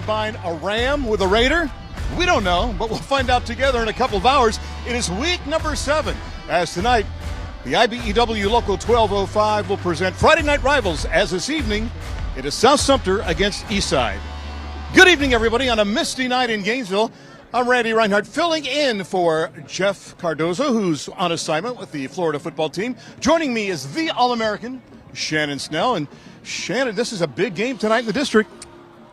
combine a Ram with a Raider? We don't know, but we'll find out together in a couple of hours. It is week number 7, as tonight the IBEW Local 1205 will present Friday Night Rivals, as this evening it is South Sumter against Eastside. Good evening, everybody, on a misty night in Gainesville. I'm Randy Reinhardt, filling in for Jeff Cardozo, who's on assignment with the Florida football team. Joining me is the All-American, Shannon Snell. And Shannon, this is a big game tonight in the district.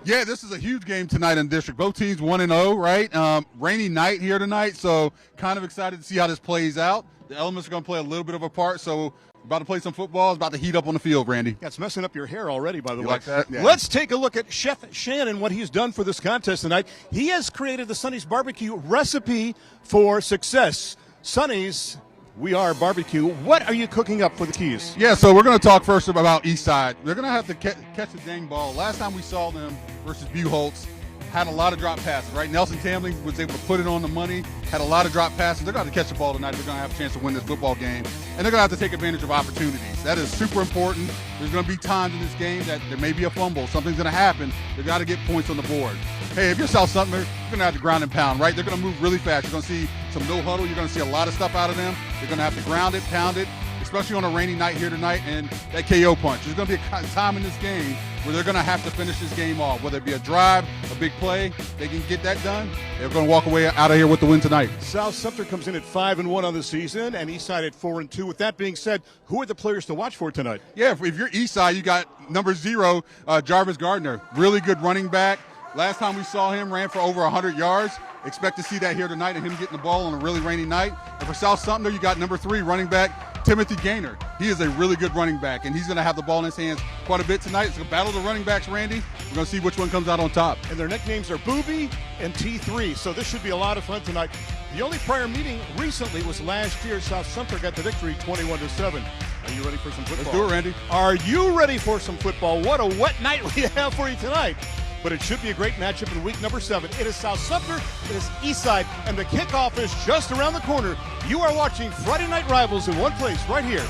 Yeah, this is a huge game tonight in the district. Both teams 1-0, right? Rainy night here tonight, so kind of excited to see how this plays out. The elements are going to play a little bit of a part, so about to play some football. It's about to heat up on the field, Randy. That's messing up your hair already, by the way. Like that? Yeah. Let's take a look at Chef Shannon, what he's done for this contest tonight. He has created the Sonny's Barbecue recipe for success. Sonny's, we are barbecue. What are you cooking up for the Keys? Yeah, so we're going to talk first about Eastside. They're going to have to catch the dang ball. Last time we saw them versus Buchholz, had a lot of drop passes, right? Nelson Tamley was able to put it on the money, had a lot of drop passes. They're going to catch the ball tonight. They're going to have a chance to win this football game, and they're going to have to take advantage of opportunities. That is super important. There's going to be times in this game that there may be a fumble. Something's going to happen. They've got to get points on the board. Hey, if you're South Sumter, you're going to have to ground and pound, right? They're going to move really fast. You're going to see some no huddle. You're going to see a lot of stuff out of them. You're going to have to ground it, pound it, especially on a rainy night here tonight, and that KO punch. There's going to be a time in this game where they're going to have to finish this game off, whether it be a drive, a big play. They can get that done. They're going to walk away out of here with the win tonight. South Sumter comes in at 5-1 on the season, and Eastside at 4-2. With that being said, who are the players to watch for tonight? Yeah, if you're Eastside, you got number 0, Jarvis Gardner. Really good running back. Last time we saw him, ran for over 100 yards. Expect to see that here tonight and him getting the ball on a really rainy night. And for South Sumter, you got number 3, running back Timothy Gaynor. He is a really good running back, and he's going to have the ball in his hands quite a bit tonight. It's a battle of the running backs, Randy. We're going to see which one comes out on top. And their nicknames are Booby and T3, so this should be a lot of fun tonight. The only prior meeting recently was last year. South Sumter got the victory 21-7. Are you ready for some football? Let's do it, Randy. Are you ready for some football? What a wet night we have for you tonight. But it should be a great matchup in week number 7. It is South Sumter, it is Eastside, and the kickoff is just around the corner. You are watching Friday Night Rivals in one place right here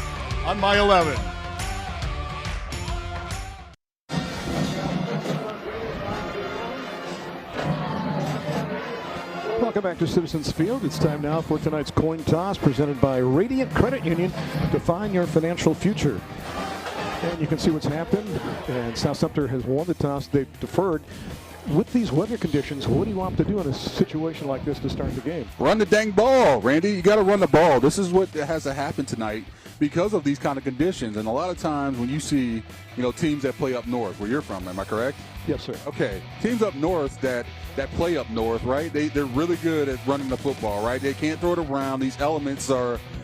on My 11. Welcome back to Citizens Field. It's time now for tonight's coin toss presented by Radiant Credit Union. Define your financial future. And you can see what's happened, and South Sumter has won the toss. They've deferred. With these weather conditions, what do you want to do in a situation like this to start the game? Run the dang ball, Randy. You got to run the ball. This is what has to happen tonight because of these kind of conditions. And a lot of times when you see, teams that play up north, where you're from, am I correct? Yes, sir. Okay. Teams up north that play up north, right? They're really good at running the football, right? They can't throw it around. These elements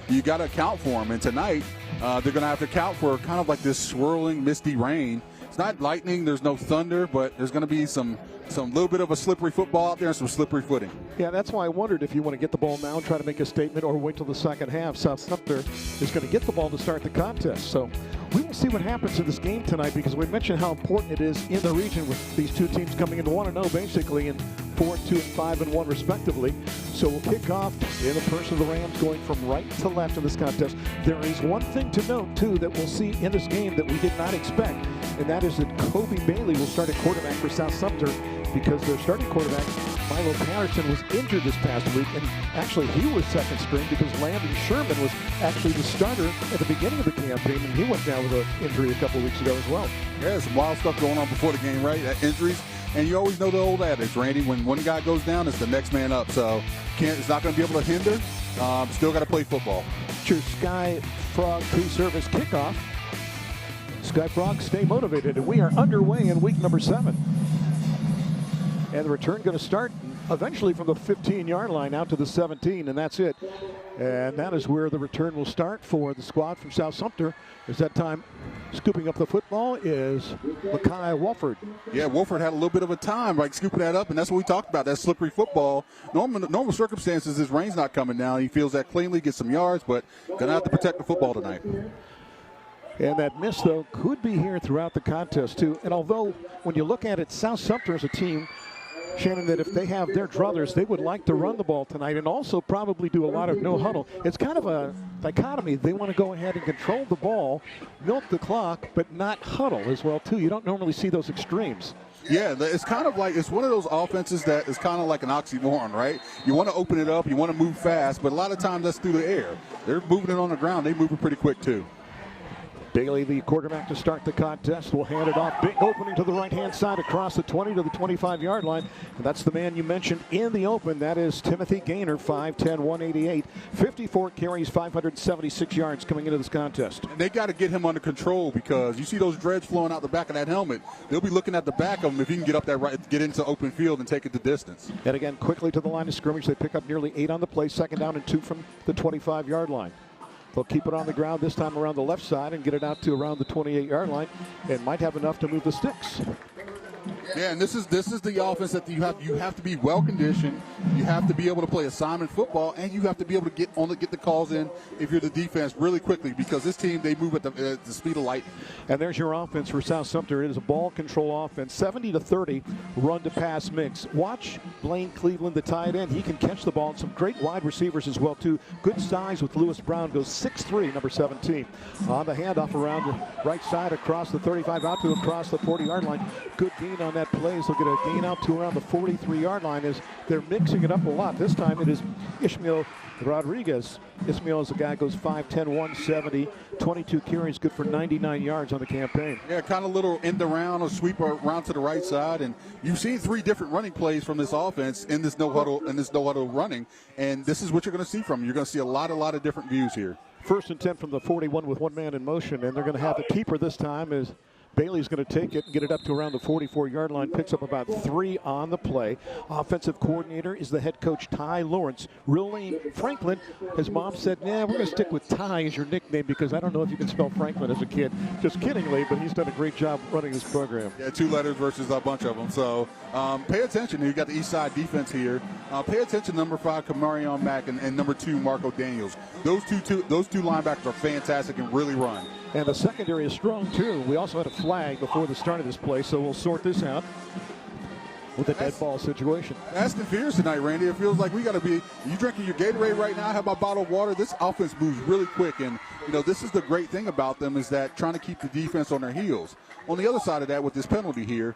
you got to account for them. And tonight, they're going to have to account for kind of like this swirling, misty rain. It's not lightning, there's no thunder, but there's going to be some little bit of a slippery football out there and some slippery footing. Yeah, that's why I wondered if you want to get the ball now, try to make a statement, or wait till the second half. South Sumter is going to get the ball to start the contest. So we will see what happens in this game tonight, because we mentioned how important it is in the region with these two teams coming into 1-0 basically, and 4-2 and 5-1 respectively. So we'll kick off in the person of the Rams, going from right to left in this contest. There is one thing to note, too, that we'll see in this game that we did not expect, and that is that Kobe Bailey will start at quarterback for South Sumter, because their starting quarterback, Milo Patterson, was injured this past week, and actually he was second string because Landon Sherman was actually the starter at the beginning of the campaign, and he went down with an injury a couple of weeks ago as well. Yeah, some wild stuff going on before the game, right? Injuries. And you always know the old adage, Randy, when one guy goes down, it's the next man up. So it's not going to be able to hinder. Still got to play football. It's your Sky Frog pre-service kickoff. Sky Frogs, stay motivated, and we are underway in week number 7. And the return going to start eventually from the 15-yard line out to the 17, and that's it. And that is where the return will start for the squad from South Sumter. As that time, scooping up the football is Makai Wolford. Yeah, Wolford had a little bit of a time, like scooping that up, and that's what we talked about, that slippery football. Normal circumstances, his rain's not coming down. He feels that cleanly, gets some yards, but going to have to protect the football tonight. And that miss, though, could be here throughout the contest, too. And although, when you look at it, South Sumter is a team, Shannon, that if they have their druthers, they would like to run the ball tonight and also probably do a lot of no huddle. It's kind of a dichotomy. They want to go ahead and control the ball, milk the clock, but not huddle as well, too. You don't normally see those extremes. Yeah, it's kind of like, it's one of those offenses that is kind of like an oxymoron, right? You want to open it up, you want to move fast, but a lot of times that's through the air. They're moving it on the ground. They move it pretty quick, too. Bailey, the quarterback to start the contest, will hand it off. Big opening to the right-hand side across the 20 to the 25-yard line. And that's the man you mentioned in the open. That is Timothy Gaynor, 5'10", 188, 54 carries, 576 yards coming into this contest. And they got to get him under control because you see those dreads flowing out the back of that helmet. They'll be looking at the back of him if he can get up that right, get into open field and take it the distance. And again, quickly to the line of scrimmage. They pick up nearly 8 on the play, 2nd down and 2 from the 25-yard line. They'll keep it on the ground this time around the left side and get it out to around the 28-yard line and might have enough to move the sticks. Yeah, and this is the offense that you have to be well conditioned. You have to be able to play assignment football, and you have to be able to get the calls in if you're the defense really quickly because this team, they move at the speed of light. And there's your offense for South Sumter. It is a ball control offense, 70-30 run to pass mix. Watch Blaine Cleveland, the tight end. He can catch the ball. And some great wide receivers as well too. Good size with Lewis Brown, goes 6'3", number 17. On the handoff around the right side across the 35 out to across the 40-yard line. Good gain on that play. So get a gain out to around the 43-yard line as they're mixing it up a lot. This time it is Ishmael Rodriguez. Ishmael is the guy, goes 5'10", 170, 22 carries, good for 99 yards on the campaign. Yeah, kind of little end around or sweep around to the right side, and you've seen 3 different running plays from this offense in this no huddle running, and this is what you're going to see from them. You're going to see a lot of different views here. 1st and 10 from the 41 with one man in motion, and they're going to have the keeper this time as Bailey's going to take it and get it up to around the 44-yard line. Picks up about 3 on the play. Offensive coordinator is the head coach, Ty Lawrence. Real name, Franklin. His mom said, we're going to stick with Ty as your nickname because I don't know if you can spell Franklin as a kid. Just kiddingly, but he's done a great job running this program. Yeah, 2 letters versus a bunch of them. So pay attention. You got the Eastside defense here. Pay attention to number 5, Kamarion Mack, and number 2, Marco Daniels. Those two linebackers are fantastic and really run. And the secondary is strong, too. We also had a flag before the start of this play, so we'll sort this out with a dead ball situation. That's the fears tonight, Randy. It feels like we got to be, you drinking your Gatorade right now, have my bottle of water. This offense moves really quick, and, this is the great thing about them is that trying to keep the defense on their heels. On the other side of that, with this penalty here,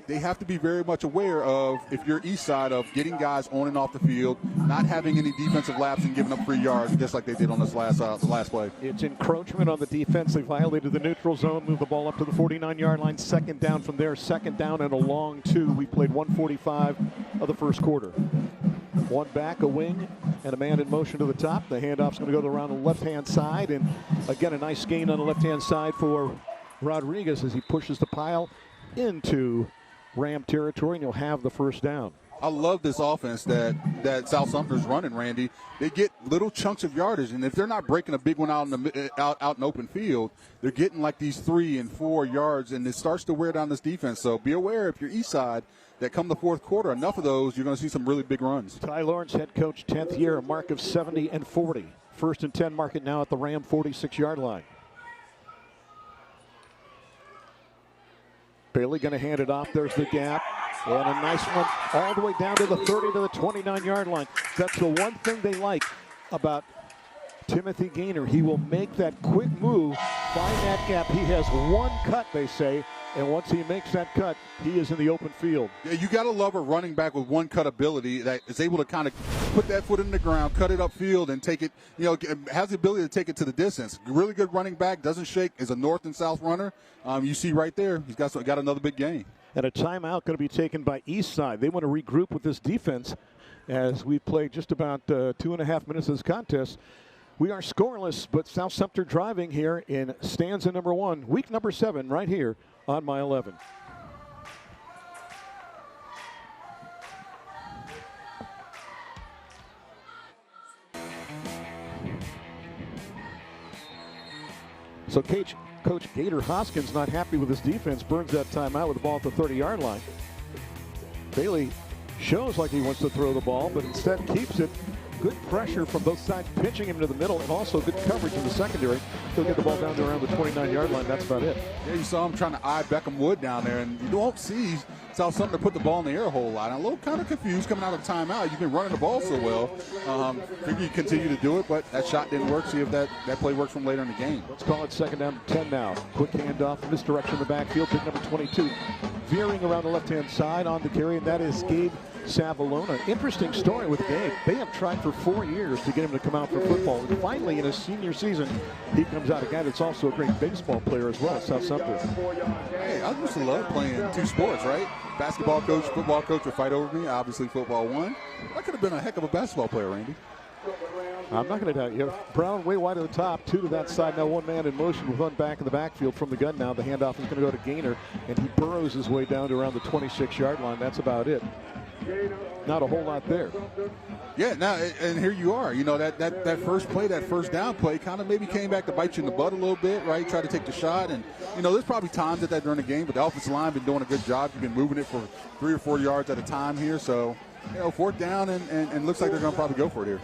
they have to be very much aware of, if you're Eastside, of getting guys on and off the field, not having any defensive laps and giving up free yards, just like they did on this the last play. It's encroachment on the defense. They violated the neutral zone, moved the ball up to the 49-yard line. 2nd down from there, 2nd down and a long 2. We played 1:45 of the first quarter. 1 back, a wing, and a man in motion to the top. The handoff's going to go around the left-hand side, and again, a nice gain on the left-hand side for Rodriguez as he pushes the pile into Ram territory, and you'll have the 1st down. I love this offense that South Sumter's running, Randy. They get little chunks of yardage, and if they're not breaking a big one out in open field, they're getting like these 3 and 4 yards, and it starts to wear down this defense. So be aware if you're Eastside that come the 4th quarter, enough of those, you're going to see some really big runs. Ty Lawrence, head coach, 10th year, a mark of 70 and 40. 1st and 10 market now at the Ram 46-yard line. Bailey going to hand it off. There's the gap. And a nice one all the way down to the 30 to the 29-yard line. That's the one thing they like about Timothy Gaynor. He will make that quick move, find that gap. He has 1 cut, they say, and once he makes that cut, he is in the open field. Yeah, you got to love a running back with 1 cut ability that is able to kind of put that foot in the ground, cut it upfield, and take it, has the ability to take it to the distance. Really good running back, doesn't shake, is a north and south runner. You see right there, he's got another big gain. And a timeout going to be taken by Eastside. They want to regroup with this defense as we play just about 2.5 minutes of this contest. We are scoreless, but South Sumter driving here in stanza number 1, week number 7, right here on My 11. So Coach Gator Hoskins not happy with his defense, burns that timeout with the ball at the 30-yard line. Bailey shows like he wants to throw the ball, but instead keeps it good pressure from both sides, pitching him to the middle, and also good coverage in the secondary. He'll get the ball down to around the 29-yard line. That's about it. Yeah, you saw him trying to eye Beckham Wood down there, and you don't see South Sumter put the ball in the air a whole lot. I'm a little kind of confused coming out of timeout. You've been running the ball so well. Figure you continue to do it, but that shot didn't work. See if that play works from later in the game. Let's call it 2nd down and 10 now. Quick handoff in this direction in the backfield. Pick number 22. Veering around the left-hand side on the carry, and that is Gabe Savalona. Interesting story with Gabe. They have tried for 4 years to get him to come out for football. And finally, in his senior season, he comes out. A guy that's also a great baseball player as well, South Sumter. Hey, I used to love playing 2 sports, right? Basketball coach, football coach would fight over me. Obviously, football won. I could have been a heck of a basketball player, Randy. I'm not going to doubt you. Brown way wide to the top, 2 to that side. Now 1 man in motion with 1 back in the backfield from the gun now. The handoff is going to go to Gaynor, and he burrows his way down to around the 26-yard line. That's about it. Not a whole lot there. Yeah, now, and here you are. You know, that first play, that first down play kind of maybe came back to bite you in the butt a little bit, right? Try to take the shot. And, you know, there's probably times at that during the game, but the offensive line been doing a good job. You've been moving it for 3 or 4 yards at a time here. So, you know, 4th down, and looks like they're going to probably go for it here.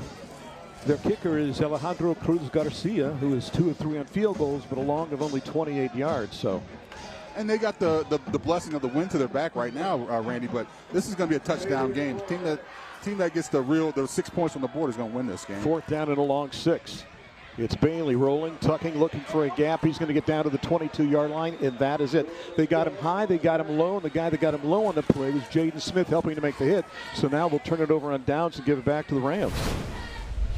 Their kicker is Alejandro Cruz Garcia, who is 2 of 3 on field goals, but a long of only 28 yards. So. And they got the blessing of the wind to their back right now, Randy. But this is going to be a touchdown game. The team that gets the 6 points on the board is going to win this game. 4th down and a long 6. It's Bailey rolling, tucking, looking for a gap. He's going to get down to the 22-yard line, and that is it. They got him high, they got him low, and the guy that got him low on the play was Jaden Smith helping to make the hit. So now we'll turn it over on downs and give it back to the Rams.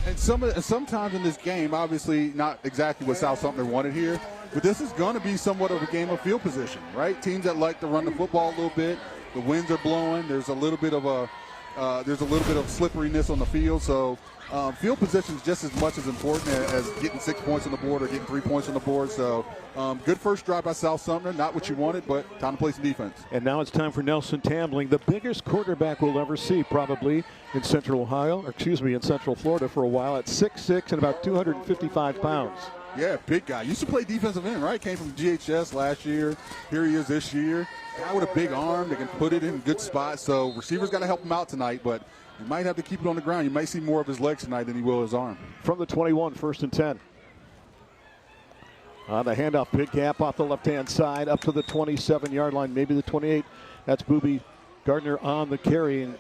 And sometimes in this game, obviously not exactly what South Sumter wanted here, but this is going to be somewhat of a game of field position, right? Teams that like to run the football a little bit, the winds are blowing. There's a little bit of slipperiness on the field, so field position is just as much as important as getting 6 points on the board or getting 3 points on the board. So good first drive by South Sumter, not what you wanted, but time to play some defense. And now it's time for Nelson Tambling, the biggest quarterback we'll ever see probably in Central Florida for a while at 6'6" and about 255 pounds. Yeah, big guy. Used to play defensive end, right? Came from GHS last year. Here he is this year. Guy with a big arm that can put it in good spots. So receivers got to help him out tonight, but you might have to keep it on the ground. You might see more of his legs tonight than he will his arm. From the 21, 1st and 10. On the handoff, big gap off the left-hand side up to the 27-yard line, maybe the 28. That's Booby Gardner on the carry. And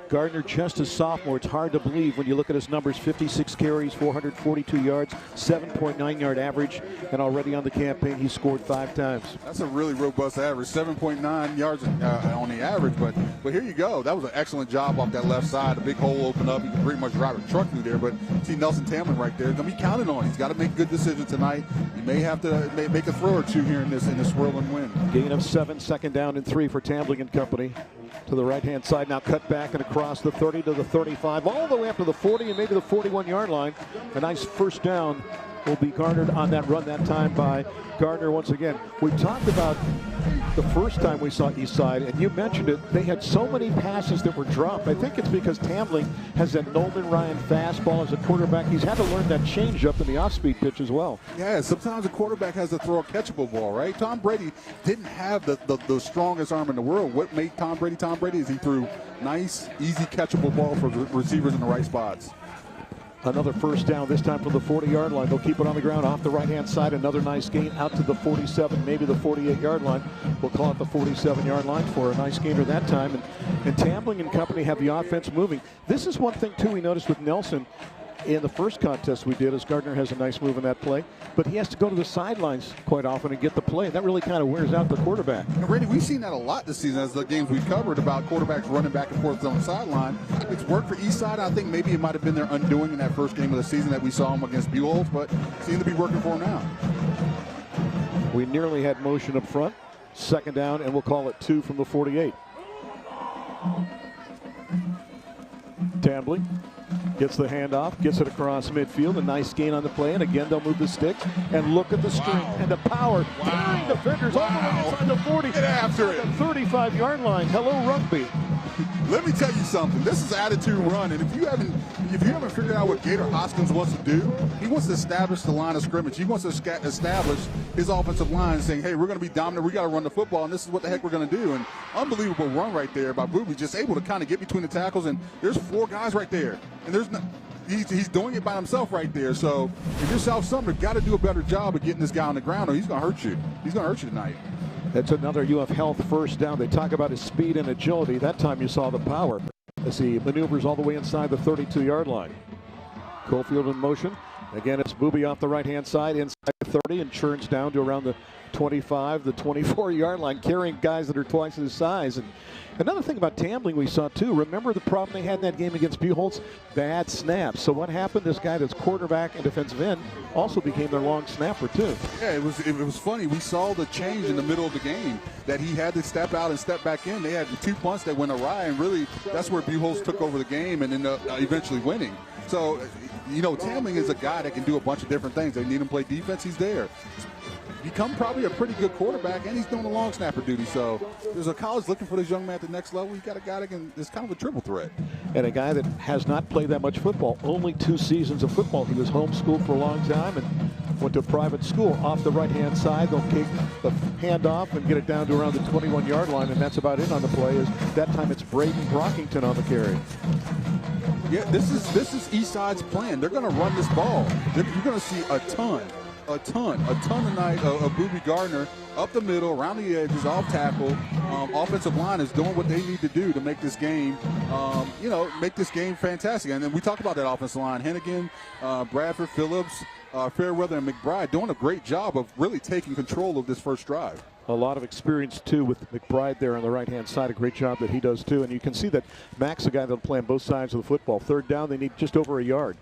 Gardner just a sophomore. It's hard to believe when you look at his numbers. 56 carries, 442 yards, 7.9-yard average. And already on the campaign, he scored 5 times. That's a really robust average, 7.9 yards on the average. But here you go. That was an excellent job off that left side. A big hole opened up. You can pretty much drive a truck through there. But see Nelson Tambling right there. Going to be counted on. He's got to make good decisions tonight. He may have to make a throw or two here in this swirling wind. Gain of 7, 2nd down and 3 for Tambling and company. To the right-hand side, now cut back and across the 30 to the 35, all the way up to the 40 and maybe the 41-yard line. A nice first down will be garnered on that run, that time by Gardner once again. We talked about the first time we saw Eastside, and you mentioned it, they had so many passes that were dropped. I think it's because Tambling has that Nolan Ryan fastball as a quarterback. He's had to learn that changeup in the off-speed pitch as well. Yeah, sometimes a quarterback has to throw a catchable ball, right? Tom Brady didn't have the strongest arm in the world. What made Tom Brady is he threw nice, easy catchable ball for receivers in the right spots. Another first down, this time from the 40-yard line. They'll keep it on the ground off the right-hand side. Another nice gain out to the 47, maybe the 48-yard line. We'll call it the 47-yard line for a nice gainer that time. And Tambling and company have the offense moving. This is one thing, too, we noticed with Nelson in the first contest we did, as Gardner has a nice move in that play. But he has to go to the sidelines quite often and get the play. That really kind of wears out the quarterback. And Randy, we've seen that a lot this season as the games we've covered about quarterbacks running back and forth on the sideline. It's worked for Eastside. I think maybe it might have been their undoing in that first game of the season that we saw them against Buell's, but seems to be working for them now. We nearly had motion up front. 2nd down, and we'll call it 2 from the 48. Tambling gets the handoff, gets it across midfield. A nice gain on the play, and again they'll move the sticks. And look at the strength and the power. Wow. Defenders all the way inside the 40. Get after it. 35-yard line. Hello, rugby. Let me tell you something. This is attitude run, and if you haven't figured out what Gator Hoskins wants to do, he wants to establish the line of scrimmage. He wants to establish his offensive line, saying, "Hey, we're going to be dominant. We got to run the football, and this is what the heck we're going to do." And unbelievable run right there by Booby, just able to kind of get between the tackles. And there's 4 guys right there, and he's doing it by himself right there. So if you're South Sumter, got to do a better job of getting this guy on the ground, or he's going to hurt you. He's going to hurt you tonight. That's another UF Health first down. They talk about his speed and agility. That time you saw the power as he maneuvers all the way inside the 32-yard line. Cofield in motion. Again, it's Booby off the right-hand side inside the 30 and churns down to around the 25, the 24-yard line, carrying guys that are twice his size. And another thing about Tambling we saw too, remember the problem they had in that game against Buchholz? Bad snaps. So what happened? This guy that's quarterback and defensive end also became their long snapper too. Yeah, it was funny. We saw the change in the middle of the game that he had to step out and step back in. They had the 2 punts that went awry, and really that's where Buchholz took over the game and ended up eventually winning. So, you know, Tambling is a guy that can do a bunch of different things. They need him to play defense. He's there. Become probably a pretty good quarterback, and he's doing the long snapper duty. So there's a college looking for this young man at the next level. You got a guy that is kind of a triple threat. And a guy that has not played that much football, only 2 seasons of football. He was homeschooled for a long time and went to a private school. Off the right-hand side, they'll kick the handoff and get it down to around the 21-yard line, and that's about it on the play. Is that time it's Braden Brockington on the carry. Yeah, this is Eastside's plan. They're going to run this ball. You're going to see a ton tonight of Booby Gardner up the middle, around the edges, off tackle. Offensive line is doing what they need to do to make this game, make this game fantastic. And then we talk about that offensive line. Hennigan, Bradford, Phillips, Fairweather, and McBride doing a great job of really taking control of this first drive. A lot of experience, too, with McBride there on the right-hand side. A great job that he does, too. And you can see that Mac's a guy that'll play on both sides of the football. Third down, they need just over a yard.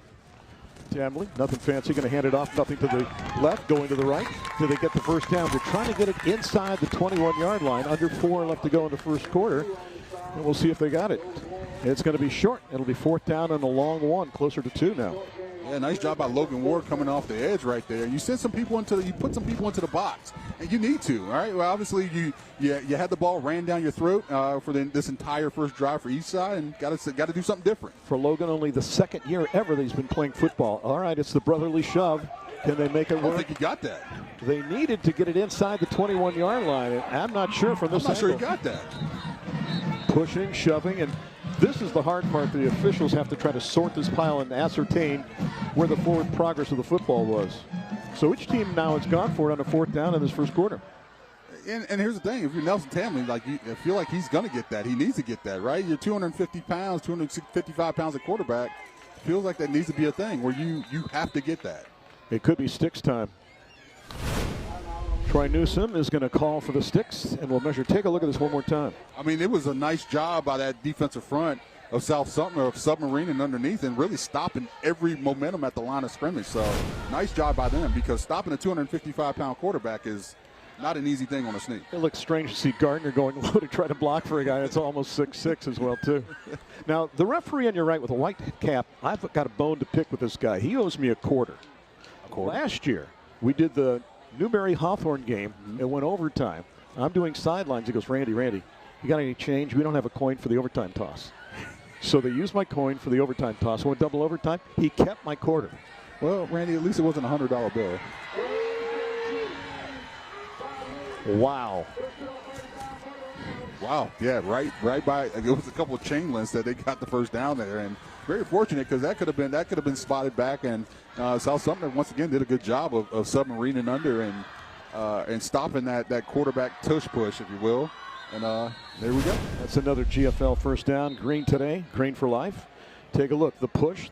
Tambling, nothing fancy, going to hand it off, nothing to the left, going to the right. Do they get the first down? They're trying to get it inside the 21-yard line. Under 4 left to go in the first quarter. And we'll see if they got it. It's going to be short. It'll be 4th down and a long one, closer to 2 now. Yeah, nice job by Logan Ward coming off the edge right there. You send some people you put some people into the box, and you need to. All right. Well, obviously you had the ball ran down your throat for this entire first drive for Eastside, and got to do something different. For Logan, only the 2nd year ever that he's been playing football. All right, it's the brotherly shove. Can they make it work? I don't think he got that. They needed to get it inside the 21-yard line, and I'm not sure from this I'm not angle. sure he got that. Pushing, shoving, and this is the hard part. The officials have to try to sort this pile and ascertain where the forward progress of the football was. So each team now has gone for it on a 4th down in this first quarter. And here's the thing. If you're Nelson Tambling, I feel like he's going to get that. He needs to get that, right? You're 250 pounds, 255 pounds at quarterback. Feels like that needs to be a thing where you have to get that. It could be sticks time. Troy Newsom is going to call for the sticks, and we'll measure. Take a look at this one more time. I mean, it was a nice job by that defensive front of South Sumter, of Submarine and underneath, and really stopping every momentum at the line of scrimmage. So nice job by them, because stopping a 255-pound quarterback is not an easy thing on a sneak. It looks strange to see Gardner going low to try to block for a guy that's almost 6'6" as well, too. Now, the referee on your right with a white cap, I've got a bone to pick with this guy. He owes me a quarter. Last year, we did the Newberry-Hawthorne game. It went overtime. I'm doing sidelines. He goes, Randy, you got any change? We don't have a coin for the overtime toss. So they used my coin for the overtime toss. Went double overtime. He kept my quarter. Well, Randy, at least it wasn't a $100 bill. Wow. Wow. Yeah, right by. It was a couple of chain links that they got the first down there, and very fortunate, because that could have been spotted back, and South Sumter once again did a good job of submarining under and stopping that quarterback tush push, if you will. And there we go. That's another GFL first down. Green today, green for life. Take a look. The push.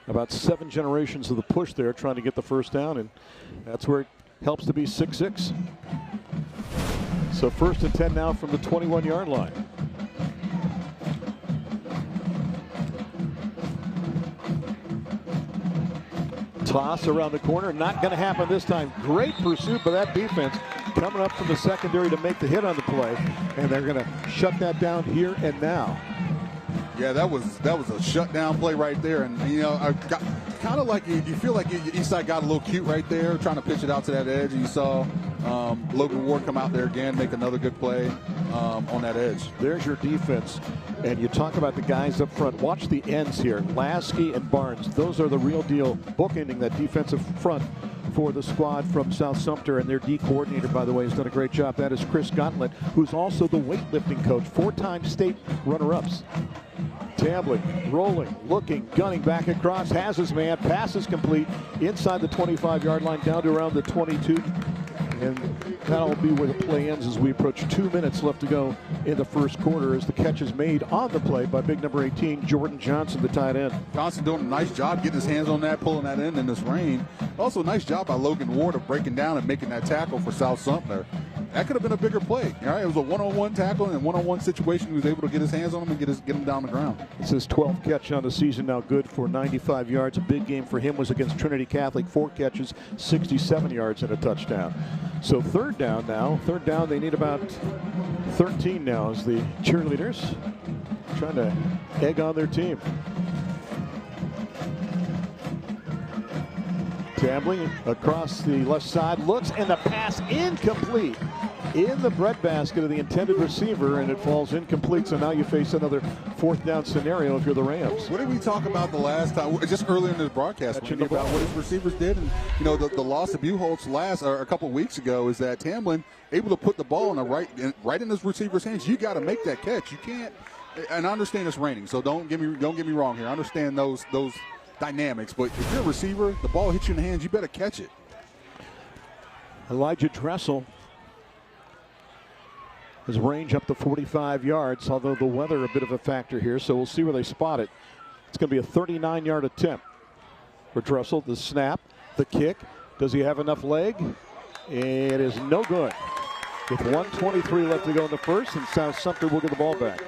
About 7 generations of the push there, trying to get the first down, and that's where it helps to be 6'6". So 1st and 10 now from the 21-yard line. Toss around the corner, not going to happen this time. Great pursuit by that defense, coming up from the secondary to make the hit on the play, and they're going to shut that down here and now. Yeah, that was a shutdown play right there, and I got kind of like you feel like Eastside got a little cute right there, trying to pitch it out to that edge, and you saw Logan Ward come out there again, make another good play on that edge. There's your defense, and you talk about the guys up front. Watch the ends here, Lasky and Barnes. Those are the real deal, bookending that defensive front for the squad from South Sumter, and their D coordinator, by the way, has done a great job. That is Chris Gauntlet, who's also the weightlifting coach, 4-time state runner-ups. Tambling, rolling, looking, gunning back across, has his man, pass is complete, inside the 25-yard line, down to around the 22. And that'll be where the play ends as we approach 2 minutes left to go in the first quarter as the catch is made on the play by big number 18, Jordan Johnson, the tight end. Johnson doing a nice job getting his hands on that, pulling that in this rain. Also, a nice job by Logan Ward of breaking down and making that tackle for South Sumter. That could have been a bigger play. All right, it was a one-on-one tackle and one-on-one situation. He was able to get his hands on him and get him down the ground. It's his 12th catch on the season, now good for 95 yards. A big game for him was against Trinity Catholic, 4 catches, 67 yards and a touchdown. So third down now. Third down, they need about 13 now as the cheerleaders trying to egg on their team. Tambling across the left side, looks, and the pass incomplete. In the breadbasket of the intended receiver, and it falls incomplete. So now you face another 4th down scenario if you're the Rams. What did we talk about the last time? Just earlier in this broadcast, about what his receivers did, and the loss of Buchholz a couple of weeks ago is that Tamlin able to put the ball in right in his receiver's hands. You got to make that catch. You can't. And I understand it's raining, so don't get me wrong here. I understand those dynamics, but if you're a receiver, the ball hits you in the hands, you better catch it. Elijah Dressel. His range up to 45 yards, although the weather a bit of a factor here, so we'll see where they spot it. It's going to be a 39-yard attempt for Dressel. The snap, the kick. Does he have enough leg? It is no good. With 1:23 left to go in the first, and South Sumter will get the ball back.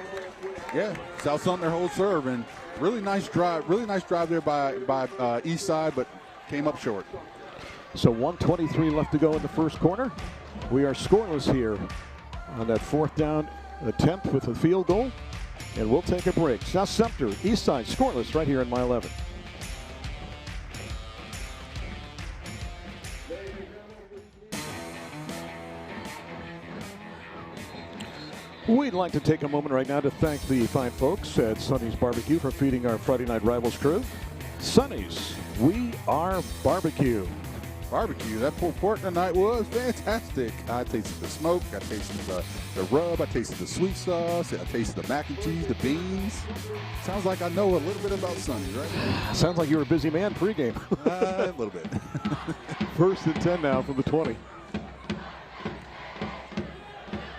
Yeah, South Sumter holds serve, and really nice drive there by Eastside, but came up short. So 1:23 left to go in the first quarter. We are scoreless here on that 4th down attempt with a field goal, and we'll take a break. South Sumter, Eastside, scoreless right here in my 11. We'd like to take a moment right now to thank the fine folks at Sonny's Barbecue for feeding our Friday Night Rivals crew. Sonny's, we are barbecue. Barbecue, that pulled pork tonight was fantastic. I tasted the smoke, I tasted the rub, I tasted the sweet sauce, I tasted the mac and cheese, the beans. Sounds like I know a little bit about Sonny's, right? Sounds like you were a busy man pregame. A little bit. 1st and 10 now from the 20.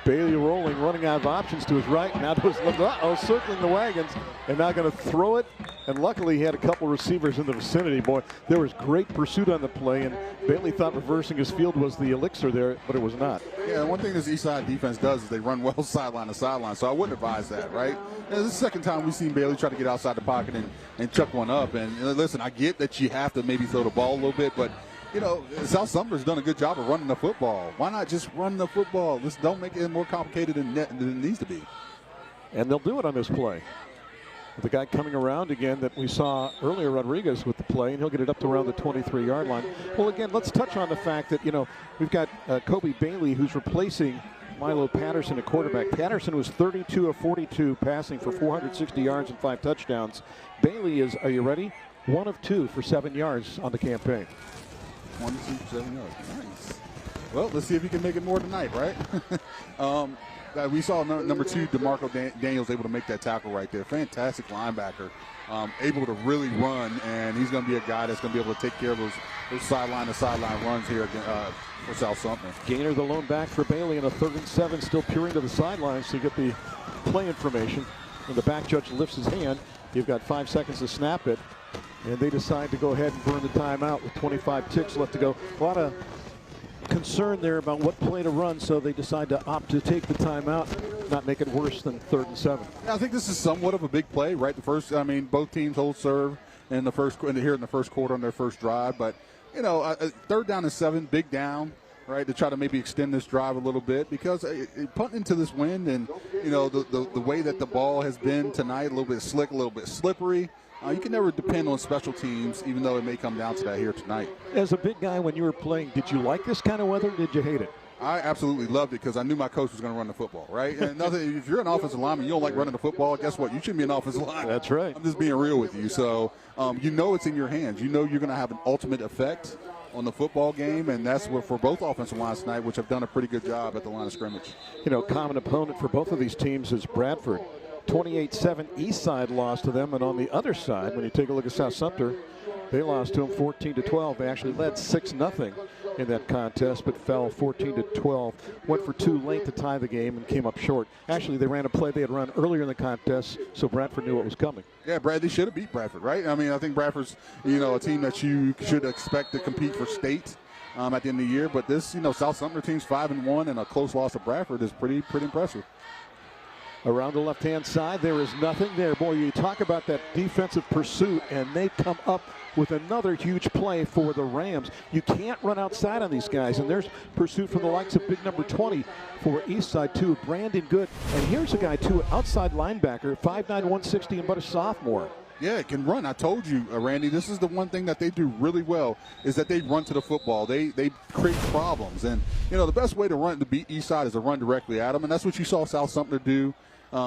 Bailey rolling, running out of options to his right, now to his left. Circling the wagons, and now going to throw it. And luckily, he had a couple receivers in the vicinity. Boy, there was great pursuit on the play, and Bailey thought reversing his field was the elixir there, but it was not. Yeah, one thing this Eastside defense does is they run well sideline to sideline, so I wouldn't advise that, right? This is the second time we've seen Bailey try to get outside the pocket and chuck one up. And listen, I get that you have to maybe throw the ball a little bit, but South Sumter's done a good job of running the football. Why not just run the football? Just don't make it more complicated than it needs to be. And they'll do it on this play. The guy coming around again that we saw earlier, Rodriguez, with the play, and he'll get it up to around the 23-yard line. Well, again, let's touch on the fact that, we've got Kobe Bailey, who's replacing Milo Patterson at quarterback. Patterson was 32 of 42 passing for 460 yards and 5 touchdowns. Bailey is, are you ready? 1 of 2 for 7 yards on the campaign. 1 of 2 for 7 yards. Nice. Well, let's see if he can make it more tonight, right? We saw number 2, DeMarco Daniels, able to make that tackle right there. Fantastic linebacker, able to really run, and he's going to be a guy that's going to be able to take care of those sideline-to-sideline runs here for South Sumter. Gainer the lone back for Bailey, and a 3rd and 7, still peering to the sidelines to get the play information. And the back judge lifts his hand. You've got 5 seconds to snap it, and they decide to go ahead and burn the timeout with 25 ticks left to go. A lot of concern there about what play to run, so they decide to opt to take the timeout, not make it worse than 3rd and 7. I think this is somewhat of a big play, right? Both teams hold serve in the first quarter on their first drive, but 3rd down and 7, big down, right? To try to maybe extend this drive a little bit, because punting into this wind and the way that the ball has been tonight, a little bit slick, a little bit slippery. You can never depend on special teams, even though it may come down to that here tonight. As a big guy, when you were playing, did you like this kind of weather, or did you hate it? I absolutely loved it because I knew my coach was going to run the football, right? And if you're an offensive lineman, you don't like running the football, guess what? You shouldn't be an offensive lineman. That's right. I'm just being real with you. So, it's in your hands. You're going to have an ultimate effect on the football game, and that's what for both offensive lines tonight, which have done a pretty good job at the line of scrimmage. Common opponent for both of these teams is Bradford. 28-7 Eastside lost to them. And on the other side, when you take a look at South Sumter, they lost to them 14-12. They actually led 6-0 in that contest, but fell 14-12. Went for 2 late to tie the game and came up short. Actually, they ran a play they had run earlier in the contest, so Bradford knew what was coming. Yeah, Brad, they should have beat Bradford, right? I mean, I think Bradford's, a team that you should expect to compete for state at the end of the year. But this, South Sumter team's 5-1, and a close loss to Bradford is pretty impressive. Around the left-hand side, there is nothing there. Boy, you talk about that defensive pursuit, and they come up with another huge play for the Rams. You can't run outside on these guys, and there's pursuit from the likes of big number 20 for Eastside, too, Brandon Good. And here's a guy, too, outside linebacker, 5'9", 160, and but a sophomore. Yeah, it can run. I told you, Randy, this is the one thing that they do really well is that they run to the football. They create problems. And, the best way to beat Eastside is to run directly at them, and that's what you saw South Sumter do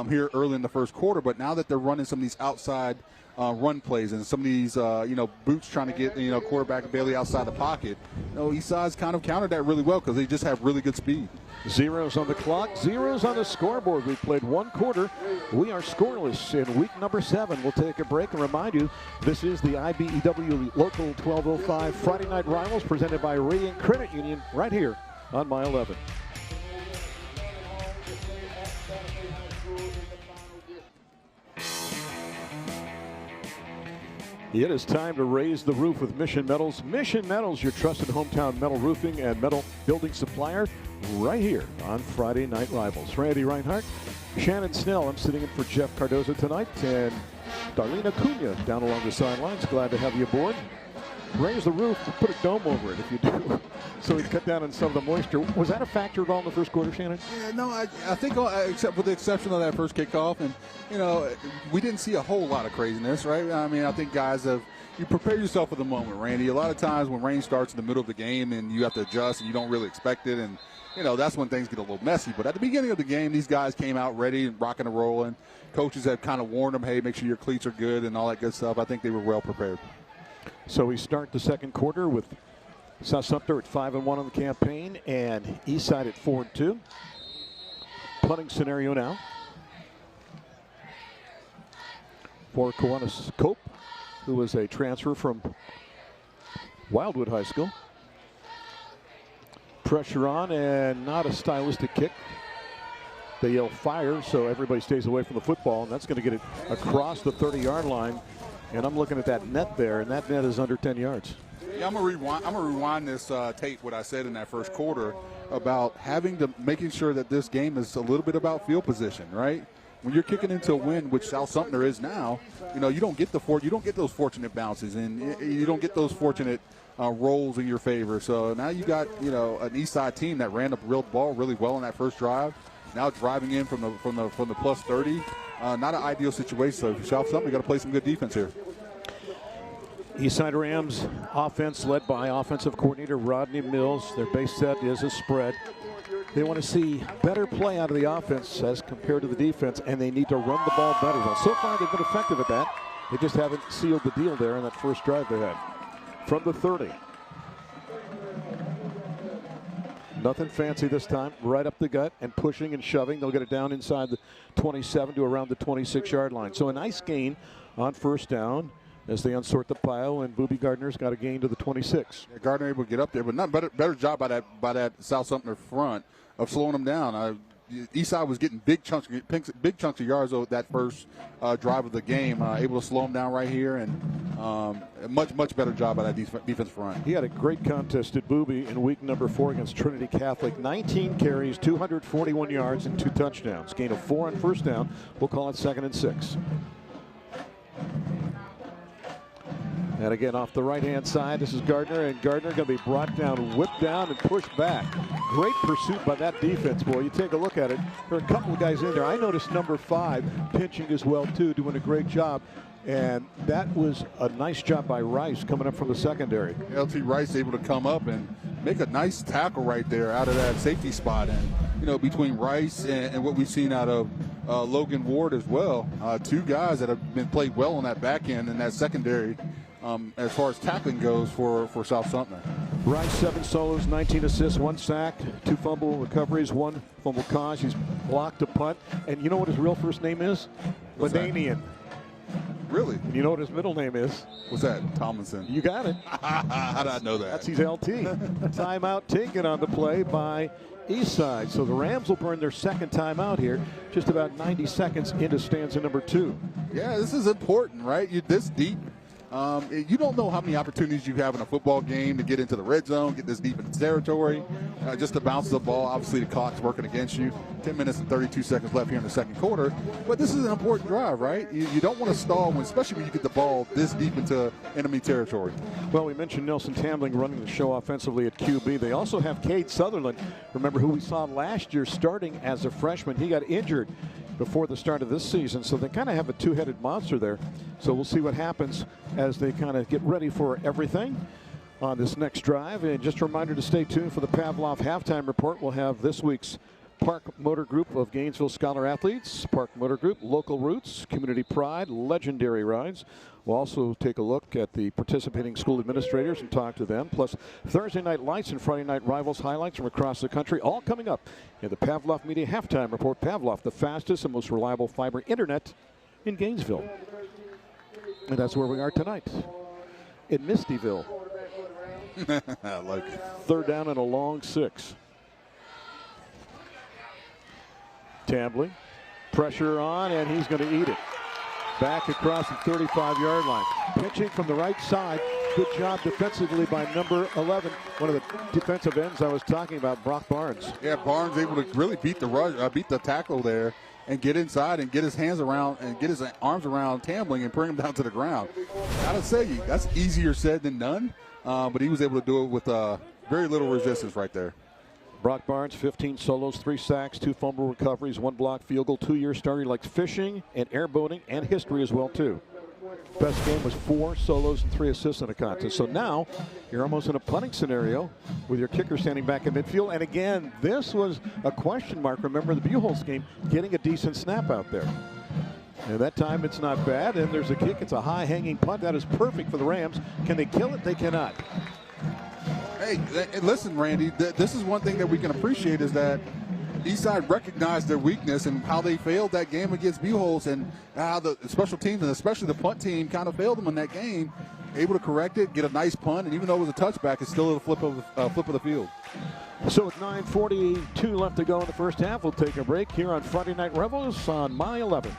here early in the first quarter. But now that they're running some of these outside run plays and some of these, boots trying to get, quarterback Bailey outside the pocket, Eastside's kind of countered that really well because they just have really good speed. Zeros on the clock, zeros on the scoreboard. We've played 1 quarter. We are scoreless in week number 7. We'll take a break and remind you, this is the IBEW Local 1205 Friday Night Rivals presented by Radiant Credit Union right here on My 11. It is time to raise the roof with Mission Metals. Mission Metals, your trusted hometown metal roofing and metal building supplier, right here on Friday Night Rivals. Randy Reinhardt, Shannon Snell. I'm sitting in for Jeff Cardozo tonight, and Darlene Acuna down along the sidelines. Glad to have you aboard. Raise the roof, put a dome over it if you do. So we cut down on some of the moisture. Was that a factor at all in the first quarter, Shannon? Yeah, no, I think except with the exception of that first kickoff, and we didn't see a whole lot of craziness, right? I mean, I think guys you prepare yourself for the moment, Randy. A lot of times when rain starts in the middle of the game and you have to adjust and you don't really expect it, and that's when things get a little messy. But at the beginning of the game, these guys came out ready and rocking and rolling. Coaches have kind of warned them, hey, make sure your cleats are good and all that good stuff. I think they were well prepared. So we start the second quarter with South Sumter at 5-1 on the campaign and Eastside at 4-2. Punting scenario now for Kiwanis Cope, who was a transfer from Wildwood High School. Pressure on and not a stylistic kick. They yell fire, so everybody stays away from the football, and that's going to get it across the 30-yard line. And I'm looking at that net there, and that net is under 10 yards. Yeah, I'm gonna rewind this tape. What I said in that first quarter about making sure that this game is a little bit about field position, right? When you're kicking into a win, which South Sumter is now, you don't get those fortunate bounces, and you don't get those fortunate rolls in your favor. So now you got an Eastside team that ran the real ball really well in that first drive. Now driving in from the plus 30. Not an ideal situation. So for South Sumter, you got to play some good defense here. Eastside Rams offense led by offensive coordinator Rodney Mills. Their base set is a spread. They want to see better play out of the offense as compared to the defense, and they need to run the ball better. Well, so far they've been effective at that. They just haven't sealed the deal there in that first drive they had. From the 30. Nothing fancy this time. Right up the gut and pushing and shoving. They'll get it down inside the 27 to around the 26-yard line. So a nice gain on first down as they unsort the pile, and Booby Gardner's got a gain to the 26. Yeah, Gardner able to get up there, but not better job by that South Sumter front of slowing them down. Eastside was getting big chunks of yards over that first drive of the game, able to slow them down right here, and a much better job by that defense front. He had a great contest at Booby in week number 4 against Trinity Catholic. 19 carries, 241 yards, and 2 touchdowns. Gain of 4 on first down. We'll call it 2nd and 6. And again, off the right-hand side, this is Gardner, and Gardner going to be brought down, whipped down, and pushed back. Great pursuit by that defense, boy. You take a look at it. There are a couple of guys in there. I noticed number 5 pinching as well, too, doing a great job. And that was a nice job by Rice coming up from the secondary. LT Rice able to come up and make a nice tackle right there out of that safety spot. And, between Rice and what we've seen out of Logan Ward as well, 2 guys that have been played well on that back end and that secondary as far as tackling goes for South Sumter. Rice, 7 solos, 19 assists, 1 sack, 2 fumble recoveries, 1 fumble cause. He's blocked a punt. And you know what his real first name is? Badanian. Really? And you know what his middle name is? What's that? Tomlinson. You got it. How did I know that? That's his LT. Timeout taken on the play by Eastside. So the Rams will burn their second timeout here, just about 90 seconds into stanza number 2. Yeah, this is important, right? You're this deep. You don't know how many opportunities you have in a football game to get into the red zone, get this deep into territory, just to bounce the ball. Obviously, the clock's working against you. 10 minutes and 32 seconds left here in the second quarter. But this is an important drive, right? You don't want to stall, especially when you get the ball this deep into enemy territory. Well, we mentioned Nelson Tambling running the show offensively at QB. They also have Cade Sutherland. Remember who we saw last year starting as a freshman. He got injured before the start of this season, so they kind of have a two-headed monster there. So we'll see what happens as they kind of get ready for everything on this next drive. And just a reminder to stay tuned for the Pavlov halftime report. We'll have this week's Park Motor Group of Gainesville Scholar Athletes, Park Motor Group, Local Roots, Community Pride, Legendary Rides. We'll also take a look at the participating school administrators and talk to them, plus Thursday Night Lights and Friday Night Rivals highlights from across the country, all coming up in the Pavlov Media Halftime Report. Pavlov, the fastest and most reliable fiber internet in Gainesville. And that's where we are tonight, in Mistyville. I like it. Third down and a long 6. Tambling, pressure on, and he's going to eat it. Back across the 35-yard line. Pitching from the right side. Good job defensively by number 11. One of the defensive ends I was talking about, Brock Barnes. Yeah, Barnes able to really beat the tackle there and get inside and get his hands around and get his arms around Tambling and bring him down to the ground. Gotta say, that's easier said than done, but he was able to do it with very little resistance right there. Brock Barnes, 15 solos, 3 sacks, 2 fumble recoveries, 1 block field goal, 2-year starter. He likes fishing and airboating and history as well, too. Best game was 4 solos and 3 assists in a contest. So now you're almost in a punting scenario with your kicker standing back in midfield. And again, this was a question mark. Remember the Buchholz game, getting a decent snap out there. And that time it's not bad. And there's a kick. It's a high hanging punt. That is perfect for the Rams. Can they kill it? They cannot. Hey, listen, Randy, this is one thing that we can appreciate is that Eastside recognized their weakness and how they failed that game against Buchholz and how the special teams and especially the punt team kind of failed them in that game. Able to correct it, get a nice punt, and even though it was a touchback, it's still a flip of the field. So with 9:42 left to go in the first half, we'll take a break here on Friday Night Rebels on My 11.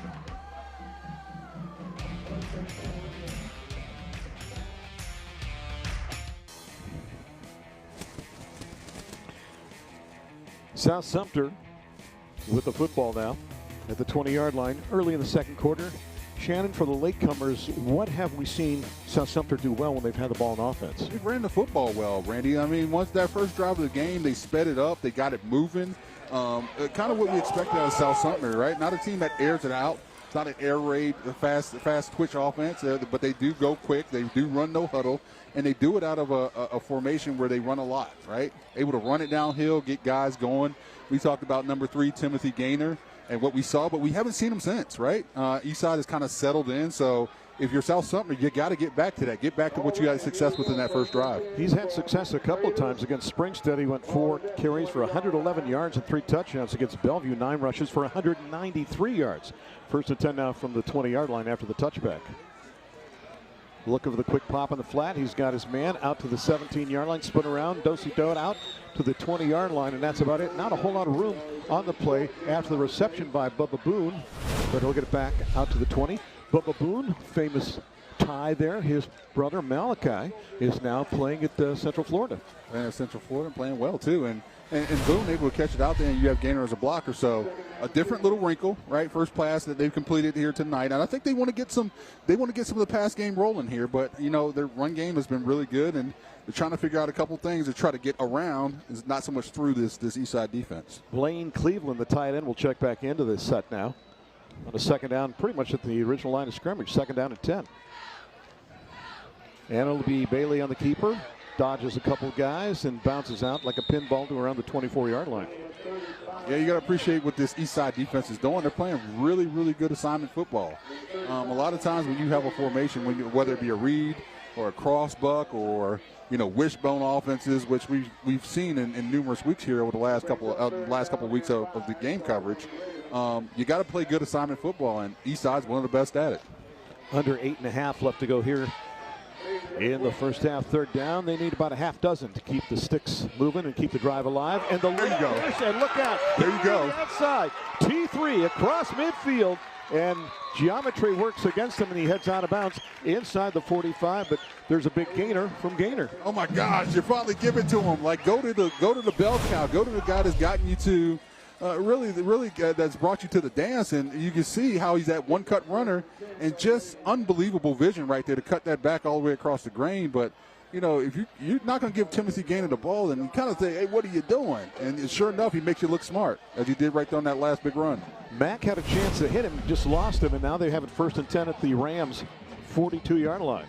South Sumpter with the football now at the 20-yard line early in the second quarter. Shannon, for the latecomers, what have we seen South Sumpter do well when they've had the ball in offense? They ran the football well, Randy. I mean, once that first drive of the game, they sped it up. They got it moving. Kind of what we expected out of South Sumpter, right? Not a team that airs it out. It's not an air raid, fast twitch offense, but they do go quick. They do run no huddle, and they do it out of a formation where they run a lot, right? Able to run it downhill, get guys going. We talked about number 3, Timothy Gaynor, and what we saw, but we haven't seen him since, right? Eastside has kind of settled in, so if you're South Sumter, you got to get back to that. Get back to what you had success with in that first drive. He's had success a couple of times against Springstead. He went 4 carries for 111 yards and 3 touchdowns. Against Bellevue, 9 rushes for 193 yards. First and 10 now from the 20-yard line after the touchback. Look over the quick pop on the flat. He's got his man out to the 17-yard line, spin around, do-si-do out to the 20-yard line, and that's about it. Not a whole lot of room on the play after the reception by Bubba Boone, but he'll get it back out to the 20. Bubba Boone, famous tie there. His brother Malachi is now playing at Central Florida. Playing at Central Florida, playing well too, and Boone able to catch it out there, and you have Gaynor as a blocker. So a different little wrinkle, right? First pass that they've completed here tonight, and I think they want to get some. They want to get some of the pass game rolling here, but you know their run game has been really good, and they're trying to figure out a couple things to try to get around. Is not so much through this Eastside defense. Blaine Cleveland, the tight end, will check back into this set now. On a second down, pretty much at the original line of scrimmage, second down and 10. And it'll be Bailey on the keeper. Dodges a couple guys and bounces out like a pinball to around the 24-yard line. Yeah, you got to appreciate what this Eastside defense is doing. They're playing really, really good assignment football. A lot of times when you have a formation, whether it be a read a cross buck or, wishbone offenses, which we've seen in numerous weeks here over the last couple of weeks of the game coverage. You got to play good assignment football, and Eastside's one of the best at it. Under 8.5 left to go here in the first half. Third down. They need about a half dozen to keep the sticks moving and keep the drive alive. And there you go. And look out. There you go. Outside. T3 across midfield. And geometry works against him, and he heads out of bounds inside the 45. But there's a big gainer from Gainer. Oh my gosh! You finally give it to him. Like go to the bell cow. Go to the guy that's gotten you to really that's brought you to the dance, and you can see how he's that one-cut runner and just unbelievable vision right there to cut that back all the way across the grain. But if you're not going to give Timothy Gainer the ball, then you kind of say, hey, what are you doing? And sure enough, he makes you look smart, as he did right there on that last big run. Mack had a chance to hit him, just lost him, and now they have it 1st and 10 at the Rams' 42-yard line.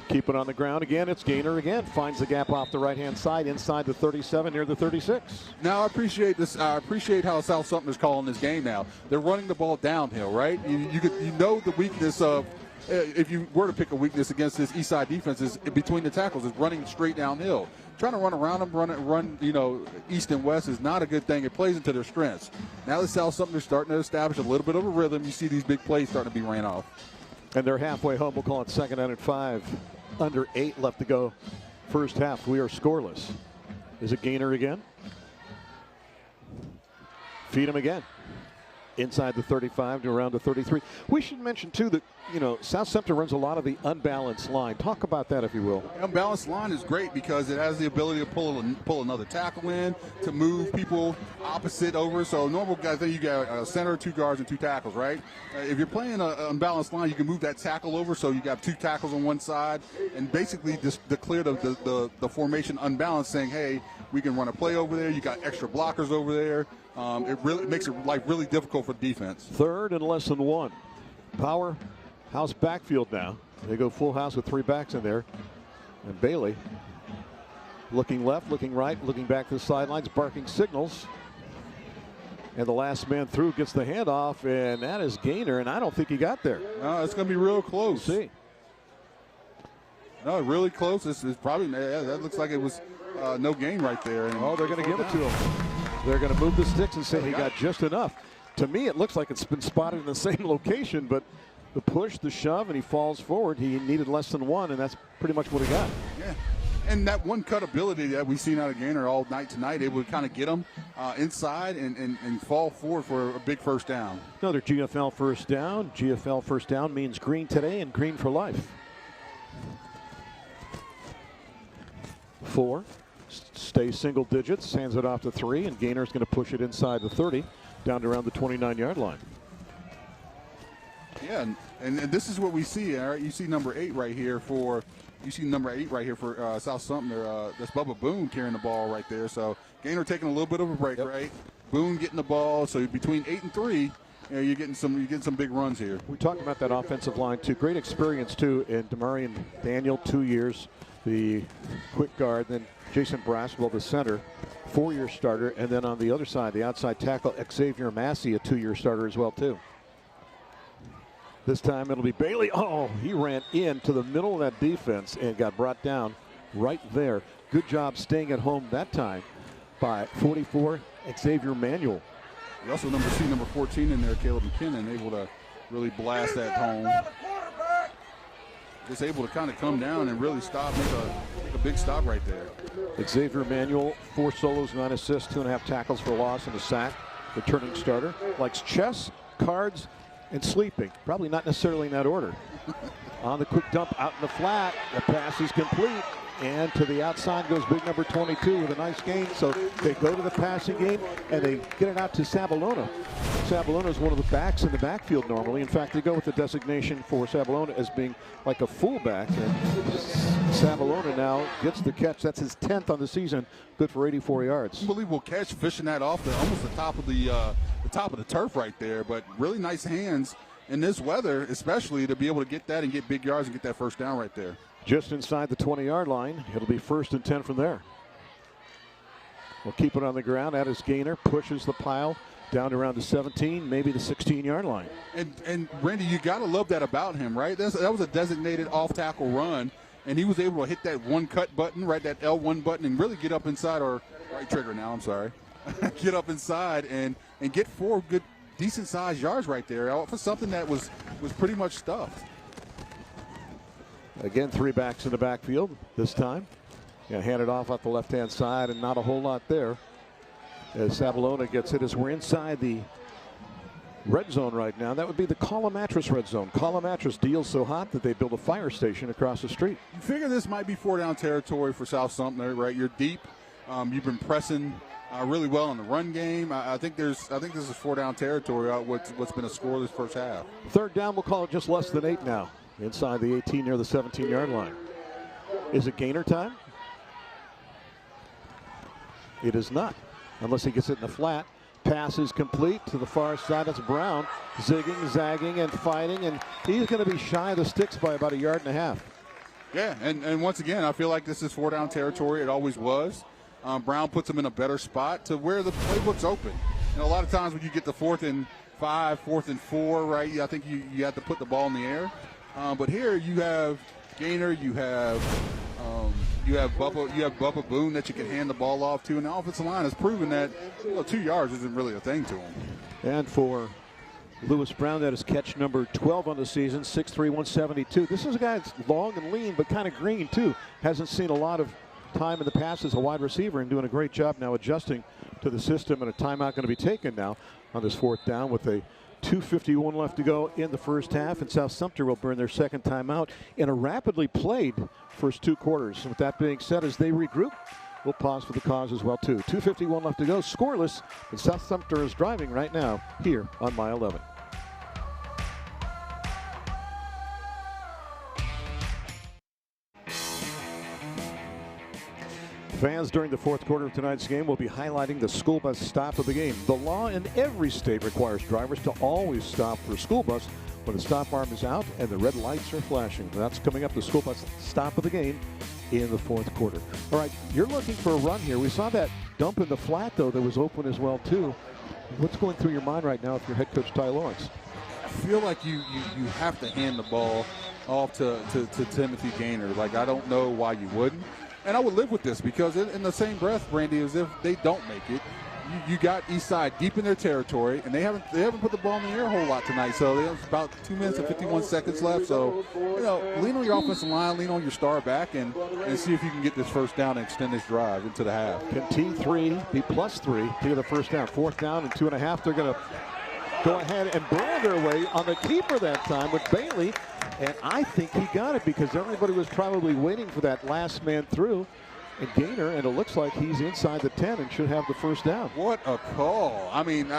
Keep it on the ground again. It's Gainer again. Finds the gap off the right-hand side inside the 37 near the 36. Now, I appreciate this. I appreciate how South Sumter's calling this game now. They're running the ball downhill, right? You know the weakness of, if you were to pick a weakness against this Eastside defense, is between the tackles, is running straight downhill. Trying to run around them, run east and west is not a good thing. It plays into their strengths. Now that South Sumter's starting to establish a little bit of a rhythm, you see these big plays starting to be ran off. And they're halfway home. We'll call it 2nd down and 5. Under 8 left to go. First half. We are scoreless. Is it Gainer again? Feed him again. Inside the 35 to around the 33. We should mention, too, that, South Sumter runs a lot of the unbalanced line. Talk about that, if you will. The unbalanced line is great because it has the ability to pull another tackle in, to move people opposite over. So normal guys, you got a center, 2 guards, and 2 tackles, right? If you're playing an unbalanced line, you can move that tackle over, so you got 2 tackles on one side, and basically just declare the formation unbalanced, saying, hey, we can run a play over there. You got extra blockers over there. It really makes life really difficult for defense. 3rd and less than 1. Powerhouse backfield now. They go full house with 3 backs in there. And Bailey looking left, looking right, looking back to the sidelines, barking signals. And the last man through gets the handoff, and that is Gainer, and I don't think he got there. No, it's going to be real close. We'll see. No, really close. It's probably, that looks like it was no gain right there. And they're going to give it to him. They're going to move the sticks and say he got just enough. To me, it looks like it's been spotted in the same location, but the push, the shove, and he falls forward. He needed less than 1, and that's pretty much what he got. Yeah. And that one-cut ability that we've seen out of Gainer all night tonight, able to kind of get him inside and fall forward for a big first down. Another GFL first down. GFL first down means green today and green for life. 4. Stay single digits, hands it off to 3, and Gainer's going to push it inside the 30, down to around the 29-yard line. Yeah, and this is what we see. All right, you see number 8 right here for South Sumter. That's Bubba Boone carrying the ball right there. So Gainer taking a little bit of a break, right? Boone getting the ball. So between 8 and 3, you're getting some big runs here. We talked about that offensive line too. Great experience too in Demarion Daniel, 2 years, the quick guard, then Jason Braswell, the center, 4-year starter, and then on the other side, the outside tackle, Xavier Massey, a 2-year starter as well too. This time it'll be Bailey. Oh, he ran into the middle of that defense and got brought down right there. Good job staying at home that time by 44, Xavier Manuel. You also number 14 in there, Caleb McKinnon, able to really blast that home. Just able to kind of come down and really stop, make a big stop right there. Xavier Manuel, 4 solos, 9 assists, 2.5 tackles for loss and a sack. Returning starter. Likes chess, cards, and sleeping. Probably not necessarily in that order. On the quick dump out in the flat, the pass is complete. And to the outside goes big number 22 with a nice gain. So they go to the passing game and they get it out to Sabalona. Sabalona is one of the backs in the backfield normally. In fact, they go with the designation for Sabalona as being like a fullback. And Sabalona now gets the catch. That's his 10th on the season. Good for 84 yards. Unbelievable catch, fishing that off almost the top of the turf right there. But really nice hands in this weather, especially to be able to get that and get big yards and get that first down right there. Just inside the 20-yard line. It'll be 1st and 10 from there. We'll keep it on the ground. That is Gainer. Pushes the pile. down around the 17, maybe the 16-yard line. And Randy, you got to love that about him, right? That was a designated off-tackle run, and he was able to hit that one cut button, right, that L1 button, and really get up inside, or right trigger now, I'm sorry. Get up inside and get 4 good, decent-sized yards right there for something that was pretty much stuffed. Again, 3 backs in the backfield this time. Hand it off the left-hand side, and not a whole lot there. As Sabalona gets it, as we're inside the red zone right now. That would be the Call a Mattress red zone. Call a Mattress deals so hot that they built a fire station across the street. You figure this might be 4-down territory for South Sumter, right? You're deep. You've been pressing really well in the run game. I think this is 4-down territory. What's been a scoreless first half. 3rd down, we'll call it just less than 8 now. Inside the 18 near the 17-yard line. Is it Gainer time? It is not, unless he gets it in the flat. Pass is complete to the far side. That's Brown zigging, zagging, and fighting, and he's going to be shy of the sticks by about 1.5 yards. Yeah, and once again, I feel like this is 4-down territory. It always was. Brown puts him in a better spot to where the playbook's open. And a lot of times when you get the 4th and 5, 4th and 4, right, I think you have to put the ball in the air. But here you have Gainer, you have Bubba Boone that you can hand the ball off to, and the offensive line has proven that 2 yards isn't really a thing to him. And for Lewis Brown, that is catch number 12 on the season, 6'3", 172. This is a guy that's long and lean, but kind of green too. Hasn't seen a lot of time in the past as a wide receiver, and doing a great job now adjusting to the system. And a timeout going to be taken now on this 4th down with a 2:51 left to go in the first half, and South Sumter will burn their 2nd timeout in a rapidly played first 2 quarters. And with that being said, as they regroup, we'll pause for the cause as well too. 2:51 left to go, scoreless, and South Sumter is driving right now here on Mile 11. Fans during the 4th quarter of tonight's game will be highlighting the school bus stop of the game. The law in every state requires drivers to always stop for a school bus when the stop arm is out and the red lights are flashing. That's coming up, the school bus stop of the game in the 4th quarter. All right, you're looking for a run here. We saw that dump in the flat, though, that was open as well, too. What's going through your mind right now if you're head coach Ty Lawrence? I feel like you have to hand the ball off to Timothy Gainer. Like, I don't know why you wouldn't. And I would live with this because in the same breath, Randy, as if they don't make it, you got Eastside deep in their territory, and they haven't put the ball in the air a whole lot tonight. So there's about 2 minutes and 51 seconds left. So, lean on your offensive line, lean on your star back, and see if you can get this first down and extend this drive into the half. Can T3 be +3 to get the first down? 4th down and 2.5. They're going to go ahead and burn their way on the keeper that time with Bailey. And I think he got it because everybody was probably waiting for that last man through. And Gainer, and it looks like he's inside the 10 and should have the first down. What a call. I mean,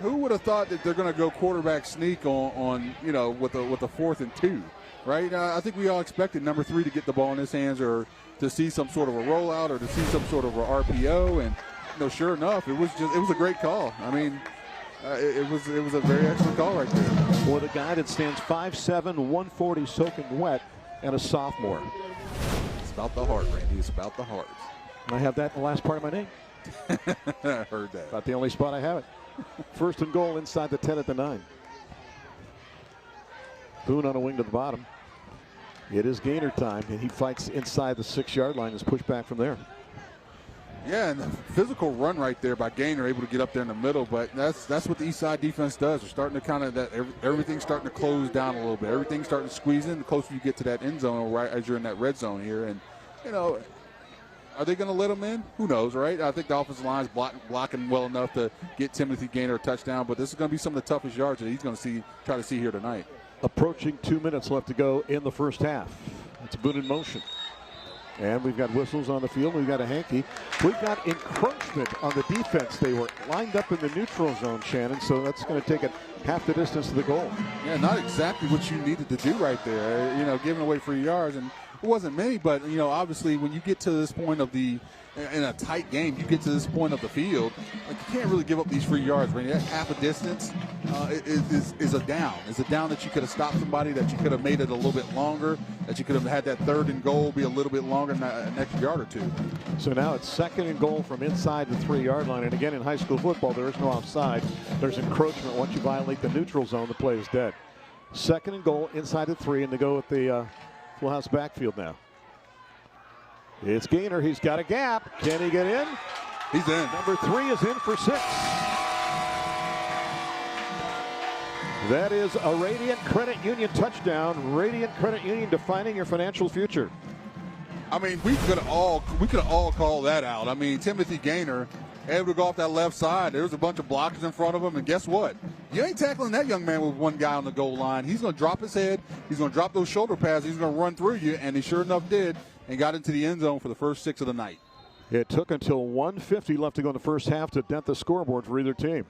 who would have thought that they're going to go quarterback sneak on with a 4th and 2, right? I think we all expected number 3 to get the ball in his hands, or to see some sort of a rollout, or to see some sort of a RPO. And sure enough, it was a great call. I mean, it was a very excellent call right there. For the guy that stands 5'7", 140 soaking wet, and a sophomore. It's about the heart, Randy. It's about the heart. And I have that in the last part of my name. I heard that. About the only spot I have it. 1st and goal inside the 10 at the 9. Boone on a wing to the bottom. It is Gainer time, and he fights inside the 6-yard line. Is pushed back from there. Yeah, and the physical run right there by Gainer, able to get up there in the middle. But that's what the Eastside defense does. They're starting to kind of everything's starting to close down a little bit. Everything's starting to squeeze in the closer you get to that end zone, right as you're in that red zone here. And are they going to let them in? Who knows, right? I think the offensive line is blocking well enough to get Timothy Gainer a touchdown. But this is going to be some of the toughest yards that he's going to try to see here tonight. Approaching 2 minutes left to go in the first half. It's Boone in motion. And we've got whistles on the field. We've got a hanky. We've got encroachment on the defense. They were lined up in the neutral zone, Shannon, so that's going to take it half the distance to the goal. Yeah, not exactly what you needed to do right there. Giving away free yards. And it wasn't many, but, obviously when you get to this point of in a tight game, you get to this point of the field, like, you can't really give up these free yards. Right? That half a distance is a down. It's a down that you could have stopped somebody, that you could have made it a little bit longer, that you could have had that 3rd and goal be a little bit longer, an extra yard or 2. So now it's 2nd and goal from inside the 3-yard line. And again, in high school football, there is no offside. There's encroachment. Once you violate the neutral zone, the play is dead. 2nd and goal inside the 3, and they go with the full house backfield now. It's Gainer. He's got a gap. Can he get in? He's in. Number 3 is in for 6. That is a Radiant Credit Union touchdown. Radiant Credit Union, defining your financial future. I mean, we could have all called that out. I mean, Timothy Gainer able to go off that left side. There's a bunch of blockers in front of him, and guess what? You ain't tackling that young man with one guy on the goal line. He's going to drop his head. He's going to drop those shoulder pads. He's going to run through you, and he sure enough did, and got into the end zone for the first 6 of the night. It took until 1:50 left to go in the first half to dent the scoreboard for either team.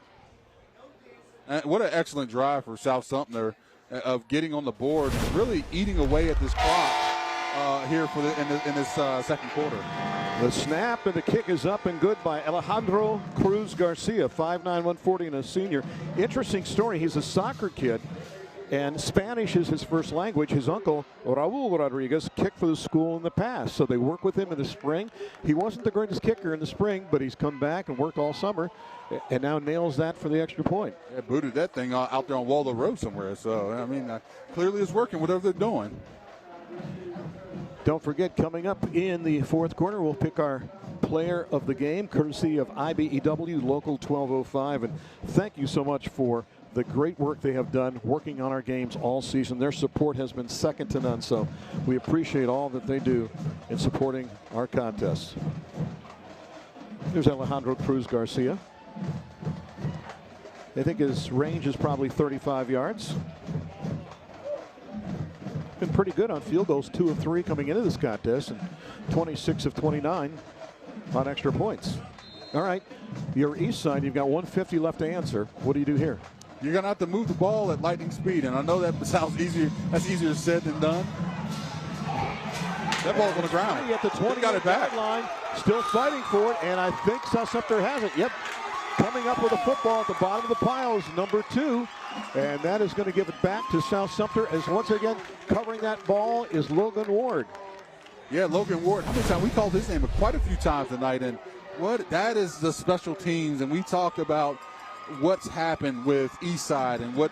What an excellent drive for South Sumpter of getting on the board and really eating away at this clock here in this second quarter. The snap and the kick is up and good by Alejandro Cruz Garcia, 5'9", 140, and a senior. Interesting story. He's a soccer kid, and Spanish is his first language. His uncle, Raul Rodriguez, kicked for the school in the past, so they work with him in the spring. He wasn't the greatest kicker in the spring, but he's come back and worked all summer, and now nails that for the extra point. Yeah, booted that thing out there on Waldo Road somewhere. So, I mean, clearly it's working, whatever they're doing. Don't forget, coming up in the fourth quarter, we'll pick our player of the game, courtesy of IBEW Local 1205. And thank you so much for the great work they have done working on our games all season. Their support has been second to none, so we appreciate all that they do in supporting our contests. There's Alejandro Cruz Garcia. I think his range is probably 35 yards. Been pretty good on field goals, 2 of 3 coming into this contest, and 26 of 29 on extra points. All right, your Eastside, you've got 150 left to answer. What do you do here? You're going to have to move the ball at lightning speed, and I know that sounds easier. That's easier said than done. That ball's on the ground. At the 20 got it back. Line, still fighting for it, and I think Sumpter has it. Yep, coming up with a football at the bottom of the pile is number 2. And that is going to give it back to South Sumpter, as once again covering that ball is Logan Ward. Yeah, Logan Ward. How many times we called his name quite a few times tonight, and that is the special teams. And we talked about what's happened with Eastside and what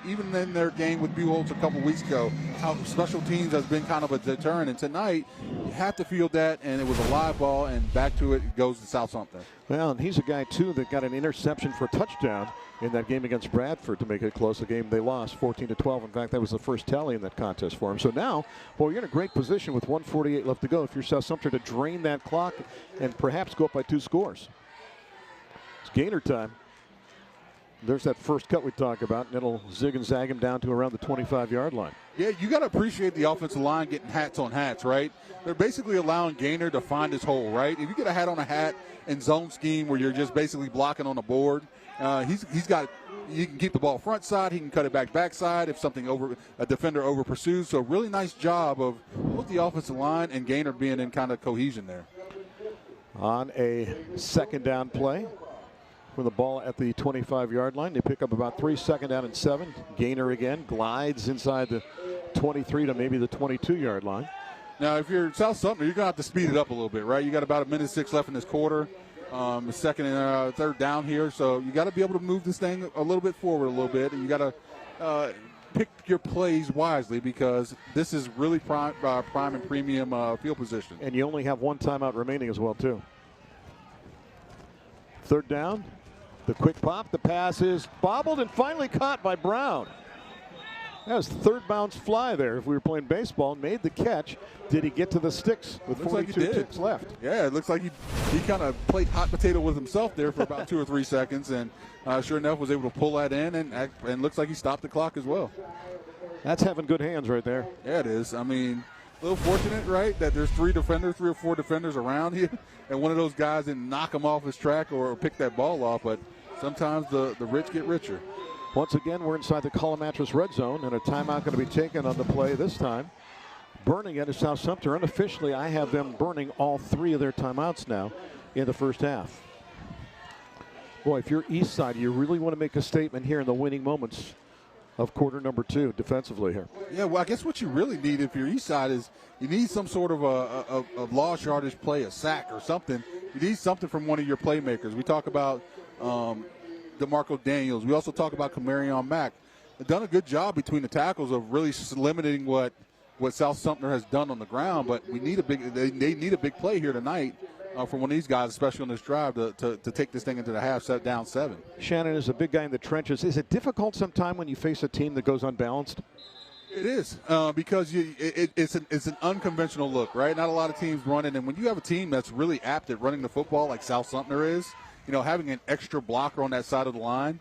even in their game with Buchholz a couple weeks ago, how special teams has been kind of a deterrent. And tonight, you have to field that, and it was a live ball, and back to it goes to South Sumpter. Well, and he's a guy, too, that got an interception for a touchdown in that game against Bradford to make it close. A game they lost 14-12. In fact, that was the first tally in that contest for him. So now, well, you're in a great position with 1:48 left to go if you're South Sumpter to drain that clock and perhaps go up by 2 scores. It's Gainer time. There's that first cut we talked about, and it'll zig and zag him down to around the 25-yard line. Yeah, you got to appreciate the offensive line getting hats on hats, right? They're basically allowing Gainer to find his hole, right? If you get a hat on a hat in zone scheme where you're just basically blocking on the board, he's got. He can keep the ball front side. He can cut it backside if a defender over pursues. So really nice job of both the offensive line and Gainer being in kind of cohesion there. On a second down play, with the ball at the 25-yard line, they pick up about 3, second down and 7. Gainer again glides inside the 23 to maybe the 22-yard line. Now, if you're South Sumpter, you're going to have to speed it up a little bit, right? You got about 1:06 left in this quarter. Second and third down here, so you got to be able to move this thing a little bit forward a little bit, and you got to pick your plays wisely because this is really prime and premium field position. And you only have 1 timeout remaining as well, too. Third down, the quick pop, the pass is bobbled and finally caught by Brown. That was third bounce fly there. If we were playing baseball, made the catch. Did he get to the sticks with 42 ticks left? Yeah, it looks like he kind of played hot potato with himself there for about 2 or 3 seconds, and sure enough was able to pull that in, and looks like he stopped the clock as well. That's having good hands right there. Yeah, it is. I mean, a little fortunate, right, that there's 3 or 4 defenders around you, and one of those guys didn't knock him off his track or pick that ball off, but sometimes the rich get richer. Once again, we're inside the Color Mattress red zone, and a timeout going to be taken on the play this time burning it is South Sumter. Unofficially, I have them burning all 3 of their timeouts now in the first half. Boy, if you're Eastside, you really want to make a statement here in the winning moments of quarter number 2 defensively here. Yeah, well, I guess what you really need if you're Eastside is you need some sort of a lost yardage play, a sack or something. You need something from one of your playmakers. We talk about DeMarco Daniels. We also talk about Kamarion Mack. They've done a good job between the tackles of really limiting what South Sumter has done on the ground, but they need a big play here tonight from one of these guys, especially on this drive, to take this thing into the half, set down 7. Shannon is a big guy in the trenches. Is it difficult sometime when you face a team that goes unbalanced? It is because it's an unconventional look, right? Not a lot of teams running, and when you have a team that's really apt at running the football like South Sumter is, having an extra blocker on that side of the line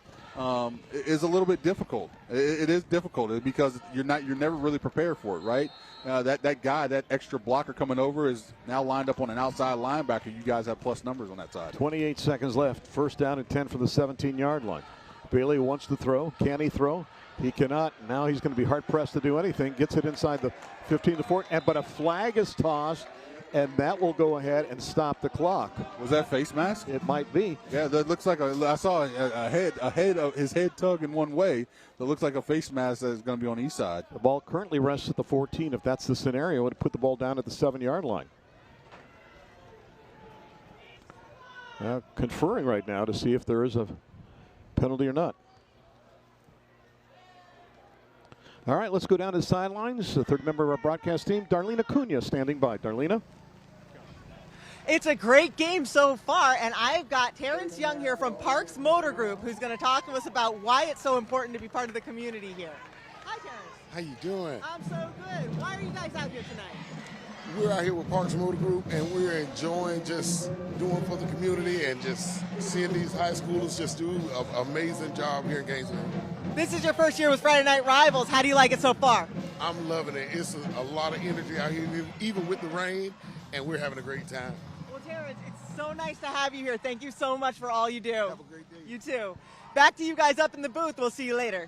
is a little bit difficult. It is difficult because you're never really prepared for it, right? That extra blocker coming over is now lined up on an outside linebacker. You guys have plus numbers on that side. 28 seconds left. First down and 10 from the 17-yard line. Bailey wants to throw. Can he throw? He cannot. Now he's going to be hard-pressed to do anything. Gets it inside the 15 to 4. But a flag is tossed, and that will go ahead and stop the clock. Was that face mask? It might be. Yeah, that looks like I saw his head tug in one way. That looks like a face mask that is going to be on the east side. The ball currently rests at the 14. If that's the scenario, it would put the ball down at the 7-yard line. Conferring right now to see if there is a penalty or not. All right, let's go down to the sidelines. The third member of our broadcast team, Darlene Acuna, standing by. Darlene? It's a great game so far, and I've got Terrence Young here from Parks Motor Group, who's going to talk to us about why it's so important to be part of the community here. Hi, Terrence. How you doing? I'm so good. Why are you guys out here tonight? We're out here with Parks Motor Group, and we're enjoying just doing for the community and just seeing these high schoolers just do an amazing job here in Gainesville. This is your first year with Friday Night Rivals. How do you like it so far? I'm loving it. It's a lot of energy out here, even with the rain, and we're having a great time. Well, Terrence, it's so nice to have you here. Thank you so much for all you do. Have a great day. You too. Back to you guys up in the booth. We'll see you later.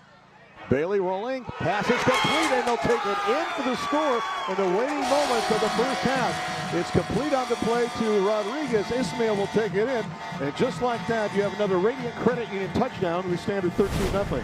Bailey rolling, pass is complete, and they'll take it in for the score in the waning moments of the first half. It's complete on the play to Rodriguez. Ismail will take it in, and just like that, you have another Radiant Credit Union touchdown. We stand at 13-0.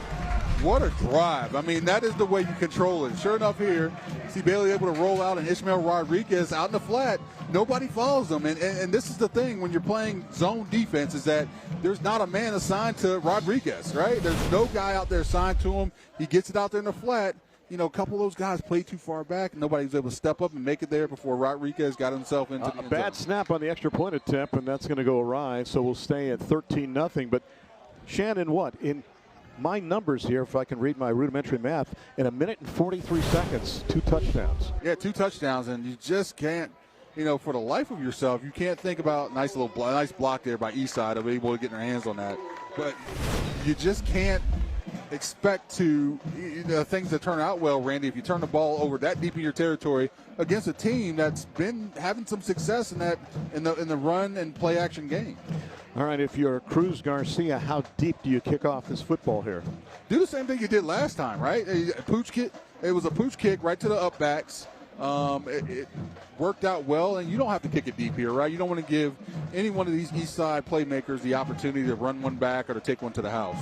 What a drive. I mean, that is the way you control it. Sure enough here, see Bailey able to roll out and Ishmael Rodriguez out in the flat. Nobody follows them. And this is the thing when you're playing zone defense is that there's not a man assigned to Rodriguez, right? There's no guy out there assigned to him. He gets it out there in the flat. A couple of those guys played too far back. Nobody was able to step up and make it there before Rodriguez got himself into the end zone. Bad snap on the extra point attempt, and that's going to go awry. So we'll stay at 13-0. But Shannon, what? In my numbers here, if I can read my rudimentary math, in 1 minute and 43 seconds, 2 touchdowns. Yeah, 2 touchdowns, and you just can't, for the life of yourself, you can't think about nice block there by Eastside of able to get their hands on that. But you just can't expect things to turn out well, Randy, if you turn the ball over that deep in your territory against a team that's been having some success in the run and play action game. All right, if you're Cruz Garcia, how deep do you kick off this football here? Do the same thing you did last time, right? Pooch kick. It was a pooch kick right to the upbacks. It worked out well, and you don't have to kick it deep here, right? You don't want to give any one of these East Side playmakers the opportunity to run one back or to take one to the house.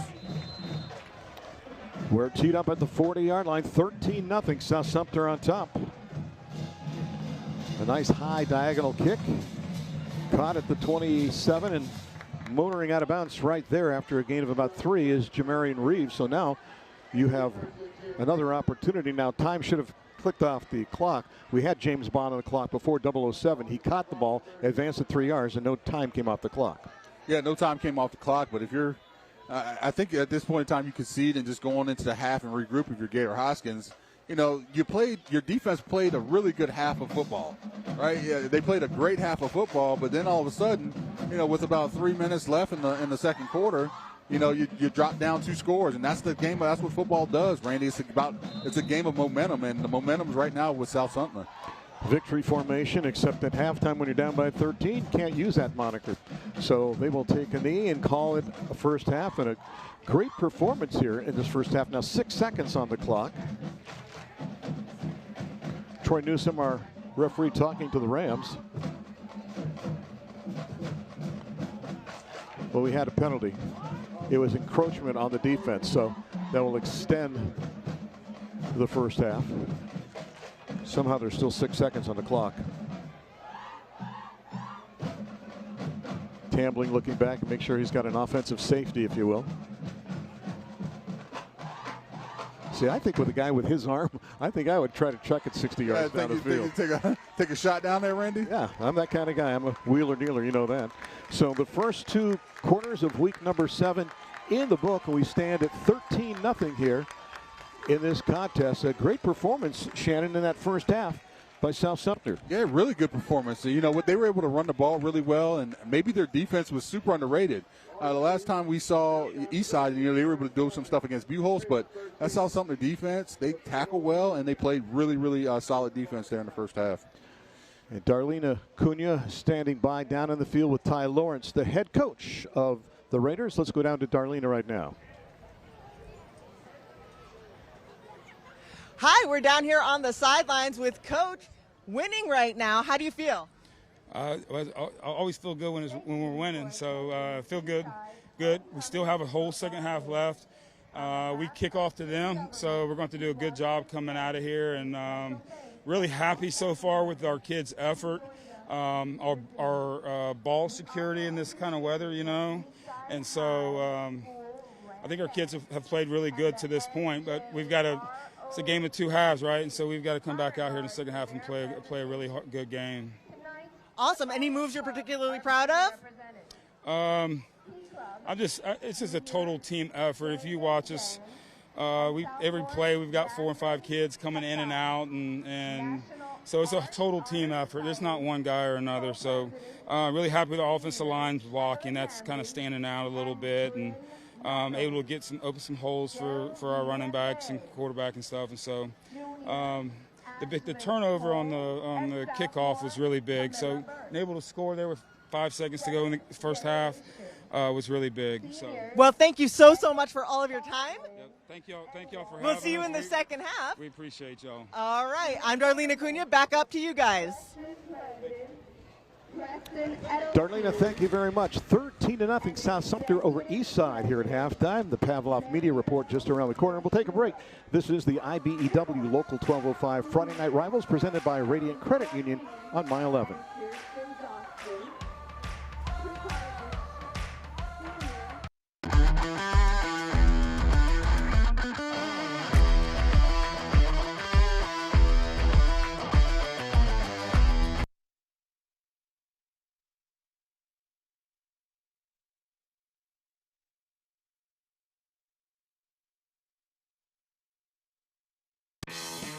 We're teed up at the 40-yard line, 13-0. South Sumter on top. A nice high diagonal kick. Caught at the 27 and motoring out of bounds right there after a gain of about 3 is Jamarian Reeves. So now you have another opportunity. Now time should have clicked off the clock. We had James Bond on the clock before 007. He caught the ball, advanced it 3 yards, and no time came off the clock. Yeah, no time came off the clock, but if you're I think at this point in time you concede and just go on into the half and regroup if you're Gator Hoskins. Your defense played a really good half of football, right? Yeah, they played a great half of football, but then all of a sudden, with about 3 minutes left in the second quarter, you drop down 2 scores, and that's the game. That's what football does, Randy. It's a game of momentum, and the momentum's right now with South Sumter. Victory formation, except at halftime when you're down by 13, can't use that moniker. So they will take a knee and call it a first half, and a great performance here in this first half. Now 6 seconds on the clock. Troy Newsom, our referee, talking to the Rams. Well, we had a penalty. It was encroachment on the defense, so that will extend the first half. Somehow there's still 6 seconds on the clock. Tambling looking back and make sure he's got an offensive safety, if you will. See, I think with a guy with his arm, I think I would try to chuck it 60 yards down the field. Take a shot down there, Randy? Yeah, I'm that kind of guy. I'm a wheeler dealer, you know that. So the first 2 quarters of week number 7 in the book, and we stand at 13-0 here in this contest. A great performance, Shannon, in that first half by South Sumter. Yeah, really good performance. You know, they were able to run the ball really well, and maybe their defense was super underrated. The last time we saw Eastside, they were able to do some stuff against Buchholz, but that's South Sumter defense. They tackle well, and they played really, really solid defense there in the first half. And Darlene Cunha standing by down in the field with Ty Lawrence, the head coach of the Raiders. Let's go down to Darlene right now. Hi, we're down here on the sidelines with Coach. Winning right now. How do you feel? I always feel good when we're winning, so I feel good. We still have a whole second half left. We kick off to them, so we're going to do a good job coming out of here, and really happy so far with our kids' effort, our ball security in this kind of weather, and so I think our kids have played really good to this point, but it's a game of 2 halves, right? And so we've got to come back out here in the second half and play a really good game. Awesome. Any moves you're particularly proud of? It's just a total team effort. If you watch us, every play we've got 4 and 5 kids coming in and out, and so it's a total team effort. It's not one guy or another. So really happy with the offensive line's blocking. That's kind of standing out a little bit, and able to open some holes for our running backs and quarterback and stuff. And so the turnover on the kickoff was really big. So able to score there with 5 seconds to go in the first half was really big. So well, thank you so much for all of your time. Thank y'all for having us. We'll see you in the second half. We appreciate y'all. All right, I'm Darlene Cunha. Back up to you guys. Darlene, thank you very much. 13-0 South Sumter over Eastside here at halftime. The Pavlov Media Report just around the corner. We'll take a break. This is the IBEW Local 1205 Friday Night Rivals presented by Radiant Credit Union on My 11.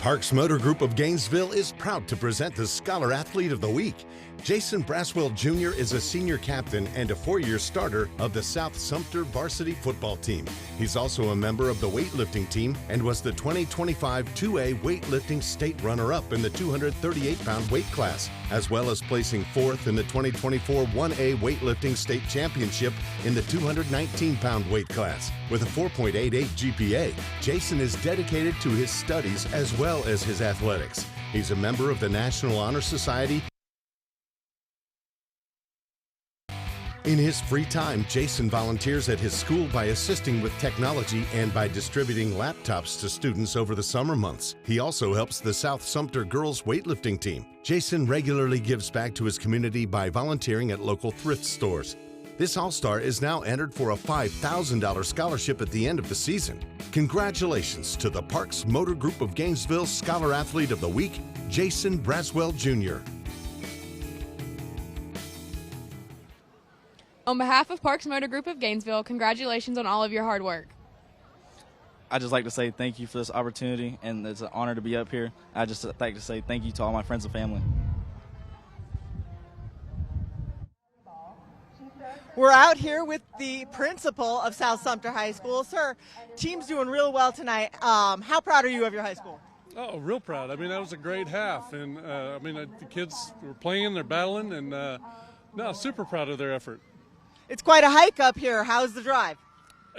Parks Motor Group of Gainesville is proud to present the Scholar Athlete of the Week. Jason Braswell Jr. is a senior captain and a 4-year starter of the South Sumter varsity football team. He's also a member of the weightlifting team and was the 2025 2A weightlifting state runner-up in the 238-pound weight class, as well as placing 4th in the 2024 1A weightlifting state championship in the 219-pound weight class. With a 4.88 GPA, Jason is dedicated to his studies as well as his athletics. He's a member of the National Honor Society. In his free time, Jason volunteers at his school by assisting with technology and by distributing laptops to students over the summer months. He also helps the South Sumter girls weightlifting team. Jason regularly gives back to his community by volunteering at local thrift stores. This All-Star is now entered for a $5,000 scholarship at the end of the season. Congratulations to the Parks Motor Group of Gainesville Scholar Athlete of the Week, Jason Braswell Jr. On behalf of Parks Motor Group of Gainesville, congratulations on all of your hard work. I'd just like to say thank you for this opportunity, and it's an honor to be up here. I'd just like to say thank you to all my friends and family. We're out here with the principal of South Sumter High School. Sir, team's doing real well tonight. How proud are you of your high school? Oh, real proud. I mean, that was a great half. And, the kids were playing, they're battling, and super proud of their effort. It's quite a hike up here. How's the drive?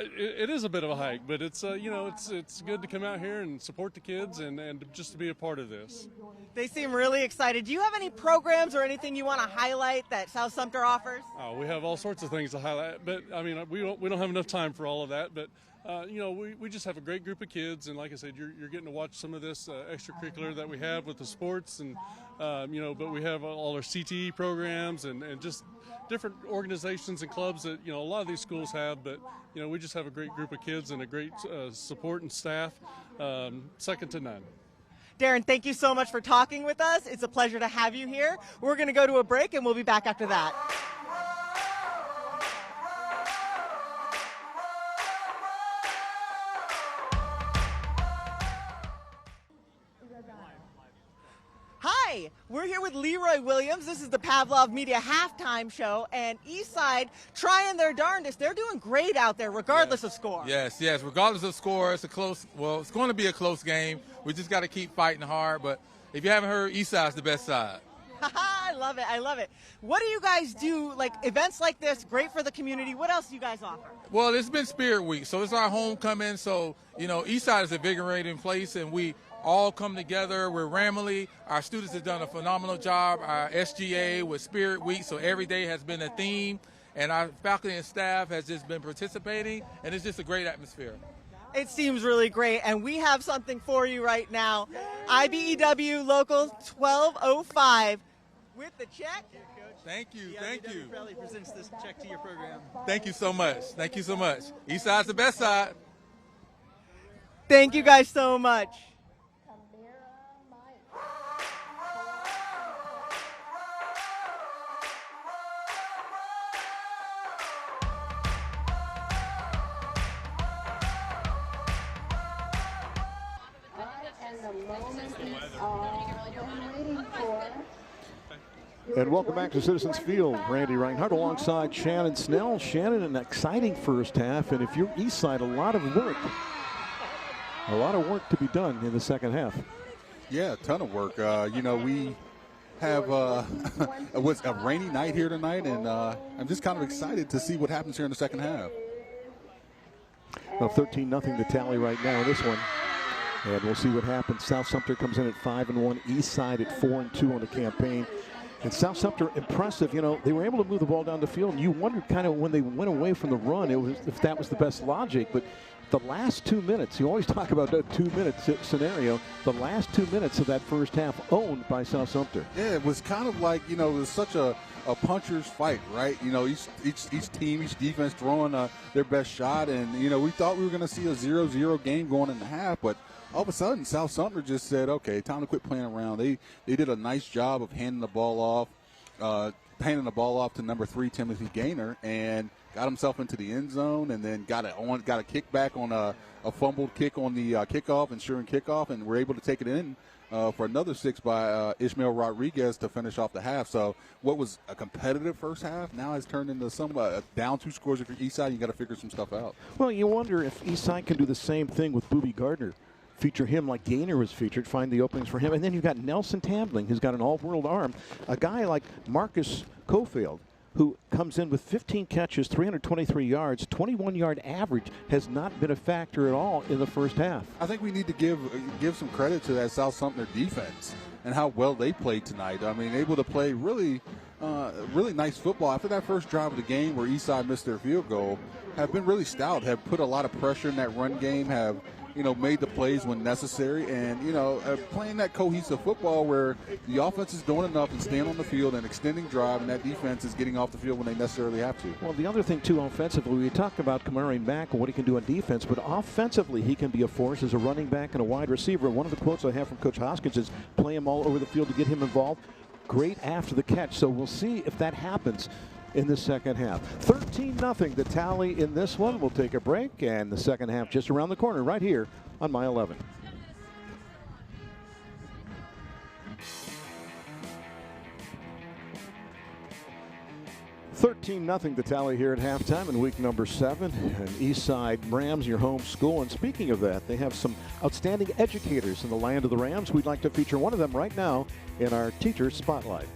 It is a bit of a hike, but it's it's good to come out here and support the kids and just to be a part of this. They seem really excited. Do you have any programs or anything you want to highlight that South Sumter offers? We have all sorts of things to highlight, but I mean we don't have enough time for all of that. But we just have a great group of kids, and like I said, you're getting to watch some of this extracurricular that we have with the sports, and but we have all our CTE programs and just different organizations and clubs that a lot of these schools have. But we just have a great group of kids and a great support and staff, second to none. Darren, thank you so much for talking with us. It's a pleasure to have you here. We're going to go to a break, and we'll be back after that. Hi, we're here with Leroy Williams. This is the Pavlov Media halftime show, and Eastside trying their darndest. They're doing great out there, regardless of score. Yes, regardless of score, it's it's going to be a close game. We just got to keep fighting hard, but if you haven't heard, Eastside's the best side. I love it. What do you guys do, like events like this, great for the community? What else do you guys offer? Well, it's been Spirit Week, so it's our homecoming, so, Eastside is a invigorating place, and we all come together. We're Ramley. Our students have done a phenomenal job. Our SGA with Spirit Week, so every day has been a theme, and our faculty and staff has just been participating, and it's just a great atmosphere. It seems really great, and we have something for you right now. IBEW Local 1205 with the check. Thank you. Proudly presents this check to your program. Thank you so much. Eastside's the best side. Thank you guys so much. And welcome back to Citizens Field. Randy Reinhardt alongside Shannon Snell. Shannon, an exciting first half, and if you're Eastside, a lot of work to be done in the second half. Yeah, a ton of work. We have it was a rainy night here tonight, and I'm just kind of excited to see what happens here in the second half. Well, 13-0 the tally right now in this one. And we'll see what happens. South Sumter comes in at 5-1, Eastside at 4-2 on the campaign. And South Sumter, impressive. They were able to move the ball down the field, and you wondered kind of when they went away from the run if that was the best logic. But the last 2 minutes, you always talk about that 2-minute scenario, the last 2 minutes of that first half owned by South Sumter. Yeah, it was kind of like, it was such a puncher's fight, right? Each team, each defense throwing their best shot. And, we thought we were going to see a 0-0 game going in the half, but all of a sudden, South Sumter just said, okay, time to quit playing around. They did a nice job of handing the ball off to number 3, Timothy Gaynor, and got himself into the end zone, and then got a kickback on a fumbled kick on the kickoff, ensuring kickoff, and were able to take it in for another 6 by Ishmael Rodriguez to finish off the half. So what was a competitive first half now has turned into down 2 scores. If you're Eastside, you got to figure some stuff out. Well, you wonder if Eastside can do the same thing with Boobie Gardner. Feature him like Gaynor was featured, find the openings for him. And then you've got Nelson Tambling, who's got an all-world arm. A guy like Marcus Cofield, who comes in with 15 catches, 323 yards, 21-yard average, has not been a factor at all in the first half. I think we need to give some credit to that South Sumter defense and how well they played tonight. I mean, able to play really nice football. After that first drive of the game where Eastside missed their field goal, have been really stout, have put a lot of pressure in that run game, have made the plays when necessary, and, playing that cohesive football where the offense is doing enough and staying on the field and extending drive, and that defense is getting off the field when they necessarily have to. Well, the other thing, too, offensively, we talk about Kamari Mack and what he can do on defense, but offensively, he can be a force as a running back and a wide receiver. One of the quotes I have from Coach Hoskins is play him all over the field to get him involved. Great after the catch, so we'll see if that happens in the second half. 13-0 the tally in this one. We'll take a break, and the second half just around the corner right here on My 11. $13-0 the tally here at halftime in week number 7. And Eastside Rams, your home school. And speaking of that, they have some outstanding educators in the land of the Rams. We'd like to feature one of them right now in our Teacher Spotlight.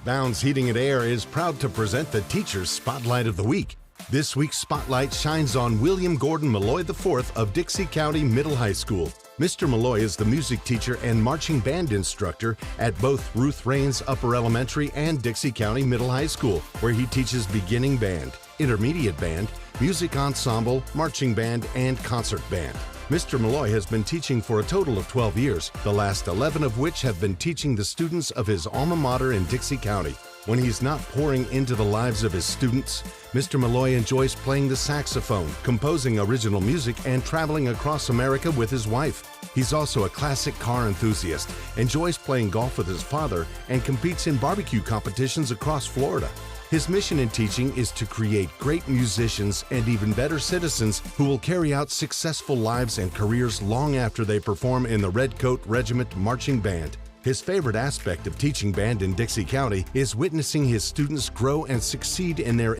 Bounds Heating and Air is proud to present the Teacher's Spotlight of the Week. This week's spotlight shines on William Gordon Malloy IV of Dixie County Middle High School. Mr. Malloy is the music teacher and marching band instructor at both Ruth Raines Upper Elementary and Dixie County Middle High School, where he teaches beginning band, intermediate band, music ensemble, marching band, and concert band. Mr. Malloy has been teaching for a total of 12 years, the last 11 of which have been teaching the students of his alma mater in Dixie County. When he's not pouring into the lives of his students, Mr. Malloy enjoys playing the saxophone, composing original music, and traveling across America with his wife. He's also a classic car enthusiast, enjoys playing golf with his father, and competes in barbecue competitions across Florida. His mission in teaching is to create great musicians and even better citizens who will carry out successful lives and careers long after they perform in the Redcoat Regiment Marching Band. His favorite aspect of teaching band in Dixie County is witnessing his students grow and succeed in their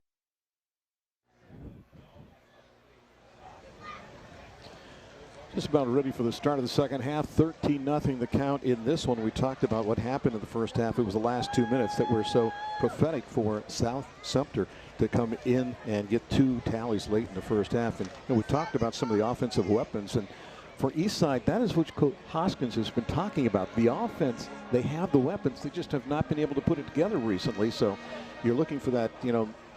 Just about ready for the start of the second half. 13-0 the count in this one. We talked about what happened in the first half. It was the last 2 minutes that were so prophetic for South Sumter to come in and get 2 tallies late in the first half. And we talked about some of the offensive weapons. And for Eastside, that is what Coach Hoskins has been talking about. The offense, they have the weapons. They just have not been able to put it together recently. So you're looking for that,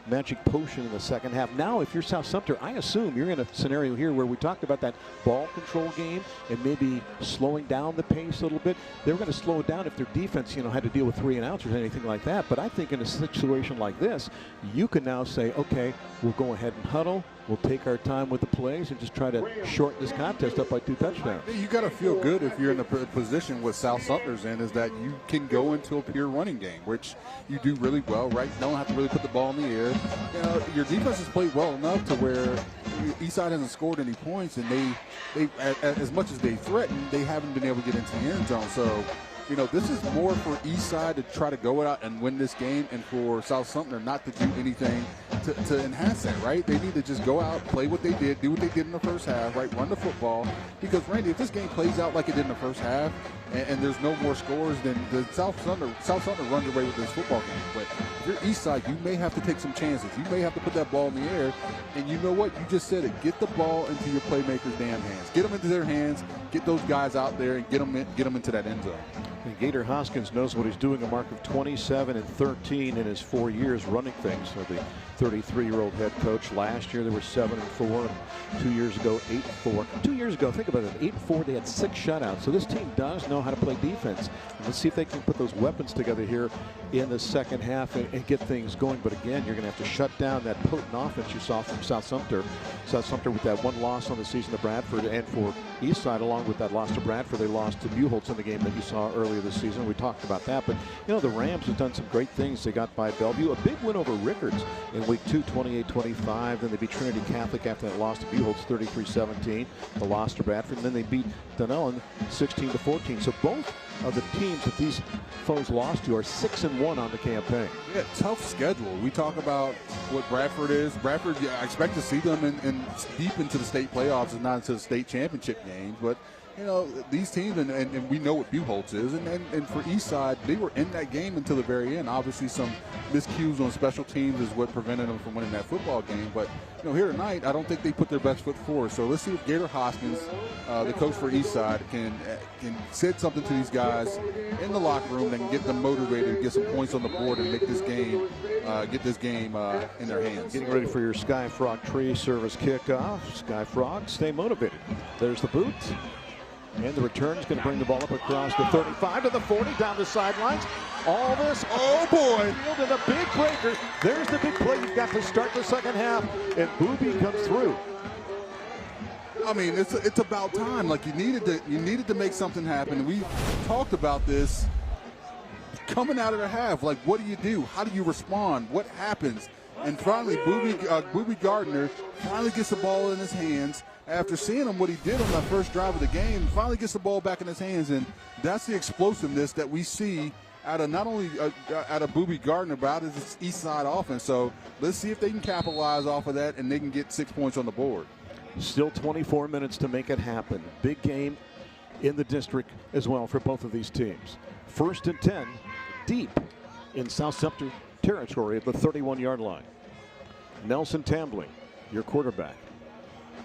magic potion in the second half. Now, if you're South Sumter, I assume you're in a scenario here where we talked about that ball control game and maybe slowing down the pace a little bit. They were going to slow it down if their defense, had to deal with 3 and outs or anything like that. But I think in a situation like this, you can now say, okay, we'll go ahead and huddle. We'll take our time with the plays and just try to shorten this contest up by 2 touchdowns. You got to feel good if you're in a position with South Sumter's in, is that you can go into a pure running game, which you do really well, right? You don't have to really put the ball in the air. Your defense has played well enough to where Eastside hasn't scored any points, and they as much as they threaten, they haven't been able to get into the end zone. So, this is more for Eastside to try to go out and win this game, and for South Sumter not to do anything to enhance that, right? They need to just go out, play what they did, do what they did in the first half, right? Run the football. Because, Randy, if this game plays out like it did in the first half, and there's no more scores, then the South Sumter runs away with this football game. But if you're Eastside, you may have to take some chances. You may have to put that ball in the air. And you know what? You just said it. Get the ball into your playmakers' damn hands. Get them into their hands. Get those guys out there and get them into that end zone. And Gator Hoskins knows what he's doing, a mark of 27 and 13 in his 4 years running things. So the 33-year-old head coach. Last year they were 7-4, and 2 years ago 8-4. 2 years ago, think about it, 8-4. They had 6 shutouts. So this team does know how to play defense. And let's see if they can put those weapons together here in the second half and get things going. But again, you're going to have to shut down that potent offense you saw from South Sumter. South Sumter with that 1 loss on the season to Bradford, and for Eastside, along with that loss to Bradford, they lost to Buchholz in the game that you saw earlier this season. We talked about that, but the Rams have done some great things. They got by Bellevue, a big win over Rickards in week 2, 28-25. Then they beat Trinity Catholic after that loss to Buchholz, 33-17. The loss to Bradford, and then they beat Dunellen 16-14. So both of the teams that these foes lost to are 6-1 on the campaign. Yeah, tough schedule. We talk about what Bradford is. Bradford, I expect to see them in deep into the state playoffs and not into the state championship games, but these teams, and we know what Buchholz is, and for Eastside, they were in that game until the very end. Obviously, some miscues on special teams is what prevented them from winning that football game. But here tonight, I don't think they put their best foot forward. So let's see if Gator Hoskins, the coach for Eastside, can say something to these guys in the locker room that can get them motivated, get some points on the board, and make this game, get this game in their hands. Getting ready for your Sky Frog tree service kickoff. Sky Frog, stay motivated. There's the boot. And the return is going to bring the ball up across the 35 to the 40, down the sidelines. All this, oh boy, and a big breaker. There's the big play you've got to start the second half, and Booby comes through. I mean, it's about time. Like you needed to make something happen. We talked about this coming out of the half. Like, what do? How do you respond? What happens? And finally, Booby Gardner finally gets the ball in his hands. After seeing him, what he did on that first drive of the game, finally gets the ball back in his hands, and that's the explosiveness that we see out of not only out of Booby Gardner, but out of this Eastside offense. So let's see if they can capitalize off of that and they can get 6 points on the board. Still 24 minutes to make it happen. Big game in the district as well for both of these teams. 1st and 10, deep in South Sumter territory at the 31-yard line. Nelson Tambling, your quarterback.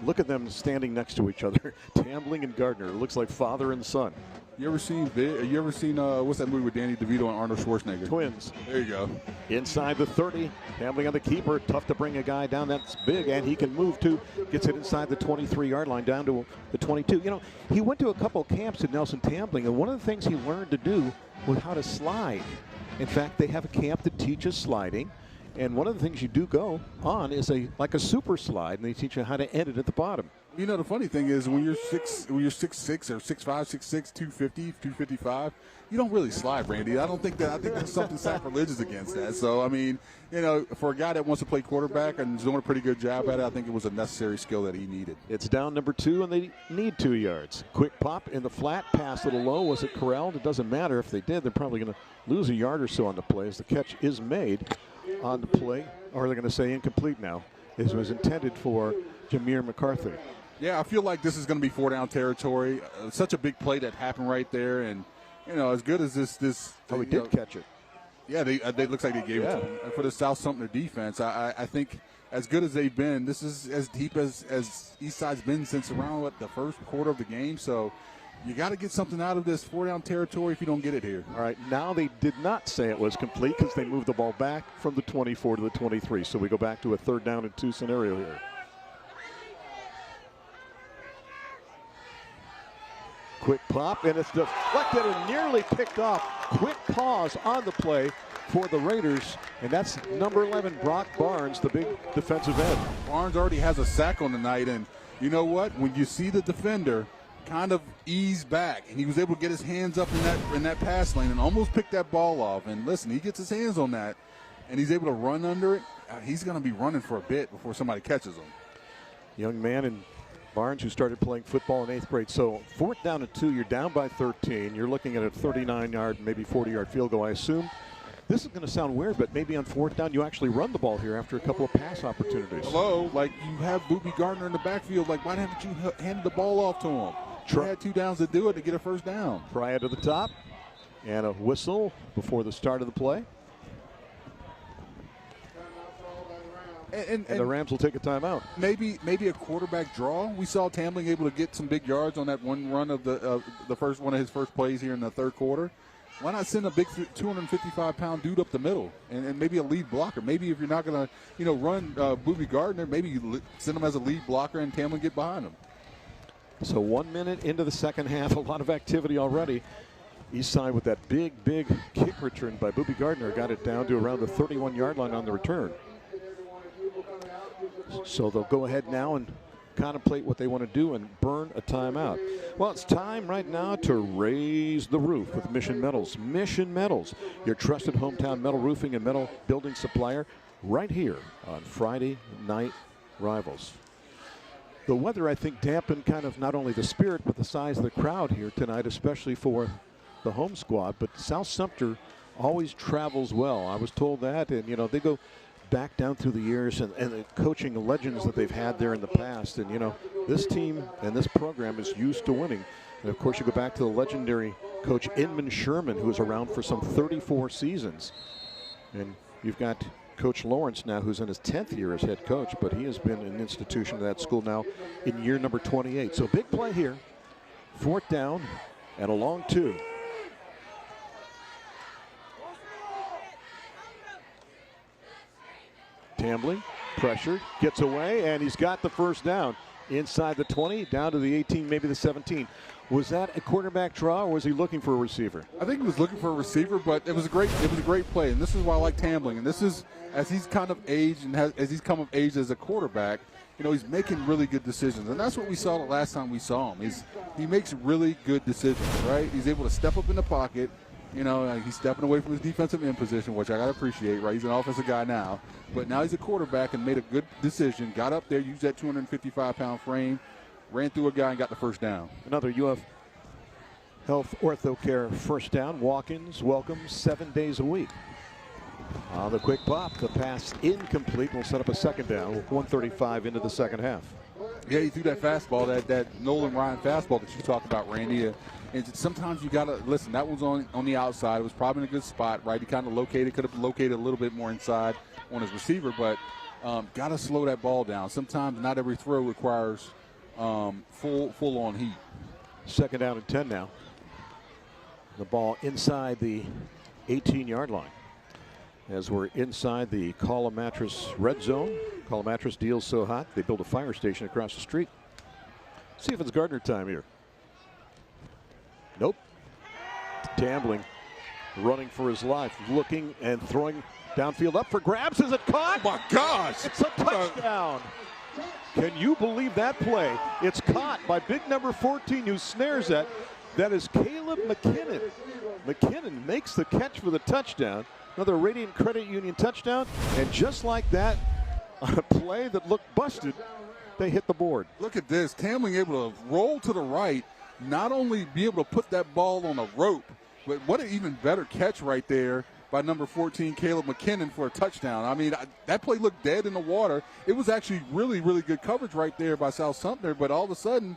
Look at them standing next to each other. Tambling and Gardner. It looks like father and son. You ever seen what's that movie with Danny DeVito and Arnold Schwarzenegger? Twins. There you go. Inside the 30. Tambling on the keeper. Tough to bring a guy down that's big, and he can move too. Gets it inside the 23-yard line down to the 22. You know, he went to a couple camps at Nelson Tambling, and one of the things he learned to do was how to slide. In fact, they have a camp that teaches sliding. And one of the things you do go on is like a super slide, and they teach you how to end it at the bottom. You know, the funny thing is when you're 6'6" or 6'5", 6'6", 250, 255, you don't really slide, Randy. I think there's something sacrilegious against that. So, I mean, you know, for a guy that wants to play quarterback and is doing a pretty good job at it, I think it was a necessary skill that he needed. It's down number 2, and they need 2 yards. Quick pop in the flat, pass a little low. Was it corralled? It doesn't matter. If they did, they're probably going to lose a yard or so on the play as the catch is made on the play, or they're going to say incomplete now. This was intended for Jameer McCarthy. Yeah, I feel like this is going to be 4-down territory. Such a big play that happened right there, and you know, as good as this. Oh, he did catch it. Yeah, they looks like they gave it to him. And for the South Sumter defense, I think as good as they've been, this is as deep as Eastside's been since around the first quarter of the game. So you got to get something out of this 4-down territory if you don't get it here. All right, now they did not say it was complete because they moved the ball back from the 24 to the 23. So we go back to a 3rd down and 2 scenario here. Quick pop, and it's deflected and nearly picked off. Quick pause on the play for the Raiders, and that's number 11, Brock Barnes, the big defensive end. Barnes already has a sack on the night, and you know what? When you see the defender kind of ease back, and he was able to get his hands up in that pass lane and almost pick that ball off. And listen, he gets his hands on that, and he's able to run under it. He's going to be running for a bit before somebody catches him. Young man in Barnes, who started playing football in 8th grade. So 4th down and 2, you're down by 13. You're looking at a 39-yard, maybe 40-yard field goal, I assume. This is going to sound weird, but maybe on 4th down you actually run the ball here after a couple of pass opportunities. Hello, like you have Boobie Gardner in the backfield. Like, why haven't you handed the ball off to him? You had 2 downs to do it to get a 1st down. Try it to the top, and a whistle before the start of the play. And the Rams will take a timeout. Maybe a quarterback draw. We saw Tambling able to get some big yards on that one run of the first one of his first plays here in the 3rd quarter. Why not send a big 255-pound dude up the middle and maybe a lead blocker? Maybe if you're not going to run Boobie Gardner, maybe you send him as a lead blocker and Tambling get behind him. So 1 minute into the second half, a lot of activity already. Eastside with that big kick return by Boobie Gardner got it down to around the 31-yard line on the return. So they'll go ahead now and contemplate what they want to do and burn a timeout. Well, it's time right now to raise the roof with Mission Metals. Mission Metals, your trusted hometown metal roofing and metal building supplier, right here on Friday Night Rivals. The weather, I think, dampened kind of not only the spirit but the size of the crowd here tonight, especially for the home squad. But South Sumter always travels well. I was told that, and, you know, they go back down through the years and the coaching legends that they've had there in the past. And, you know, this team and this program is used to winning. And, of course, you go back to the legendary coach Inman Sherman, who was around for some 34 seasons. And you've got Coach Lawrence now, who's in his 10th year as head coach, but he has been an institution of that school now in year number 28. So big play here. 4th down and a long 2. Tambling, pressured, gets away, and he's got the 1st down. Inside the 20, down to the 18, maybe the 17. Was that a quarterback draw, or was he looking for a receiver? I think he was looking for a receiver, but it was a great play. And this is why I like Tambling. And this is, as he's kind of aged and as he's come of age as a quarterback, you know, he's making really good decisions. And that's what we saw the last time we saw him. He makes really good decisions, right? He's able to step up in the pocket. You know, he's stepping away from his defensive end position, which I got to appreciate, right? He's an offensive guy now. But now he's a quarterback and made a good decision, got up there, used that 255-pound frame, ran through a guy and got the 1st down. Another UF Health Ortho Care 1st down. Walk-ins welcome 7 days a week. The quick pop, the pass incomplete. Will set up a 2nd down with 1:35 into the second half. Yeah, he threw that fastball, that Nolan Ryan fastball that you talked about, Randy. And sometimes you got to listen. That was on the outside. It was probably in a good spot, right? He kind of could have located a little bit more inside on his receiver, but got to slow that ball down. Sometimes not every throw requires full-on heat. 2nd down and 10 now. The ball inside the 18-yard line. As we're inside the Call Mattress red zone. Call Mattress deals so hot, they build a fire station across the street. See if it's Gardner time here. Nope. Tambling, running for his life, looking and throwing downfield, up for grabs. Is it caught? Oh my gosh! It's a touchdown. Can you believe that play? It's caught by big number 14 who snares that. That is Caleb McKinnon. McKinnon makes the catch for the touchdown. Another Radiant Credit Union touchdown. And just like that, on a play that looked busted, they hit the board. Look at this. Tambling able to roll to the right, not only be able to put that ball on a rope, but what an even better catch right there by number 14, Caleb McKinnon, for a touchdown. I mean, that play looked dead in the water. It was actually really, really good coverage right there by South Sumter, but all of a sudden,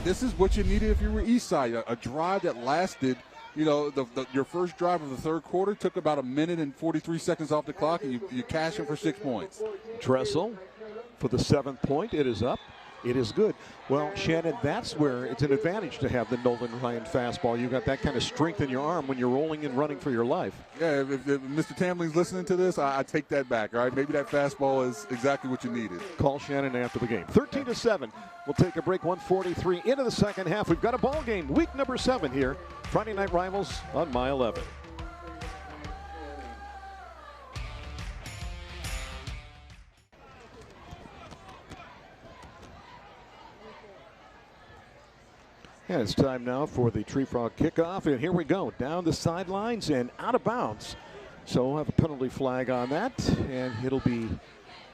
this is what you needed if you were Eastside. A drive that lasted, your first drive of the third quarter took about 1 minute and 43 seconds off the clock, and you cash in for 6 points. Dressel for the 7th point. It is up. It is good. Well, Shannon, that's where it's an advantage to have the Nolan Ryan fastball. You got that kind of strength in your arm when you're rolling and running for your life. Yeah, if Mr. Tambling's listening to this, I take that back, all right? Maybe that fastball is exactly what you needed. Call Shannon after the game. 13-7. We'll take a break. 1:43 into the second half. We've got a ball game. Week number 7 here. Friday Night Rivals on My 11. And it's time now for the Tree Frog kickoff. And here we go, down the sidelines and out of bounds. So we'll have a penalty flag on that, and it'll be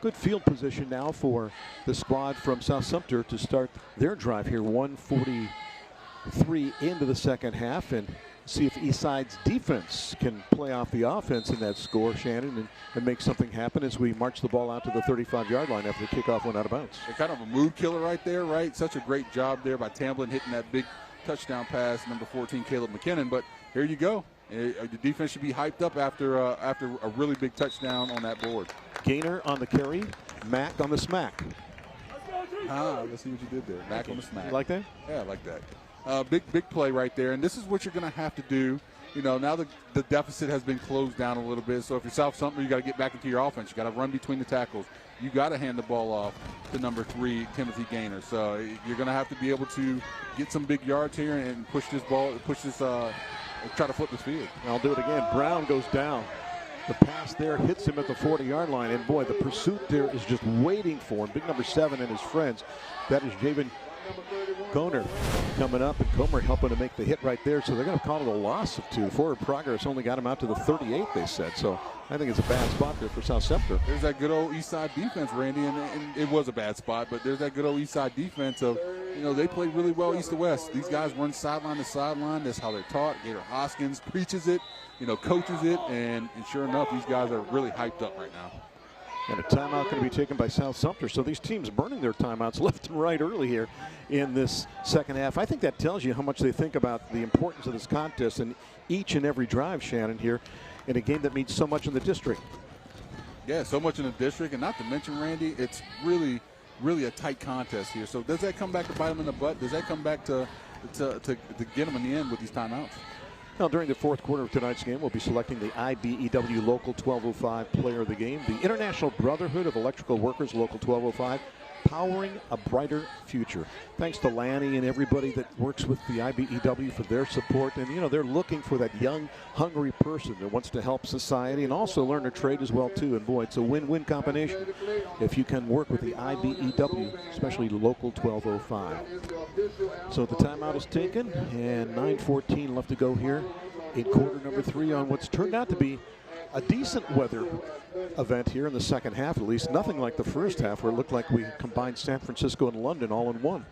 good field position now for the squad from South Sumter to start their drive here. 1:43 into the second half, and see if Eastside's defense can play off the offense in that score, Shannon, and make something happen as we march the ball out to the 35-yard line after the kickoff went out of bounds. They're kind of a mood killer right there, right? Such a great job there by Tamblin hitting that big touchdown pass, number 14, Caleb McKinnon. But here you go. The defense should be hyped up after a really big touchdown on that board. Gainer on the carry, Mack on the smack. Let's see what you did there. Mack on the smack. You like that? Yeah, I like that. Big play right there, and this is what you're going to have to do. Now the deficit has been closed down a little bit, so if you're South Sumter, you got to get back into your offense. You got to run between the tackles. You got to hand the ball off to number 3, Timothy Gainer. So you're going to have to be able to get some big yards here and push this ball, try to flip this field. I'll do it again. Brown goes down. The pass there hits him at the 40-yard line, and boy, the pursuit there is just waiting for him. Big number 7 and his friends. That is Javen Goner coming up, and Comer helping to make the hit right there. So they're going to call it a loss of 2. Forward progress only got him out to the 38, they said. So I think it's a bad spot there for South Sumter. There's that good old Eastside defense, Randy, and it was a bad spot, but there's that good old Eastside defense of, they play really well east to west. These guys run sideline to sideline. That's how they're taught. Gator Hoskins preaches it, coaches it, and sure enough, these guys are really hyped up right now. And a timeout going to be taken by South Sumter. So these teams burning their timeouts left and right early here in this second half. I think that tells you how much they think about the importance of this contest and each and every drive, Shannon, here in a game that means so much in the district. Yeah, so much in the district, and not to mention, Randy, it's really, really a tight contest here. So does that come back to bite them in the butt? Does that come back to get them in the end with these timeouts? Now, during the fourth quarter of tonight's game, we'll be selecting the IBEW Local 1205 Player of the Game, the International Brotherhood of Electrical Workers Local 1205, powering a brighter future. Thanks to Lanny and everybody that works with the IBEW for their support. And, they're looking for that young, hungry person that wants to help society and also learn a trade as well, too. And, boy, it's a win-win combination if you can work with the IBEW, especially Local 1205. So the timeout is taken, and 9:14 left to go here in quarter number 3 on what's turned out to be a decent weather event here in the second half, at least. Nothing like the first half where it looked like we combined San Francisco and London all in one.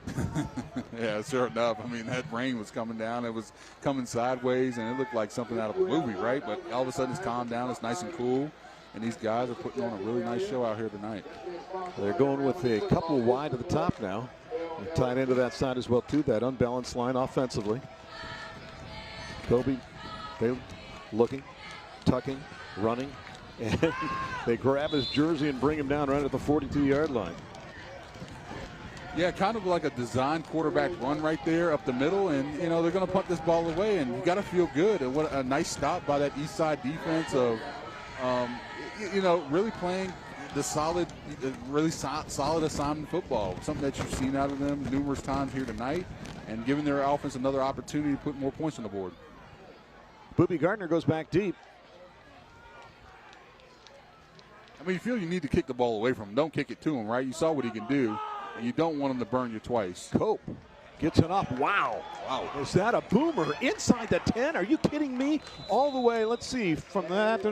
Yeah, sure enough. I mean, that rain was coming down. It was coming sideways, and it looked like something out of a movie, right? But all of a sudden it's calmed down. It's nice and cool. And these guys are putting on a really nice show out here tonight. They're going with a couple wide at the top now. And tied into that side as well, too. That unbalanced line offensively. Kobe, they looking, tucking, running, And they grab his jersey and bring him down right at the 42-yard line. Yeah, kind of like a design quarterback run right there up the middle, and they're going to punt this ball away, and you got to feel good. And what a nice stop by that Eastside defense of, really playing the solid assignment football, something that you've seen out of them numerous times here tonight, and giving their offense another opportunity to put more points on the board. Booby Gardner goes back deep. I mean, you feel you need to kick the ball away from him. Don't kick it to him, right? You saw what he can do, and you don't want him to burn you twice. Cope gets it up. Wow. Is that a boomer inside the 10? Are you kidding me? All the way, let's see, from that to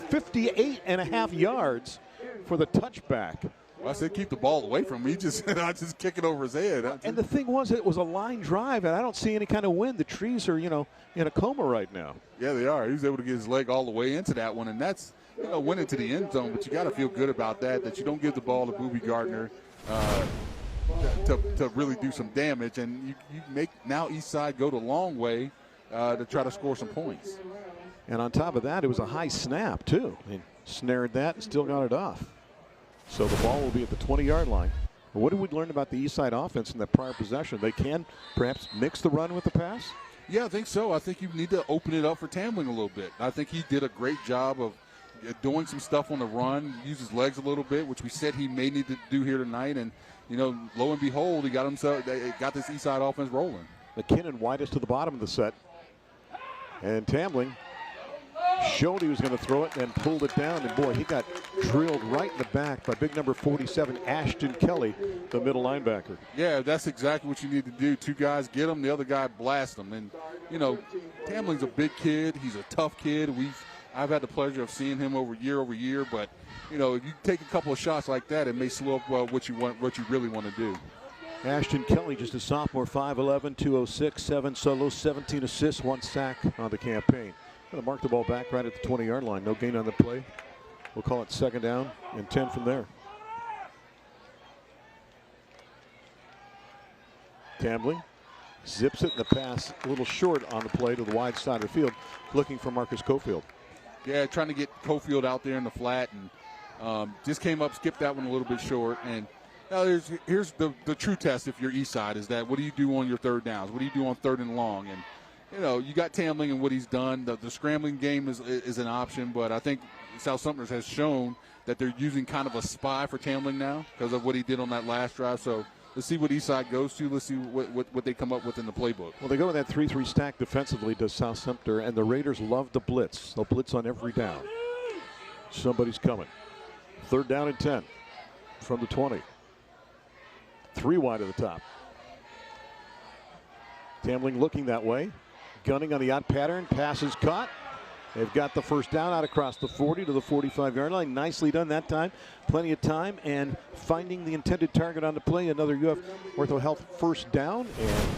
58.5 yards for the touchback. Well, I said keep the ball away from him. He just kick it over his head. And the thing was, it was a line drive, and I don't see any kind of wind. The trees are, in a coma right now. Yeah, they are. He was able to get his leg all the way into that one, and that's, went into the end zone. But you got to feel good about that you don't give the ball to Booby Gardner to really do some damage. And you make now Eastside go the long way to try to score some points. And on top of that, it was a high snap, too. He snared that and still got it off. So the ball will be at the 20-yard line. What did we learn about the Eastside offense in that prior possession? They can perhaps mix the run with the pass? Yeah, I think so. I think you need to open it up for Tambling a little bit. I think he did a great job of doing some stuff on the run, use his legs a little bit, which we said he may need to do here tonight. And, lo and behold, he got this Eastside offense rolling. McKinnon widest to the bottom of the set. And Tambling showed he was going to throw it and pulled it down. And, boy, he got drilled right in the back by big number 47, Ashton Kelly, the middle linebacker. Yeah, that's exactly what you need to do. Two guys get him, the other guy blast him. And, Tambling's a big kid. He's a tough kid. I've had the pleasure of seeing him over year, but, if you take a couple of shots like that, it may slow up what you really want to do. Ashton Kelly, just a sophomore, 5'11", 206, 7 solos, 17 assists, 1 sack on the campaign. Going to mark the ball back right at the 20-yard line. No gain on the play. We'll call it second down and 10 from there. Tambling zips it in the pass a little short on the play to the wide side of the field, looking for Marcus Cofield. Yeah, trying to get Cofield out there in the flat, and just came up, skipped that one a little bit short. And now here's the true test if you're Eastside is that what do you do on your third downs? What do you do on third and long? And you got Tambling and what he's done. The scrambling game is an option, but I think South Sumpter has shown that they're using kind of a spy for Tambling now because of what he did on that last drive. So let's see what Eastside goes to. Let's see what they come up with in the playbook. Well, they go with that 3-3 stack defensively, does South Sumpter, and the Raiders love to blitz. They'll blitz on every down. Somebody's coming. Third down and 10 from the 20. 3 wide of the top. Tambling looking that way. Gunning on the out pattern. Pass is caught. They've got the first down out across the 40 to the 45-yard line. Nicely done that time. Plenty of time and finding the intended target on the play. Another UF Ortho Health first down, and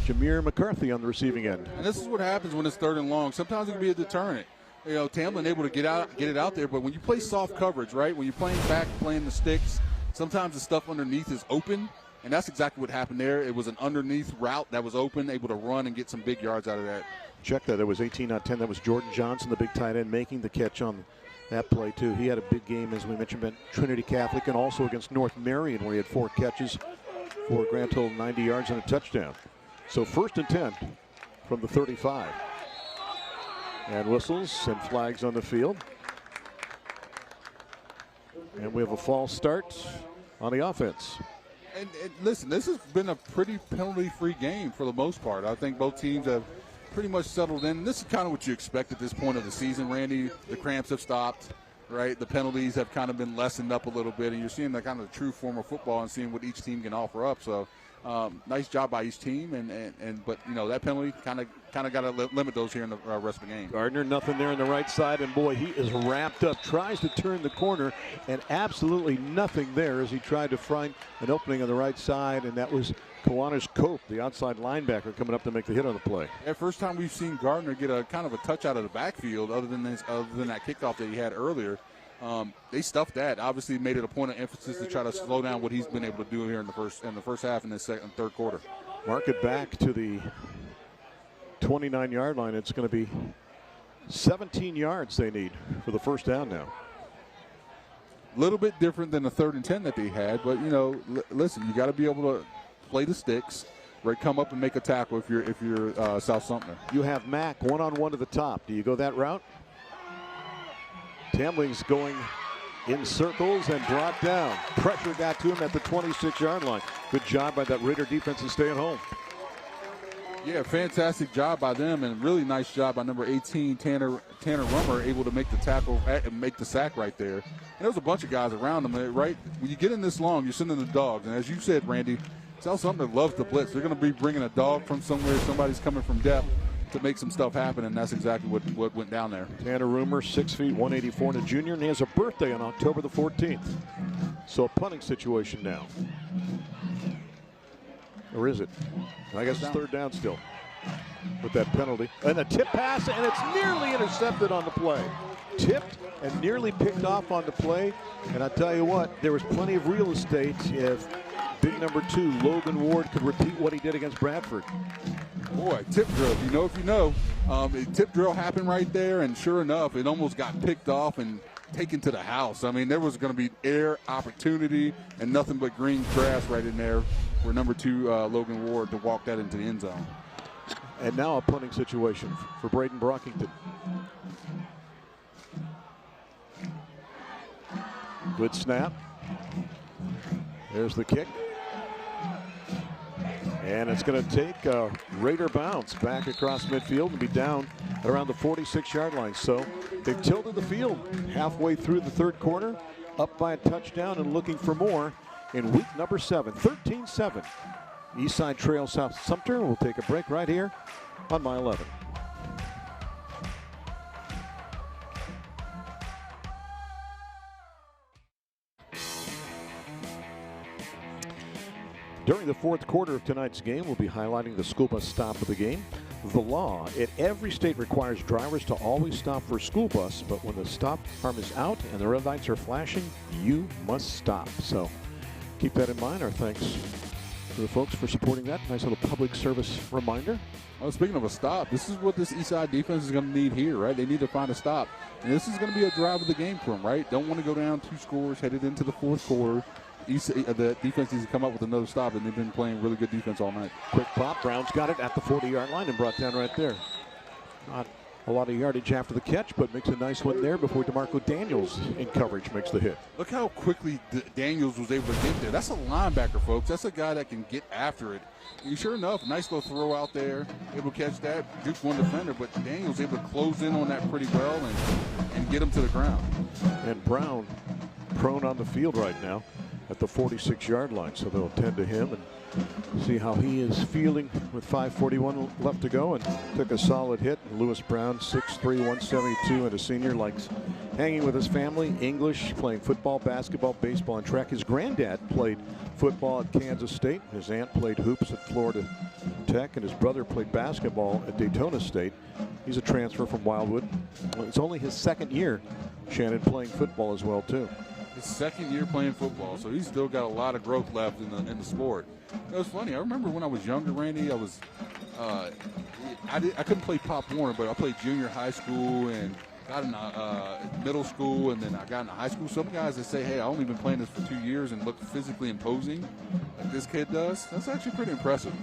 Jameer McCarthy on the receiving end. And this is what happens when it's third and long. Sometimes it can be a deterrent. Tambling able to get it out there, but when you play soft coverage, right? When you're playing back, playing the sticks, sometimes the stuff underneath is open. And that's exactly what happened there. It was an underneath route that was open, able to run and get some big yards out of that. Check that. It was 18 out of 10. That was Jordan Johnson, the big tight end, making the catch on that play, too. He had a big game, as we mentioned, at Trinity Catholic and also against North Marion, where he had 4 catches for a grand total of 90 yards and a touchdown. So first and 10 from the 35. And whistles and flags on the field. And we have a false start on the offense. And listen, this has been a pretty penalty-free game for the most part. I think both teams have pretty much settled in. This is kind of what you expect at this point of the season, Randy. The cramps have stopped, right? The penalties have kind of been lessened up a little bit, and you're seeing the kind of true form of football and seeing what each team can offer up. So nice job by each team, but that penalty kind of got to limit those here in the rest of the game. Gardner, nothing there on the right side, and boy, he is wrapped up. Tries to turn the corner, and absolutely nothing there as he tried to find an opening on the right side, and that was Kiwanis Cope, the outside linebacker, coming up to make the hit on the play. Yeah, first time we've seen Gardner get a kind of a touch out of the backfield, other than that kickoff that he had earlier. They stuffed that. Obviously, made it a point of emphasis to try to slow down what he's been able to do here in the first half and the second and third quarter. Mark it back to the 29-yard line. It's going to be 17 yards they need for the first down now. A little bit different than the 3rd and 10 that they had, but you know, listen, you got to be able to play the sticks, right? Come up and make a tackle if you're South Sumter. You have Mack one-on-one to the top. Do you go that route? Tamling's going in circles and brought down. Pressure got to him at the 26-yard line. Good job by that Raider defense in staying home. Yeah, fantastic job by them, and really nice job by number 18, Tanner Rummer, able to make the tackle and make the sack right there. And there was a bunch of guys around them, right? When you get in this long, you're sending the dogs. And as you said, Randy, South Sumter loves the blitz. They're going to be bringing a dog from somewhere. Somebody's coming from depth to make some stuff happen, and that's exactly what went down there. Tanner Rumor, 6 feet, 184, and a junior, and he has a birthday on October the 14th. So a punting situation now. Or is it? I guess it's 3rd down still with that penalty. And a tip pass, and it's nearly intercepted on the play. Tipped and nearly picked off on the play. And I tell you what, there was plenty of real estate if big number 2, Logan Ward, could repeat what he did against Bradford. Boy, tip drill, if you know. A tip drill happened right there, and sure enough, it almost got picked off and taken to the house. I mean, there was going to be air opportunity and nothing but green grass right in there for number 2, Logan Ward, to walk that into the end zone. And now a punting situation for Braden Brockington. Good snap. There's the kick. And it's going to take a Raider bounce back across midfield and be down around the 46-yard line. So they've tilted the field halfway through the 3rd quarter, up by a touchdown and looking for more in week number 7, 13-7. Eastside trails South Sumter. We'll take a break right here on My 11. During the 4th quarter of tonight's game, we'll be highlighting the school bus stop of the game. The law at every state requires drivers to always stop for a school bus, but when the stop arm is out and the red lights are flashing, you must stop. So keep that in mind. Our thanks to the folks for supporting that. Nice little public service reminder. Well, speaking of a stop, this is what this Eastside defense is going to need here, right? They need to find a stop. And this is going to be a drive of the game for them, right? Don't want to go down 2 scores headed into the 4th quarter. The defense needs to come up with another stop, and they've been playing really good defense all night. Quick pop. Brown's got it at the 40-yard line and brought down right there. Not a lot of yardage after the catch, but makes a nice one there before DeMarco Daniels in coverage makes the hit. Look how quickly Daniels was able to get there. That's a linebacker, folks. That's a guy that can get after it. And sure enough, nice little throw out there, able to catch that. Duke one defender, but Daniels able to close in on that pretty well and get him to the ground. And Brown prone on the field right now at the 46-yard line, so they'll tend to him and see how he is feeling with 5:41 left to go, and took a solid hit. Lewis Brown, 6'3", 172, and a senior, likes hanging with his family. English, playing football, basketball, baseball, and track. His granddad played football at Kansas State. His aunt played hoops at Florida Tech, and his brother played basketball at Daytona State. He's a transfer from Wildwood. It's only his 2nd year, Shannon, playing football as well, too. His 2nd year playing football, so he's still got a lot of growth left in the sport. It was funny. I remember when I was younger, Randy, I couldn't play Pop Warner, but I played junior high school and got in middle school, and then I got into high school. Some guys that say, hey, I've only been playing this for 2 years and look physically imposing like this kid does, that's actually pretty impressive.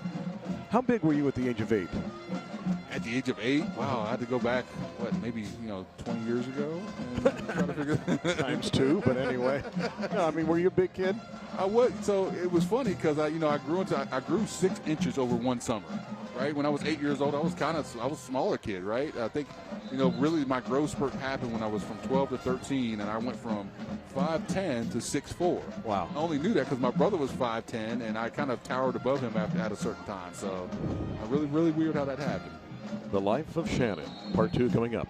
How big were you at the age of 8? At the age of 8? Wow, I had to go back, maybe 20 years ago? And try to figure Times 2, but anyway. No, I mean, were you a big kid? I was. So it was funny because I grew 6 inches over one summer. Right when I was 8 years old, I was a smaller kid. Right, I think really my growth spurt happened when I was from 12 to 13, and I went from 5'10" to 6'4". Wow! I only knew that because my brother was 5'10", and I kind of towered above him at a certain time. So, really weird how that happened. The Life of Shannon, part 2 coming up.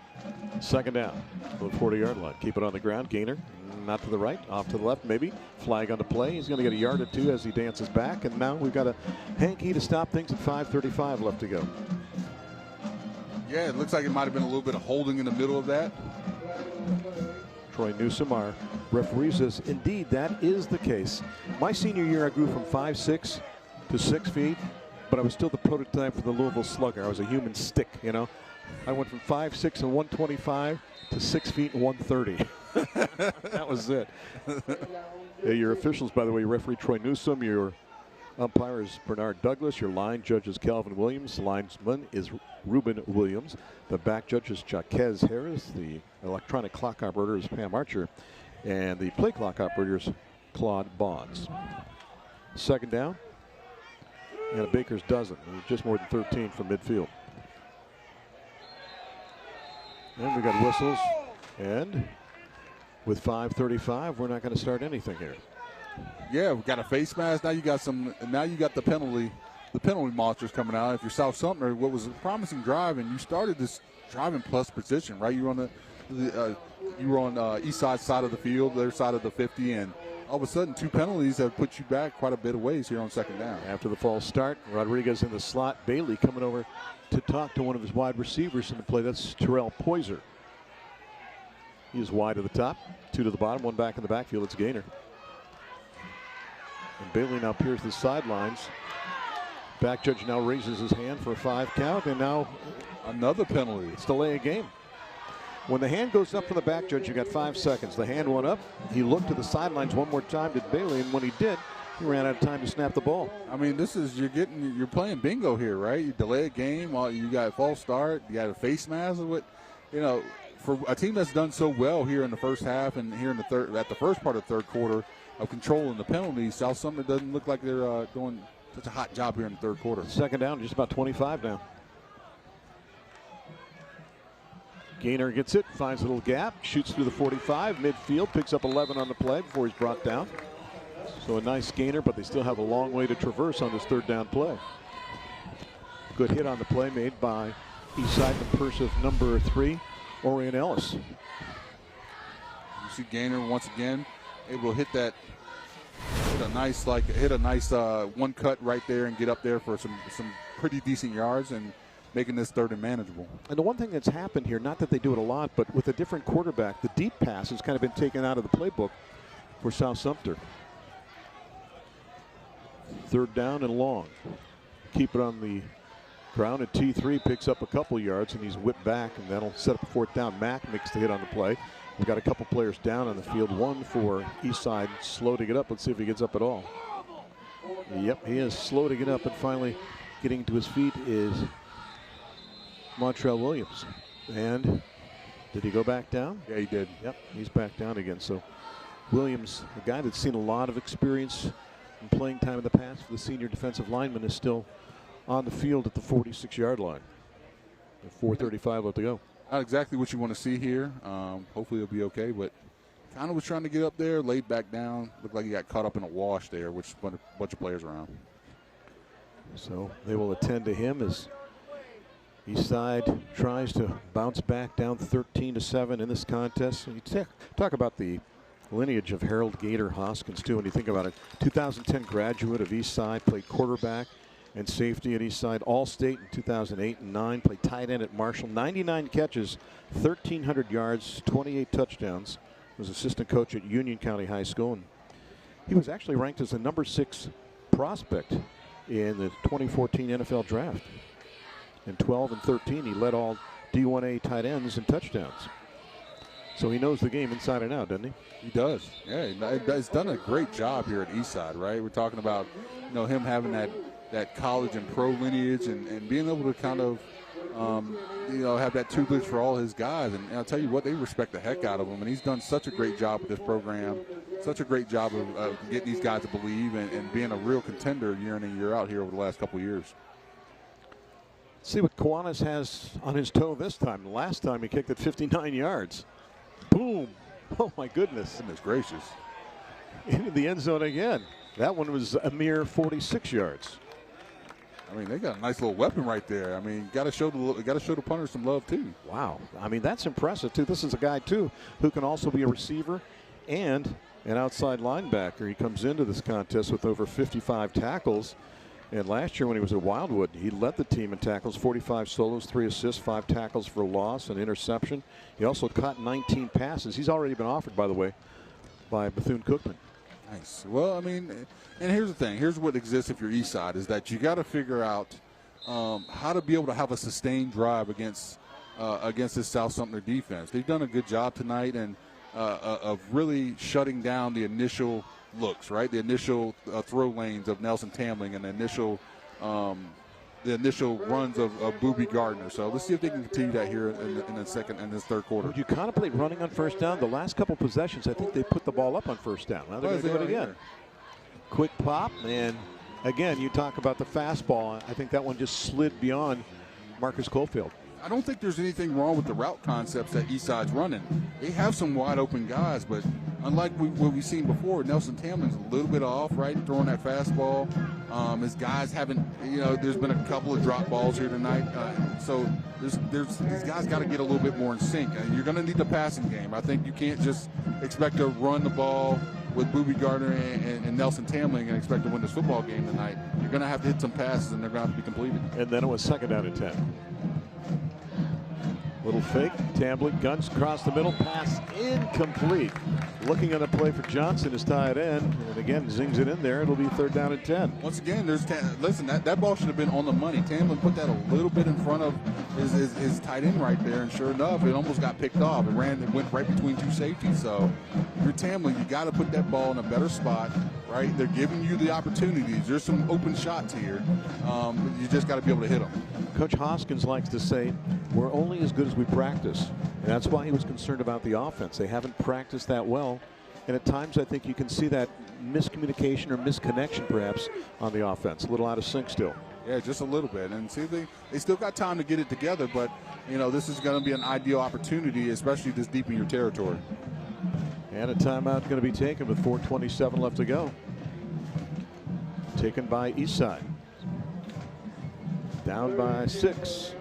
2nd down, the 40-yard line. Keep it on the ground. Gainer, not to the right, off to the left, maybe. Flag on the play. He's going to get a yard or 2 as he dances back. And now we've got a hanky to stop things at 5:35 left to go. Yeah, it looks like it might have been a little bit of holding in the middle of that. Troy Newsom, our referee, says, indeed, that is the case. My senior year, I grew from 5'6" to 6 feet, but I was still the prototype for the Louisville Slugger. I was a human stick, I went from 5'6" and 125 to 6 feet and 130. That was it. Your officials, by the way, referee Troy Newsom, your umpire is Bernard Douglas, your line judge is Calvin Williams, the linesman is Ruben Williams, the back judge is Jaquez Harris, the electronic clock operator is Pam Archer, and the play clock operator is Claude Bonds. Second down, and a Baker's dozen, just more than 13 from midfield. And we got whistles, and with 5:35, we're not going to start anything here. Yeah, we got a face mask. Now you got the penalty monsters coming out. If you're South Sumter, what was a promising drive, and you started this driving plus position, right? You were on Eastside side of the field, their side of the 50, and all of a sudden 2 penalties have put you back quite a bit of ways here on second down. After the false start, Rodriguez in the slot. Bailey coming over to talk to one of his wide receivers in the play. That's Terrell Poiser. He is wide to the top, 2 to the bottom, 1 back in the backfield. It's Gaynor. And Bailey now peers the sidelines. Back judge now raises his hand for a 5 count, and now another penalty. It's delay a game. When the hand goes up for the back judge, you got 5 seconds. The hand went up. He looked to the sidelines one more time, did Bailey, and when he did, he ran out of time to snap the ball. I mean, you're playing bingo here, right? You delay a game, you got a false start, you got a face mask. For a team that's done so well here in the first half and here in at the first part of the third quarter of controlling the penalties, South Sumter doesn't look like they're doing such a hot job here in the third quarter. Second down, just about 25 now. Gaynor gets it, finds a little gap, shoots through the 45, midfield, picks up 11 on the play before he's brought down. So a nice gainer, but they still have a long way to traverse on this third down play. Good hit on the play made by Eastside, the purse of number 3, Orion Ellis. You see Gaynor once again able to hit a nice one cut right there and get up there for some pretty decent yards and making this third and manageable. And the one thing that's happened here, not that they do it a lot, but with a different quarterback, the deep pass has kind of been taken out of the playbook for South Sumter. Third down and long. Keep it on the ground, and T3 picks up a couple yards, and he's whipped back, and that'll set up a 4th down. Mack makes the hit on the play. We've got a couple players down on the field. One for Eastside, slow to get up. Let's see if he gets up at all. Yep, he is slow to get up, and finally getting to his feet is Montrell Williams. And did he go back down? Yeah, he did. Yep, he's back down again. So Williams, a guy that's seen a lot of experience in playing time in the past for the senior defensive lineman, is still on the field at the 46-yard line. 4:35 left to go. Not exactly what you want to see here. Hopefully he'll be okay, but kind of was trying to get up there, laid back down. Looked like he got caught up in a wash there, which is a bunch of players around. So they will attend to him as Eastside tries to bounce back down 13-7 in this contest. And you talk about the lineage of Harold Gator Hoskins, too, when you think about it. 2010 graduate of Eastside, played quarterback and safety at Eastside, All-State in 2008 and 9, played tight end at Marshall, 99 catches, 1,300 yards, 28 touchdowns. Was assistant coach at Union County High School, and he was actually ranked as the number 6 prospect in the 2014 NFL Draft. In 12 and 13, he led all D1A tight ends in touchdowns. So he knows the game inside and out, doesn't he? He does. Yeah, he's done a great job here at Eastside, right? We're talking about, him having that college and pro lineage and being able to kind of, have that tutelage for all his guys. And I'll tell you what, they respect the heck out of him. And he's done such a great job with this program, such a great job of getting these guys to believe and being a real contender year in and year out here over the last couple of years. See what Kiwanis has on his toe this time. The last time he kicked it 59 yards. Boom. Oh, my goodness. Goodness gracious. Into the end zone again. That one was a mere 46 yards. I mean, they got a nice little weapon right there. I mean, got to show the punters some love, too. Wow. I mean, that's impressive, too. This is a guy, too, who can also be a receiver and an outside linebacker. He comes into this contest with over 55 tackles. And last year when he was at Wildwood, he led the team in tackles, 45 solos, 3 assists, 5 tackles for loss, and interception. He also caught 19 passes. He's already been offered, by the way, by Bethune-Cookman. Nice. Well, I mean, and here's the thing. Here's what exists if you're Eastside, is that you got to figure out how to be able to have a sustained drive against against this South Sumter defense. They've done a good job tonight and of really shutting down the initial looks, right? The initial throw lanes of Nelson Tambling and the initial runs of Boobie Gardner. So let's see if they can continue that here in this third quarter. Would you contemplate running on first down? The last couple possessions, I think they put the ball up on first down. Now they're going to do it again. Quick pop, and again, you talk about the fastball. I think that one just slid beyond Marcus Cofield. I don't think there's anything wrong with the route concepts that Eastside's running. They have some wide open guys, but unlike what we've seen before, Nelson Tamlin's a little bit off, right, throwing that fastball. His guys haven't, there's been a couple of drop balls here tonight. So these guys got to get a little bit more in sync. You're going to need the passing game. I think you can't just expect to run the ball with Boobie Gardner and Nelson Tambling and expect to win this football game tonight. You're going to have to hit some passes, and they're going to have to be completed. And then it was second down and 10. Little fake, Tambling, guns across the middle, pass incomplete. Looking at a play for Johnson, his tight end, and again zings it in there. It'll be third down and 10. Once again, listen, that ball should have been on the money. Tambling put that a little bit in front of his tight end right there, and sure enough, it almost got picked off. It went right between two safeties. So if you're Tambling, you got to put that ball in a better spot, right? They're giving you the opportunities. There's some open shots here. You just got to be able to hit them. Coach Hoskins likes to say, we're only as good as we practice. And that's why he was concerned about the offense. They haven't practiced that well. And at times I think you can see that miscommunication or misconnection perhaps on the offense. A little out of sync still. Yeah, just a little bit. And see, they still got time to get it together, but this is going to be an ideal opportunity, especially this deep in your territory. And a timeout going to be taken with 4:27 left to go. Taken by Eastside. Down by 6.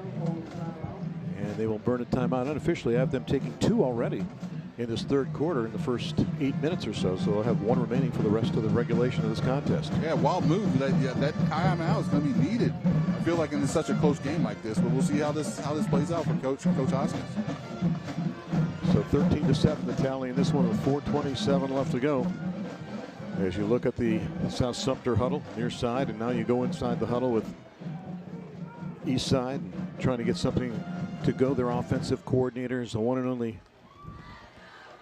And they will burn a timeout unofficially. I have them taking 2 already in this third quarter in the first 8 minutes or so. So they'll have 1 remaining for the rest of the regulation of this contest. Yeah, wild move. That timeout is going to be needed. I feel like in such a close game like this, but we'll see how this plays out for Coach Hoskins. So 13-7 the tally in this one with 4:27 left to go. As you look at the South Sumter huddle near side, and now you go inside the huddle with Eastside trying to get something to go. Their offensive coordinator is the one and only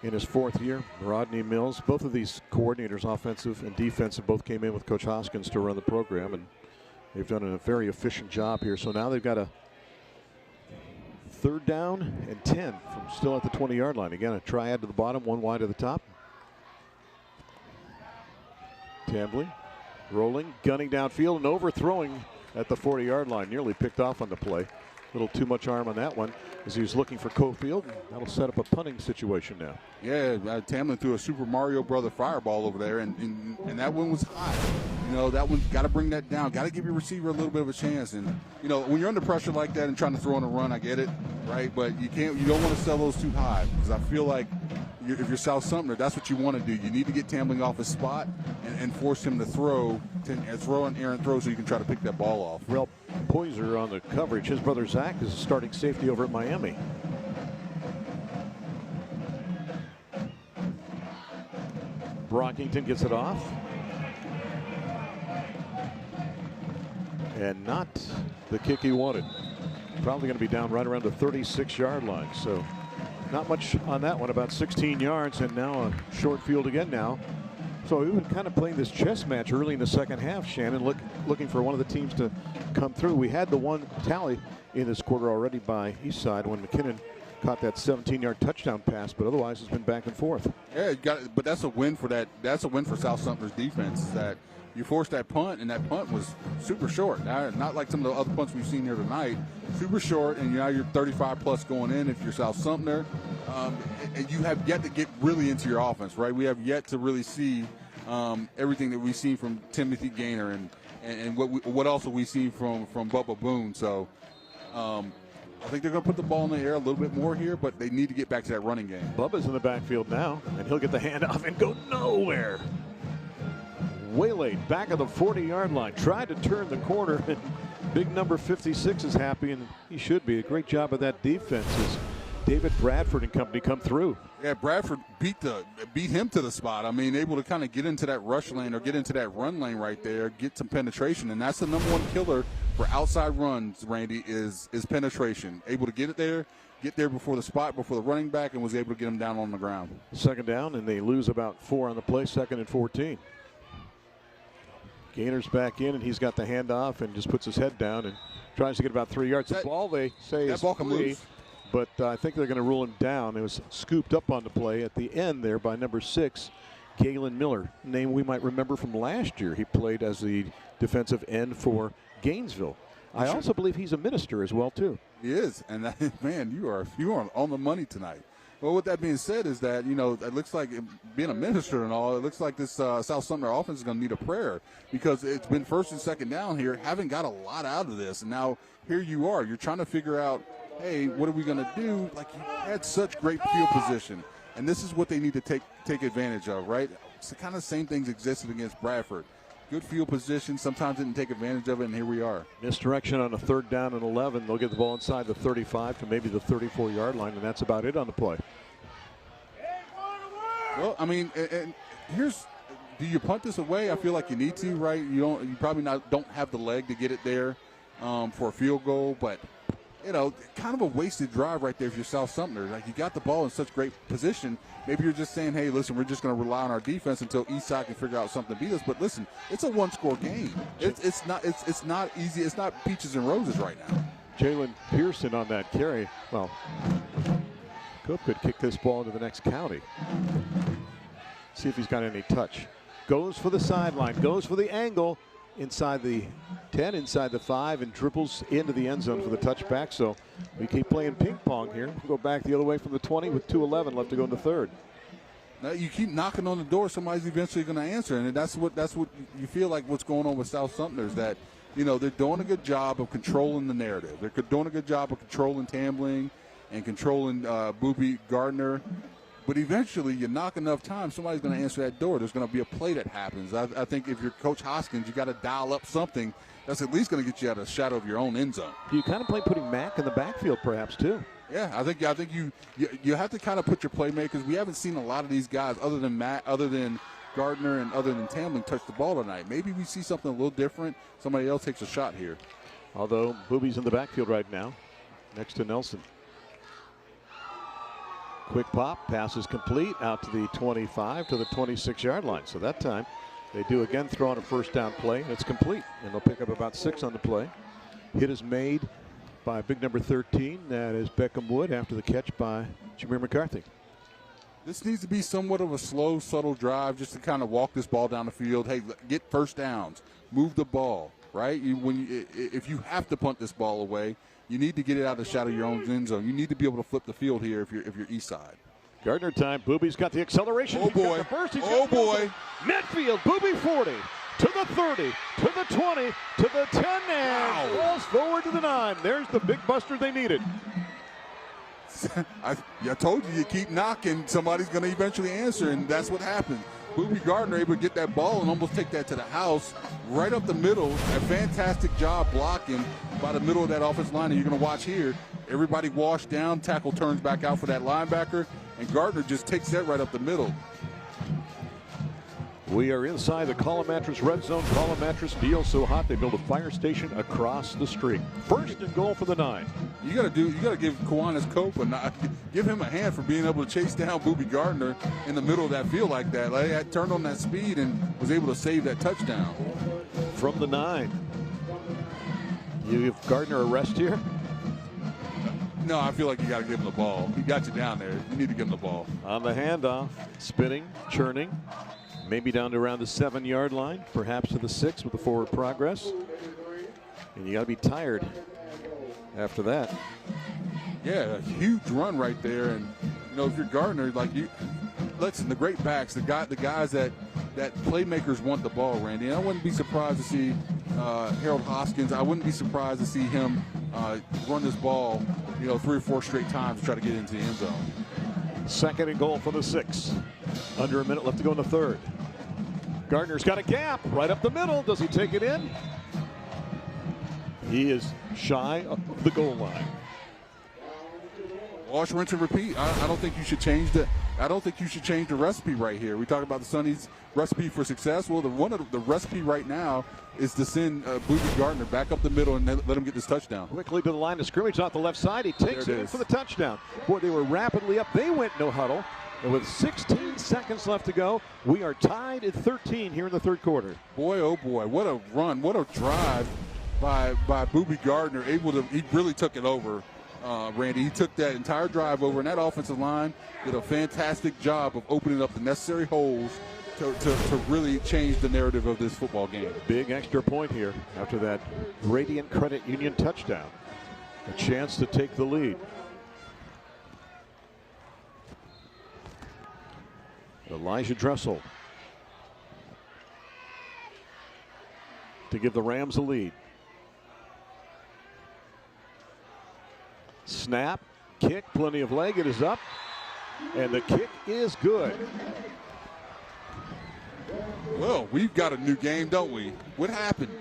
in his 4th year, Rodney Mills. Both of these coordinators, offensive and defensive, both came in with Coach Hoskins to run the program, and they've done a very efficient job here. So now they've got a third down and 10 from still at the 20-yard line. Again, a triad to the bottom, 1 wide to the top. Tambling, rolling, gunning downfield, and overthrowing at the 40-yard line. Nearly picked off on the play. A little too much arm on that one as he was looking for Cofield. That'll set up a punting situation now. Yeah, Tambling threw a Super Mario Brother fireball over there, and that one was hot. That one got to bring that down. Got to give your receiver a little bit of a chance. And when you're under pressure like that and trying to throw on a run, I get it, right? But you don't want to sell those too high, because I feel like if you're South Sumter, that's what you want to do. You need to get Tambling off his spot and force him to throw an errant throw so you can try to pick that ball off. Rel Poyser on the coverage. His brother Zach is starting safety over at Miami. Brockington gets it off. And not the kick he wanted. Probably going to be down right around the 36-yard line. So not much on that one, about 16 yards, and now a short field again now. So we've been kind of playing this chess match early in the second half, Shannon, looking for one of the teams to come through. We had the one tally in this quarter already by Eastside when McKinnon caught that 17-yard touchdown pass, but otherwise it's been back and forth. Yeah, but that's a win for that. That's a win for South Sumter's defense, is that you forced that punt, and that punt was super short. Not like some of the other punts we've seen here tonight. Super short, and now you're 35-plus going in if you're South Sumter. And you have yet to get really into your offense, right? We have yet to really see everything that we've seen from Timothy Gaynor and what else have we seen from Bubba Boone. So I think they're going to put the ball in the air a little bit more here, but they need to get back to that running game. Bubba's in the backfield now, and he'll get the handoff and go nowhere. Waylaid back of the 40-yard line. Tried to turn the corner. Big number 56 is happy, and he should be. A great job of that defense as David Bradford and company come through. Yeah, Bradford beat him to the spot. I mean, able to kind of get into that rush lane or get into that run lane right there, get some penetration, and that's the number one killer for outside runs, Randy, is penetration. Able to get there before the spot, before the running back, and was able to get him down on the ground. Second down, and they lose about 4 on the play, 2nd and 14. Gainer's back in, and he's got the handoff and just puts his head down and tries to get about 3 yards. The ball, they say, is free, but I think they're going to rule him down. It was scooped up on the play at the end there by number 6, Galen Miller, name we might remember from last year. He played as the defensive end for Gainesville. I also believe he's a minister as well, too. He is, and man, you are on the money tonight. Well, with that being said is that, it looks like being a minister and all, it looks like this South Sumter offense is going to need a prayer because it's been 1st and 2nd down here, haven't got a lot out of this. And now here you are. You're trying to figure out, hey, what are we going to do? Like, you had such great field position, and this is what they need to take advantage of, right? It's the kind of same things existed against Bradford. Good field position, sometimes didn't take advantage of it, and here we are. Misdirection on a 3rd down and 11. They'll get the ball inside the 35 to maybe the 34-yard line, and that's about it on the play. Well, I mean, and do you punt this away? I feel like you need to, right? You probably don't have the leg to get it there for a field goal, but kind of a wasted drive right there if you're South Sumter. Like, you got the ball in such great position. Maybe you're just saying, hey, listen, we're just going to rely on our defense until Eastside can figure out something to beat us. But listen, it's a one-score game. It's not easy. It's not peaches and roses right now. Jalen Pearson on that carry. Well, Cope could kick this ball into the next county. See if he's got any touch. Goes for the sideline, goes for the angle. Inside the 10, inside the 5, and dribbles into the end zone for the touchback. So we keep playing ping pong here. We'll go back the other way from the 20 with 2:11 left to go in the 3rd. Now you keep knocking on the door, somebody's eventually going to answer, and that's what you feel like what's going on with South Sumter is that they're doing a good job of controlling the narrative. They're doing a good job of controlling Tambling and controlling Booby Gardner. But eventually, you knock enough times, somebody's going to answer that door. There's going to be a play that happens. I think if you're Coach Hoskins, you got to dial up something that's at least going to get you out of the shadow of your own end zone. You kind of play putting Mack in the backfield, perhaps too. Yeah, I think you have to kind of put your playmakers. We haven't seen a lot of these guys other than Matt, other than Gardner, and other than Tambling touch the ball tonight. Maybe we see something a little different. Somebody else takes a shot here. Although Booby's in the backfield right now, next to Nelson. Quick pop, pass is complete, out to the 25 to the 26-yard line. So that time they do again throw on a 1st down play. It's complete, and they'll pick up about 6 on the play. Hit is made by big number 13. That is Beckham Wood after the catch by Jameer McCarthy. This needs to be somewhat of a slow, subtle drive just to kind of walk this ball down the field. Hey, get 1st downs, move the ball, right? If you have to punt this ball away, you need to get it out of the shadow of your own end zone. You need to be able to flip the field here if you're Eastside. Gardner time. Booby's got the acceleration. Oh, boy. Oh, boy. Midfield. Booby 40 to the 30 to the 20 to the 10 and falls forward to the 9. There's the big buster they needed. I told you keep knocking. Somebody's going to eventually answer, and that's what happened. Booby Gardner able to get that ball and almost take that to the house right up the middle. A fantastic job blocking by the middle of that offensive line. And you're going to watch here, everybody washed down, tackle turns back out for that linebacker, and Gardner just takes that right up the middle. We are inside the Column Mattress Red Zone. Column Mattress deal so hot they built a fire station across the street. 1st and goal for the 9. You got to give Kiwanis Cope give him a hand for being able to chase down Booby Gardner in the middle of that field like that. Like, he turned on that speed and was able to save that touchdown. From the 9. You give Gardner a rest here? No, I feel like you got to give him the ball. He got you down there. You need to give him the ball. On the handoff, spinning, churning. Maybe down to around the 7-yard line, perhaps to the 6 with the forward progress. And you got to be tired after that. Yeah, a huge run right there. And, if you're Gardner, listen, the great backs, the guys that playmakers want the ball, Randy. And I wouldn't be surprised to see Harold Hoskins. I wouldn't be surprised to see him run this ball, 3 or 4 straight times to try to get into the end zone. 2nd and goal for the 6. Under a minute left to go in the 3rd. Gardner's got a gap right up the middle. Does he take it in? He is shy of the goal line. Wash, rinse, and repeat. I don't think you should change the. I don't think you should change the recipe right here. We talk about the Sonny's recipe for success. Well, the recipe right now is to send Booby Gardner back up the middle and let him get this touchdown. Quickly to the line of scrimmage off the left side. He takes it in for the touchdown. Boy, they were rapidly up. They went no huddle. And with 16 seconds left to go, we are tied at 13 here in the third quarter. Boy, oh boy, what a run, what a drive by Booby Gardner. He really took it over, Randy. He took that entire drive over, and that offensive line did a fantastic job of opening up the necessary holes to really change the narrative of this football game. Big extra point here after that Radiant Credit Union touchdown. A chance to take the lead. Elijah Dressel to give the Rams a lead. Snap, kick, plenty of leg. It is up, and the kick is good. Well, we've got a new game, don't we? What happened?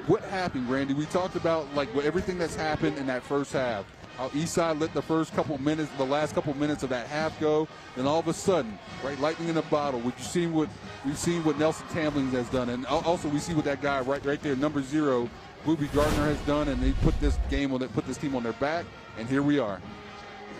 What happened, Randy? We talked about everything that's happened in that first half. How Eastside let the last couple minutes of that half go, then all of a sudden, right, lightning in a bottle. We've seen what Nelson Tamlin has done, and also we see what that guy right there, number 0, Booby Gardner has done, and they put this team on their back, and here we are.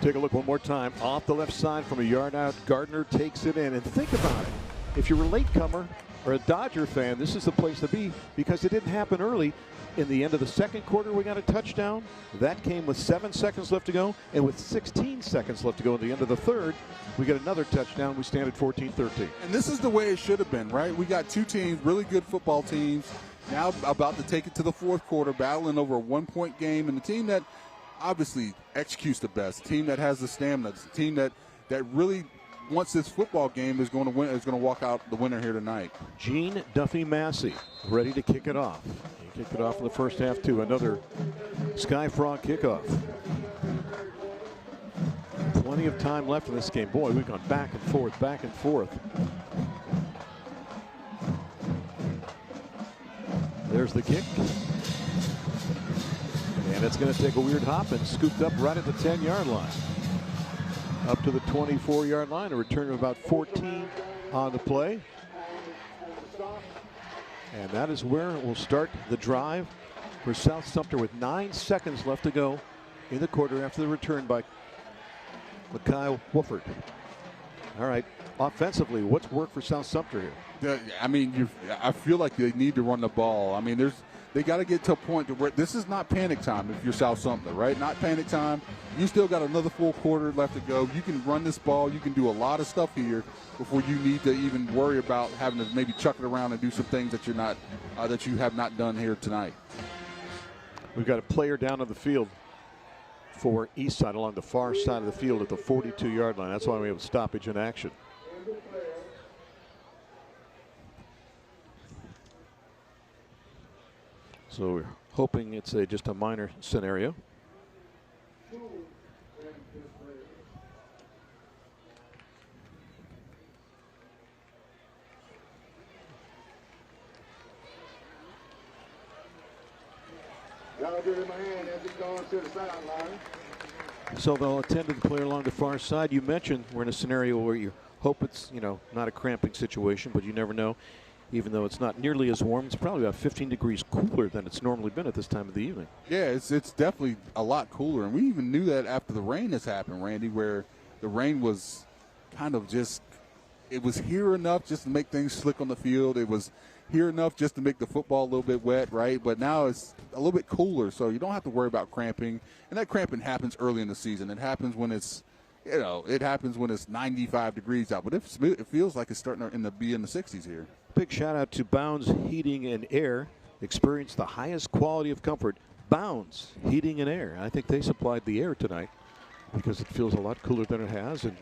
Take a look one more time. Off the left side from a yard out, Gardner takes it in, and think about it. If you're a latecomer or a Dodger fan, this is the place to be because it didn't happen early. In the end of the second quarter, we got a touchdown. That came with 7 seconds left to go, and with 16 seconds left to go at the end of the third, we get another touchdown. We stand at 14-13. And this is the way it should have been, right? We got two teams, really good football teams, now about to take it to the fourth quarter, battling over a 1-point game, and the team that obviously executes the best, the team that has the stamina, the team that really wants this football game is going to win, is going to walk out the winner here tonight. Gene Duffy Massey ready to kick it off. He kicked it off in the first half too. Another Sky Frog kickoff. Plenty of time left in this game. Boy, we've gone back and forth, back and forth. There's the kick. And it's going to take a weird hop and scooped up right at the 10-yard line. Up to the 24-yard line, a return of about 14 on the play. And that is where we'll start the drive for South Sumpter with 9 seconds left to go in the quarter after the return by Kyle Wooford. All right, offensively, what's worked for South Sumpter here? I mean, I feel like they need to run the ball. I mean, they got to get to a point where this is not panic time if you're South Sumter, right? Not panic time. You still got another full quarter left to go. You can run this ball. You can do a lot of stuff here before you need to even worry about having to maybe chuck it around and do some things that that you have not done here tonight. We've got a player down on the field for Eastside along the far side of the field at the 42-yard line. That's why we have a stoppage in action. So we're hoping it's just a minor scenario. So they'll attend to the player along the far side. You mentioned we're in a scenario where you hope it's, not a cramping situation, but you never know. Even though it's not nearly as warm, it's probably about 15 degrees cooler than it's normally been at this time of the evening. Yeah, it's definitely a lot cooler. And we even knew that after the rain has happened, Randy, where the rain was kind of it was here enough just to make things slick on the field. It was here enough just to make the football a little bit wet, right? But now it's a little bit cooler, so you don't have to worry about cramping. And that cramping happens early in the season. It happens when it's, it happens when it's 95 degrees out. But it feels like it's starting to be in the 60s here. Big shout out to Bounds Heating and Air. Experience the highest quality of comfort. Bounds Heating and Air. I think they supplied the air tonight because it feels a lot cooler than it has. And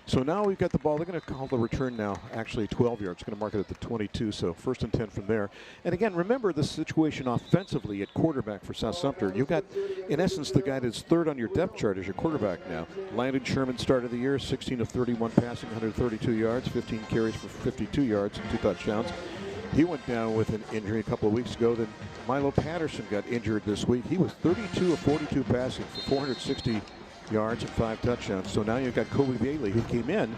so now we've got the ball. They're going to call the return now, actually 12 yards. Going to mark it at the 22, so first and 10 from there. And again, remember the situation offensively at quarterback for South Sumpter. You've got, in essence, the guy that's third on your depth chart as your quarterback now. Landon Sherman started the year, 16 of 31 passing, 132 yards, 15 carries for 52 yards and 2 touchdowns. He went down with an injury a couple of weeks ago. Then Milo Patterson got injured this week. He was 32 of 42 passing for 460 yards and 5 touchdowns. So now you've got Kobe Bailey, who came in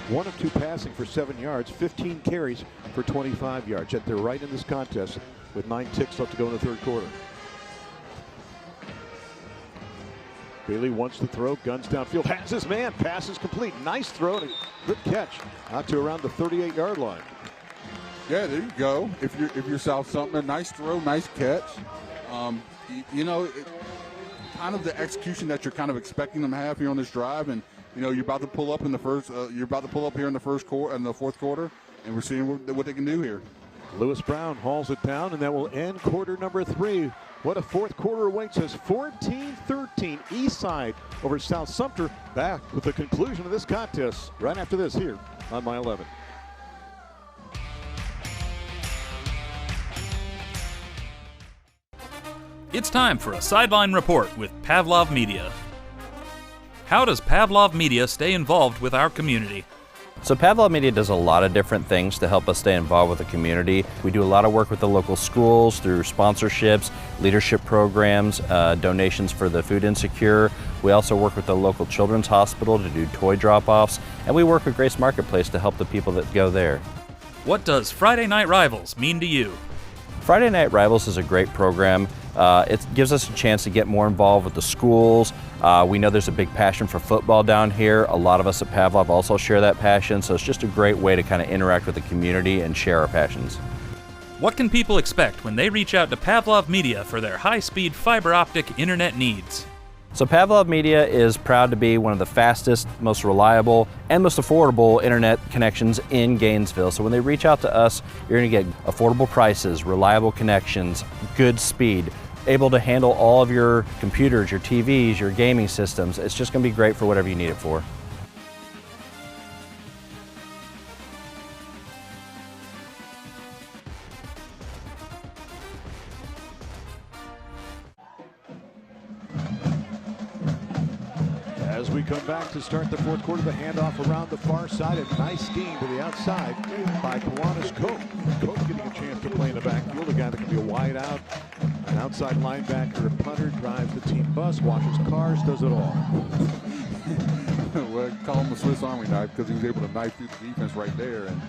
1 of 2 passing for 7 yards, 15 carries for 25 yards. Yet they're right in this contest with 9 ticks left to go in the third quarter. Bailey wants to throw, guns downfield, has his man, pass is complete. Nice throw and a good catch out to around the 38-yard line. Yeah, there you go. If you're South Sumter, nice throw, nice catch. Kind of the execution that you're kind of expecting them to have here on this drive, and you're about to pull up in the first. You're about to pull up here in the fourth quarter, and we're seeing what they can do here. Lewis Brown hauls it down, and that will end quarter number 3. What a fourth quarter awaits us. 14-13 Eastside over South Sumter. Back with the conclusion of this contest right after this here on My 11. It's time for a sideline report with Pavlov Media. How does Pavlov Media stay involved with our community? So Pavlov Media does a lot of different things to help us stay involved with the community. We do a lot of work with the local schools through sponsorships, leadership programs, donations for the food insecure. We also work with the local children's hospital to do toy drop-offs, and we work with Grace Marketplace to help the people that go there. What does Friday Night Rivals mean to you? Friday Night Rivals is a great program. It gives us a chance to get more involved with the schools. We know there's a big passion for football down here. A lot of us at Pavlov also share that passion, so it's just a great way to kind of interact with the community and share our passions. What can people expect when they reach out to Pavlov Media for their high-speed fiber optic internet needs? So Pavlov Media is proud to be one of the fastest, most reliable, and most affordable internet connections in Gainesville. So when they reach out to us, you're going to get affordable prices, reliable connections, good speed, able to handle all of your computers, your TVs, your gaming systems. It's just going to be great for whatever you need it for. As we come back to start the fourth quarter, the handoff around the far side. A nice scheme to the outside by Kiwanis Cope. Cope getting a chance to play in the backfield. A guy that can be a wide out, an outside linebacker, a punter, drives the team bus, washes cars, does it all. Well, call him a Swiss Army knife because he was able to knife through the defense right there. And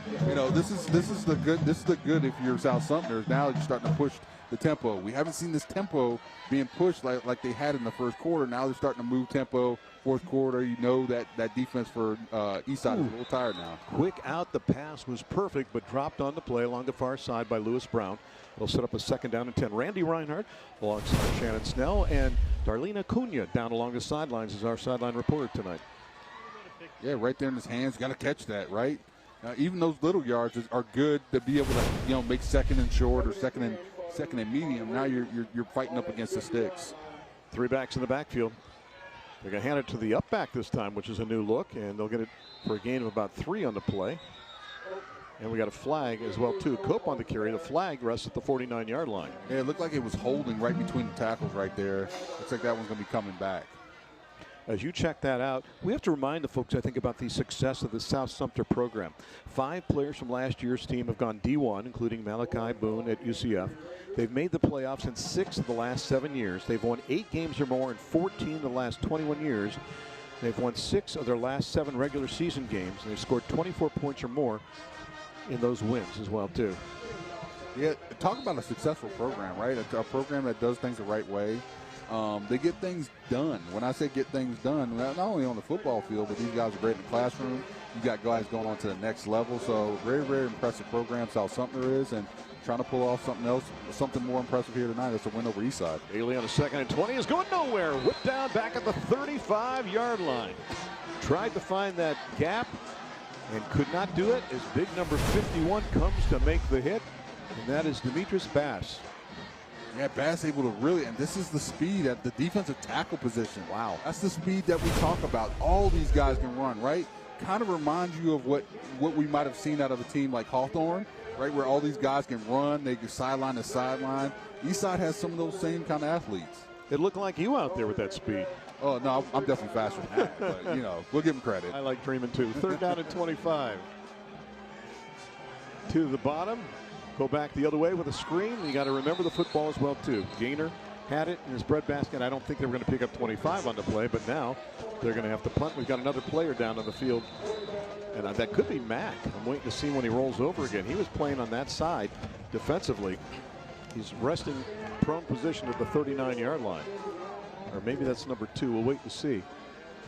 this is the good if you're South Sumter. Now you're starting to push the tempo. We haven't seen this tempo being pushed like they had in the first quarter. Now they're starting to move tempo. Fourth quarter, that defense for Eastside is a little tired now. Quick out, the pass was perfect, but dropped on the play along the far side by Lewis Brown. It'll set up a 2nd down and 10. Randy Reinhardt alongside Shannon Snell, and Darlene Acuna down along the sidelines is our sideline reporter tonight. Yeah, right there in his hands. Got to catch that, right? Even those little yards are good to be able to make 2nd and short or second and medium. Now you're fighting up against the sticks. 3 backs in the backfield. They're going to hand it to the up back this time, which is a new look, and they'll get it for a gain of about 3 on the play. And we got a flag as well, too. Cope on the carry. The flag rests at the 49-yard line. Yeah, it looked like it was holding right between the tackles right there. Looks like that one's going to be coming back. As you check that out, we have to remind the folks, I think, about the success of the South Sumter program. 5 players from last year's team have gone D1, including Malachi Boone at UCF. They've made the playoffs in 6 of the last 7 years. They've won 8 games or more in 14 of the last 21 years. They've won 6 of their last 7 regular season games, and they've scored 24 points or more in those wins as well, too. Yeah, talk about a successful program, right? A program that does things the right way. They get things done. When I say get things done, not only on the football field, but these guys are great in the classroom. You got guys going on to the next level. So very, very impressive program South Sumter is, and trying to pull off something else, something more impressive here tonight. It's a win over Eastside. Bailey on a 2nd and 20 is going nowhere. Whipped down back at the 35-yard line. Tried to find that gap and could not do it as big number 51 comes to make the hit, and that is Demetrius Bass. Yeah, Bass able to really, and this is the speed at the defensive tackle position. Wow. That's the speed that we talk about. All these guys can run, right? Kind of reminds you of what we might have seen out of a team like Hawthorne, right, where all these guys can run, they can sideline to sideline. Eastside has some of those same kind of athletes. It looked like you out there with that speed. Oh, no, I'm definitely faster than that, but, we'll give him credit. I like dreaming, too. 3rd down and 25. To the bottom. Go back the other way with a screen. You got to remember the football as well, too. Gainer had it in his breadbasket. I don't think they were going to pick up 25 on the play, but now they're going to have to punt. We've got another player down on the field, and that could be Mack. I'm waiting to see when he rolls over again. He was playing on that side defensively. He's resting prone position at the 39-yard line. Or maybe that's number 2. We'll wait and see.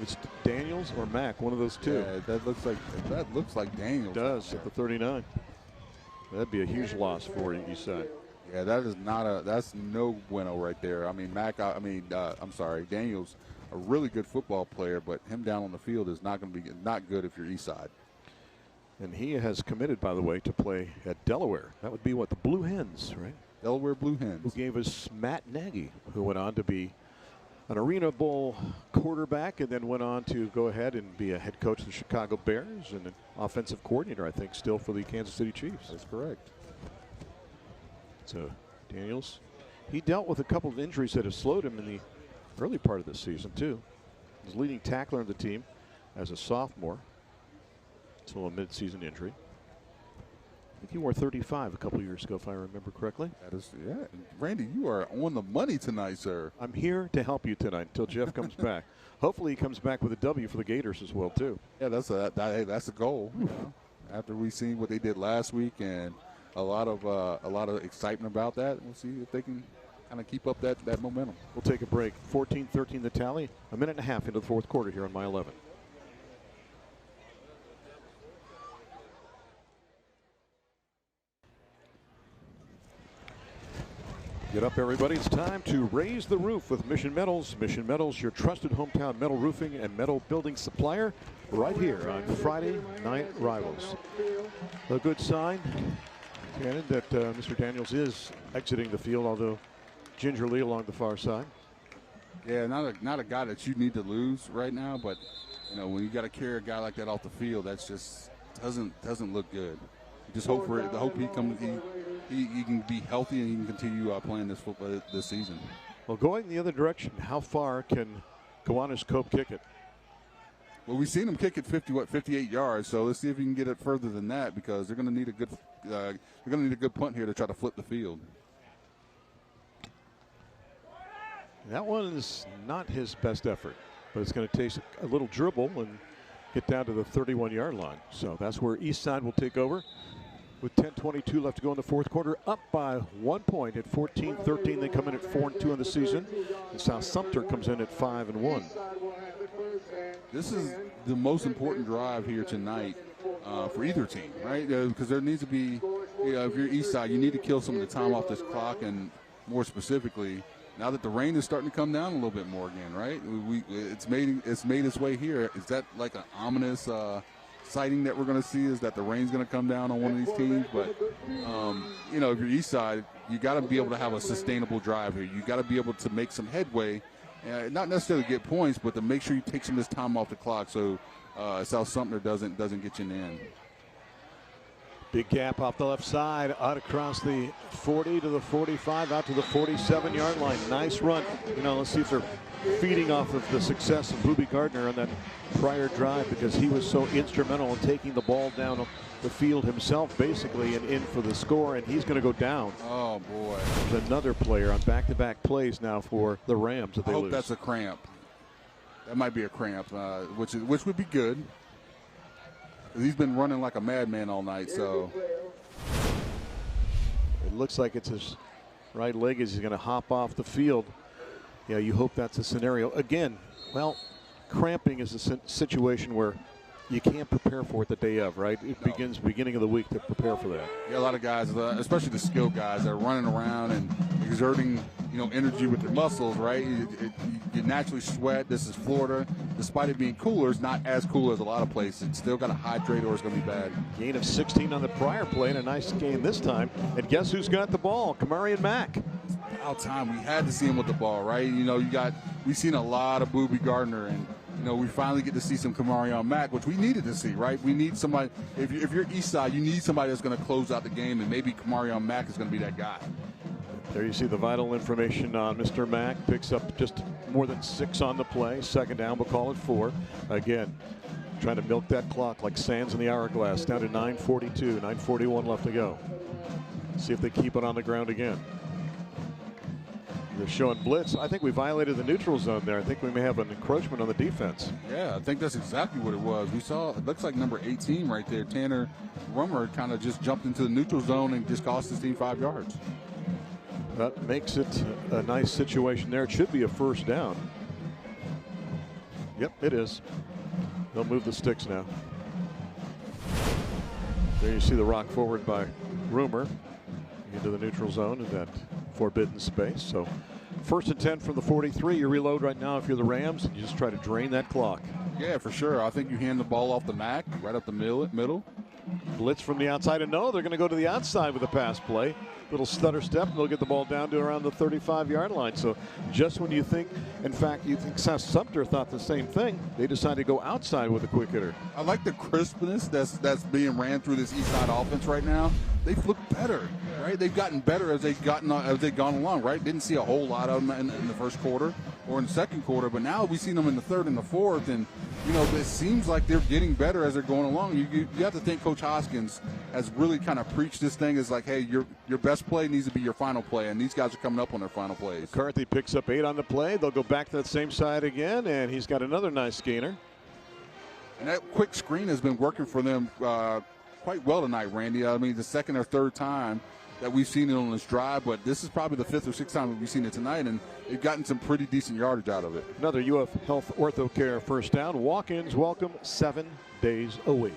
It's Daniels or Mack, one of those two. Yeah, that looks like Daniels. It does at the 39. That'd be a huge loss for Eastside. Yeah, that's no bueno right there. I mean, I'm sorry, Daniels, a really good football player, but him down on the field is not going to be not good if you're Eastside. And he has committed, by the way, to play at Delaware. That would be what, the Blue Hens, right? Delaware Blue Hens. Who gave us Matt Nagy, who went on to be an Arena Bowl quarterback and then went on to go ahead and be a head coach of the Chicago Bears and an offensive coordinator, I think, still for the Kansas City Chiefs. That's correct. So Daniels, he dealt with a couple of injuries that have slowed him in the early part of the season, too. He's leading tackler of the team as a sophomore until a midseason injury. I think he wore 35 a couple years ago, if I remember correctly. That is, yeah. Randy, you are on the money tonight, sir. I'm here to help you tonight until Jeff comes back. Hopefully he comes back with a W for the Gators as well, too. Yeah, that's a goal. You know? After we seen what they did last week and a lot of excitement about that, we'll see if they can kind of keep up that momentum. We'll take a break. 14-13 the tally. A minute and a half into the fourth quarter here on My 11. Get up, everybody. It's time to raise the roof with Mission Metals. Mission Metals, your trusted hometown metal roofing and metal building supplier, right here on Friday Night Rivals. A good sign, Cannon, that Mr. Daniels is exiting the field, although gingerly along the far side. Yeah, not a guy that you need to lose right now, but you know when you got to carry a guy like that off the field, that's just doesn't look good. You just hope for it. The hope he can be healthy and he can continue playing this football this season. Well, going the other direction, how far can Gowanus Cope kick it? Well, we've seen him kick it 58 yards. So let's see if he can get it further than that because they're going to need a good punt here to try to flip the field. That one is not his best effort, but it's going to take a little dribble and get down to the 31-yard line. So that's where Eastside will take over. With 10:22 left to go in the fourth quarter, up by 1 point at 14-13. They come in at 4-2 in the season. And South Sumter comes in at 5-1. This is the most important drive here tonight for either team, right? Because there needs to be, if you're Eastside, you need to kill some of the time off this clock, and more specifically, now that the rain is starting to come down a little bit more again, right? It's made its way here. Is that like an ominous sighting that we're going to see? Is that the rain's going to come down on one of these teams? But if you're Eastside, you got to be able to have a sustainable drive here. You got to be able to make some headway, not necessarily get points, but to make sure you take some of this time off the clock so South Sumter doesn't get you in the end. Big gap off the left side, out across the 40 to the 45, out to the 47-yard line. Nice run. Let's see if they're feeding off of the success of Booby Gardner on that prior drive, because he was so instrumental in taking the ball down the field himself, basically, and in for the score, and he's going to go down. Oh, boy. There's another player on back-to-back plays now for the Rams that they lose. I hope lose. that's a cramp. That might be a cramp, which would be good. He's been running like a madman all night, so. It looks like it's his right leg as he's going to hop off the field. Yeah, you hope that's a scenario. Again, well, cramping is a situation where you can't prepare for it the day of, right? It begins beginning of the week to prepare for that. Yeah, a lot of guys, especially the skilled guys, that are running around and exerting, energy with their muscles, right? You naturally sweat. This is Florida. Despite it being cooler, it's not as cool as a lot of places. It's still got to hydrate or it's going to be bad. Gain of 16 on the prior play and a nice gain this time. And guess who's got the ball? Kamarian Mack. It's about time. We had to see him with the ball, right? We've seen a lot of Booby Gardner, and we finally get to see some Kamarian Mack, which we needed to see, right? We need somebody. If you're Eastside, you need somebody that's going to close out the game, and maybe Kamarian Mack is going to be that guy. There you see the vital information on Mr. Mack. Picks up just more than 6 on the play. Second down, we'll call it 4. Again, trying to milk that clock like sands in the hourglass. Down to 9:42, 9:41 left to go. See if they keep it on the ground again. They're showing blitz. I think we violated the neutral zone there. I think we may have an encroachment on the defense. Yeah, I think that's exactly what it was. We saw, it looks like number 18 right there, Tanner Rummer, kind of just jumped into the neutral zone and just cost his team 5 yards. That makes it a nice situation there. It should be a first down. Yep, it is. They'll move the sticks now. There you see the rock forward by Rumor into the neutral zone in that forbidden space. So 1st and 10 from the 43. You reload right now if you're the Rams, and you just try to drain that clock. Yeah, for sure. I think you hand the ball off the MAC right up the middle. Blitz from the outside, and no, they're going to go to the outside with a pass play. Little stutter step, and they'll get the ball down to around the 35-yard line. So just when you think, in fact, you think Sumpter thought the same thing, they decided to go outside with a quick hitter. I like the crispness that's being ran through this Eastside offense right now. They've looked better, right? They've gotten better as they've gone along, right? Didn't see a whole lot of them in the first quarter or in the second quarter, but now we've seen them in the third and the fourth, and it seems like they're getting better as they're going along. You have to think Coach Hoskins has really kind of preached this thing as like, hey, your best play needs to be your final play, and these guys are coming up on their final plays. McCarthy picks up 8 on the play. They'll go back to that same side again, and he's got another nice gainer. And that quick screen has been working for them quite well tonight, Randy. I mean, the second or third time that we've seen it on this drive, but this is probably the 5th or 6th time we've seen it tonight, and they've gotten some pretty decent yardage out of it. Another UF Health Ortho Care first down. Walk-ins welcome 7 days a week.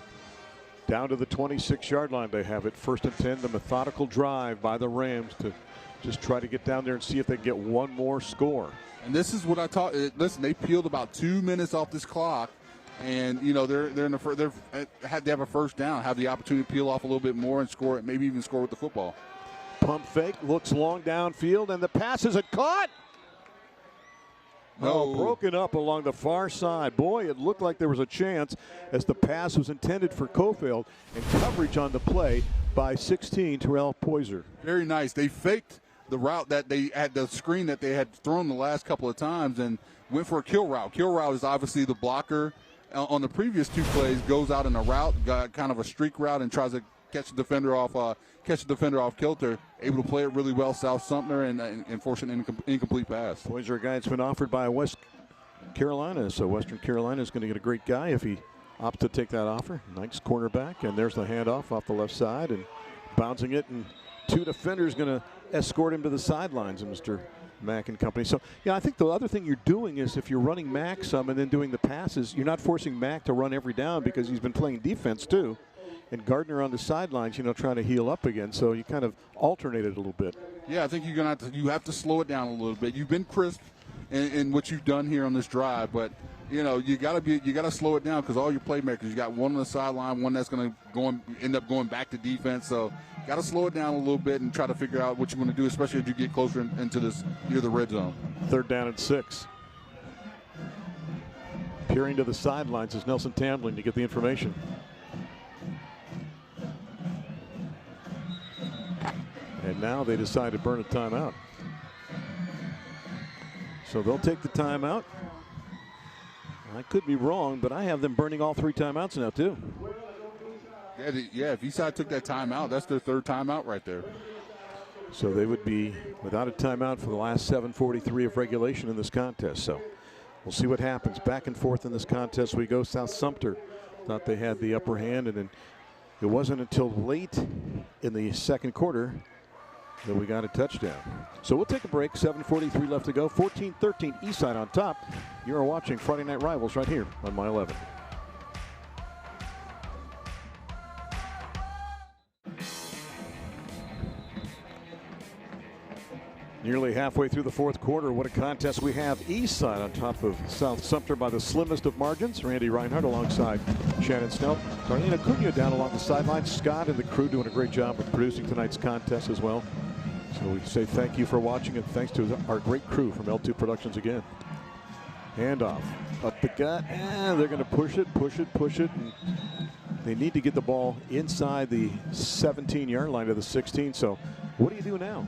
Down to the 26-yard line they have it. 1st and 10, the methodical drive by the Rams to just try to get down there and see if they can get one more score. And this is what I taught. Listen, they peeled about 2 minutes off this clock, and they're in the they have a first down, have the opportunity to peel off a little bit more and score it, maybe even score with the football. Pump fake, looks long downfield, and the pass isn't caught. No. Broken up along the far side. Boy, it looked like there was a chance as the pass was intended for Cofield, and coverage on the play by 16, Terrell Poyser. Very nice. They faked the route that they had, the screen that they had thrown the last couple of times, and went for a kill route. Kill route is obviously the blocker on the previous 2 plays, goes out in a route, got kind of a streak route, and tries to catch the defender off kilter. Able to play it really well, South Sumter, and force an incomplete pass. Poyser, a guy that's been offered by West Carolina, so Western Carolina is going to get a great guy if he opts to take that offer. Nice cornerback, and there's the handoff off the left side, and bouncing it, and 2 defenders going to escort him to the sidelines, and Mr. Mack and company. So, yeah, I think the other thing you're doing is if you're running Mack some and then doing the passes, you're not forcing Mack to run every down because he's been playing defense too. And Gardner on the sidelines, trying to heal up again. So you kind of alternate it a little bit. Yeah, I think you have to slow it down a little bit. You've been crisp in what you've done here on this drive, but you got to slow it down because all your playmakers, you got one on the sideline, one that's going to end up going back to defense. So got to slow it down a little bit and try to figure out what you want to do, especially as you get closer into this near the red zone. 3rd down and 6. Peering to the sidelines is Nelson Tambling to get the information. And now they decide to burn a timeout. So they'll take the timeout. I could be wrong, but I have them burning all 3 timeouts now too. Yeah, if Eastside took that timeout, that's their 3rd timeout right there. So they would be without a timeout for the last 7:43 of regulation in this contest. So we'll see what happens. Back and forth in this contest we go. South Sumter thought they had the upper hand, and then it wasn't until late in the second quarter that we got a touchdown. So we'll take a break. 7:43 left to go. 14-13 Eastside on top. You are watching Friday Night Rivals right here on My 11. Nearly halfway through the 4th quarter, what a contest we have. Eastside on top of South Sumter by the slimmest of margins. Randy Reinhardt alongside Shannon Snell. Darlene Acuna down along the sidelines. Scott and the crew doing a great job with producing tonight's contest as well. So we say thank you for watching, and thanks to our great crew from L2 Productions again. Handoff up the gut, and they're going to push it. And they need to get the ball inside the 17-yard line to the 16. So what do you do now?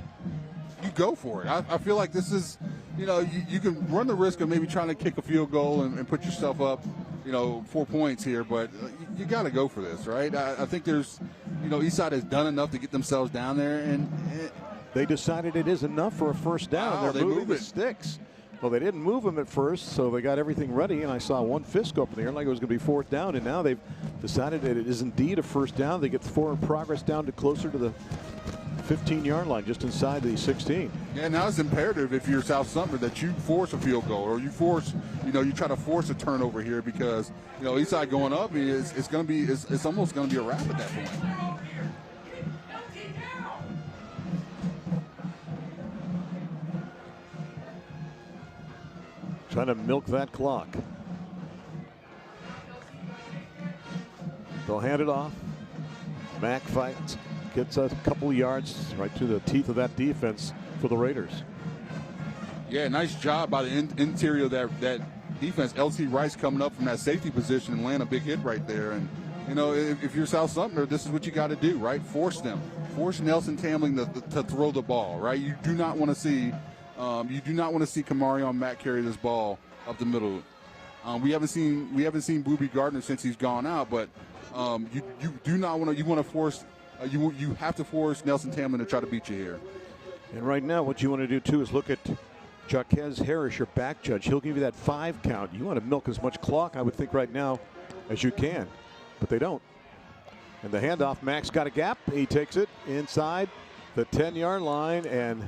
You go for it. I feel like this is, you can run the risk of maybe trying to kick a field goal and put yourself up, 4 points here, but you got to go for this, right? I think there's, Eastside has done enough to get themselves down there, and they decided it is enough for a first down. Wow, They're moving the sticks. Well, they didn't move them at first, so they got everything ready, and I saw one fist go up in the air like it was going to be fourth down, and now they've decided that it is indeed a first down. They get forward progress down to closer to the 15-yard line, just inside the 16. Yeah, now it's imperative if you're South Sumter that you force a field goal, or you force, you try to force a turnover here, because Eastside going up is going to be it's almost going to be a wrap at that point. Trying to milk that clock. They'll hand it off. Mack fights, gets a couple of yards right to the teeth of that defense for the Raiders. Yeah, nice job by the interior of that defense. L.C. Rice coming up from that safety position and land a big hit right there. And, if you're South Sumter, this is what you got to do, right? Force them. Force Nelson Tamling to throw the ball, right? You do not want to see Kamarion Mack carry this ball up the middle. We haven't seen Booby Gardner since he's gone out, but you do not want to. You want to force. You have to force Nelson Tamlin to try to beat you here. And right now, what you want to do too is look at Jaquez Harris, your back judge. He'll give you that 5 count. You want to milk as much clock, I would think, right now as you can, but they don't. And the handoff, Mack's got a gap. He takes it inside the 10-yard line, and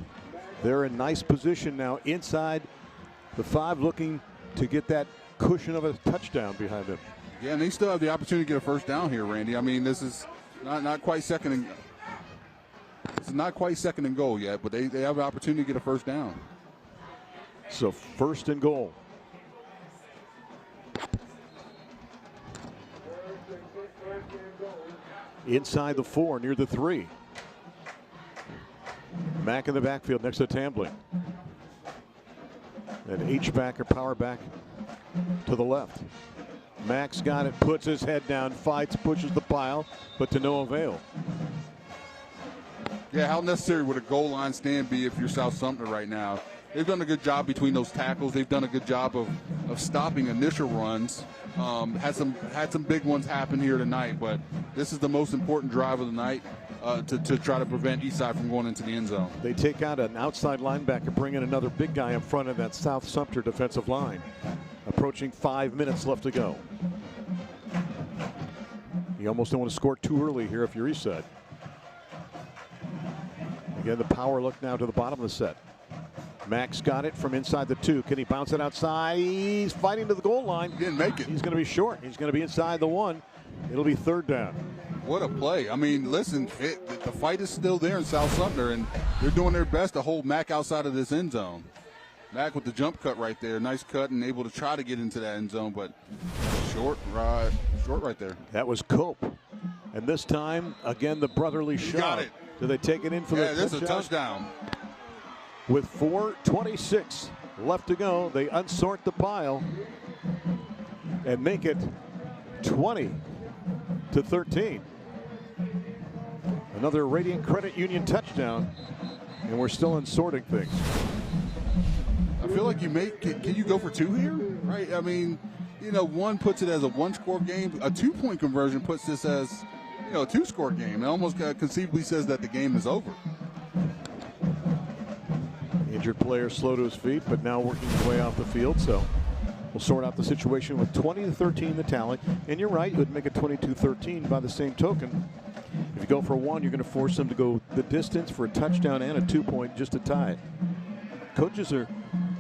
they're in nice position now inside the 5, looking to get that cushion of a touchdown behind them. Yeah, and they still have the opportunity to get a first down here, Randy. I mean, this is not quite second and goal yet, but they have an opportunity to get a first down. So first and goal. Inside the 4, near the 3. Mack in the backfield next to Tambling. And H-back or power back to the left. Mack's got it, puts his head down, fights, pushes the pile, but to no avail. Yeah, how necessary would a goal line stand be if you're South Sumter right now? They've done a good job between those tackles. They've done a good job of stopping initial runs. Had some big ones happen here tonight, but this is the most important drive of the night to try to prevent Eastside from going into the end zone. They take out an outside linebacker, bring in another big guy in front of that South Sumter defensive line. Approaching 5 minutes left to go. You almost don't want to score too early here if you're Eastside. Again, the power look now to the bottom of the set. Mack's got it from inside the 2. Can he bounce it outside? He's fighting to the goal line. He didn't make it. He's going to be short. He's going to be inside the 1. It'll be third down. What a play. I mean, listen, the fight is still there in South Sumter, and they're doing their best to hold Mack outside of this end zone. Mack with the jump cut right there. Nice cut and able to try to get into that end zone, but short right there. That was Cope. And this time, again, the brotherly shot. Got it. Do they take it in for the touchdown? Yeah, this is a touchdown. With 4:26 left to go, they unsort the pile and make it 20-13. Another Radiant Credit Union touchdown, and we're still unsorting things. I feel like can you go for 2 here? Right? I mean, one puts it as a 1-score game. A 2-point conversion puts this as, a 2-score game. It almost conceivably says that the game is over. Injured player slow to his feet, but now working his way off the field. So we'll sort out the situation with 20-13 the tally. And you're right, it would make it 22-13 by the same token. If you go for 1, you're going to force them to go the distance for a touchdown and a 2-point just to tie it. Coaches are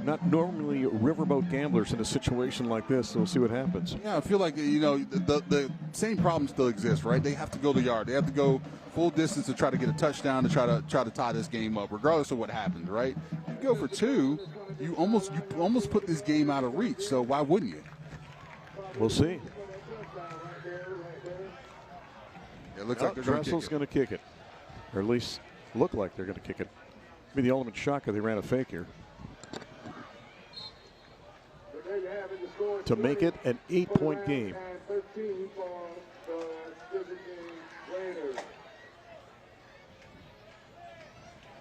not normally riverboat gamblers in a situation like this, so we'll see what happens. Yeah, I feel like, the same problem still exists, right? They have to go the yard. They have to go full distance to try to get a touchdown to try to tie this game up, regardless of what happens, right? You go for 2, you almost put this game out of reach, so why wouldn't you? We'll see. It looks like they're going to kick it. Dressel's going to kick it, or at least look like they're going to kick it. Be the ultimate shocker they ran a fake here. To make it an 8-point game.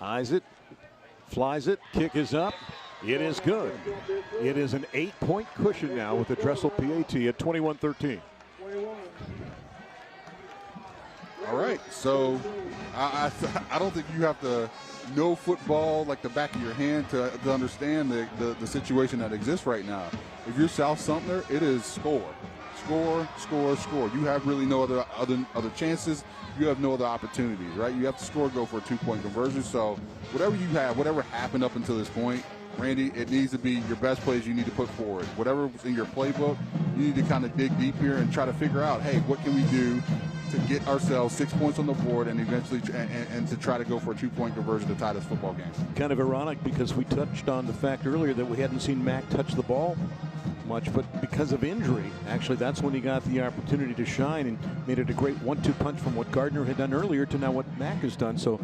Eyes it, flies it, kick is up. It is good. It is an 8-point cushion now with the Dressel PAT at 21-13. All right, so I don't think you have to know football like the back of your hand to understand the situation that exists right now. If you're South Sumter, it is score. Score, score, score. You have really no other chances. You have no other opportunities, right? You have to score, go for a 2-point conversion. So whatever you have, whatever happened up until this point, Randy, it needs to be your best plays you need to put forward. Whatever's in your playbook, you need to kind of dig deep here and try to figure out, hey, what can we do to get ourselves 6 points on the board and eventually and to try to go for a 2-point conversion to tie this football game. Kind of ironic because we touched on the fact earlier that we hadn't seen Mac touch the ball much, but because of injury, actually that's when he got the opportunity to shine and made it a great 1-2 punch from what Gardner had done earlier to now what Mac has done. So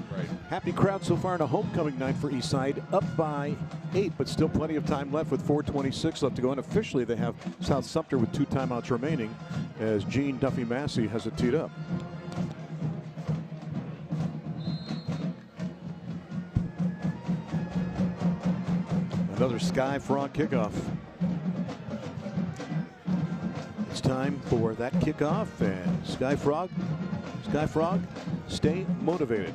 happy crowd so far in a homecoming night for Eastside, up by 8, but still plenty of time left with 4:26 left to go. And officially they have South Sumter with 2 timeouts remaining as Gene Duffy Massey has it teed up. Another Sky Frog kickoff. It's time for that kickoff, and Sky Frog, stay motivated.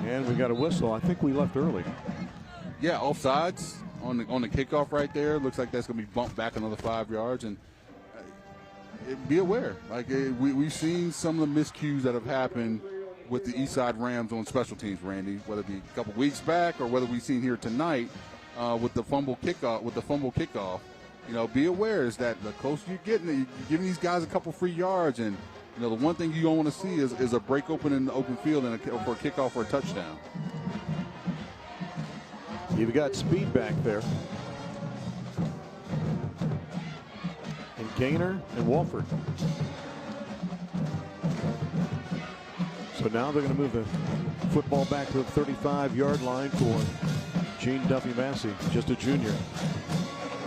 And we got a whistle. I think we left early. Yeah, offsides on the kickoff right there. Looks like that's going to be bumped back another 5 yards. And be aware. Like we've seen some of the miscues that have happened with the Eastside Rams on special teams, Randy. Whether it be a couple weeks back or whether we've seen here tonight with the fumble kickoff. You know, be aware is that the closer you're getting, you're giving these guys a couple free yards, and you know the one thing you don't want to see is a break open in the open field and for a kickoff or a touchdown. You've got speed back there. And Gaynor and Walford. So now they're going to move the football back to the 35-yard line for Gene Duffy Massey, just a junior.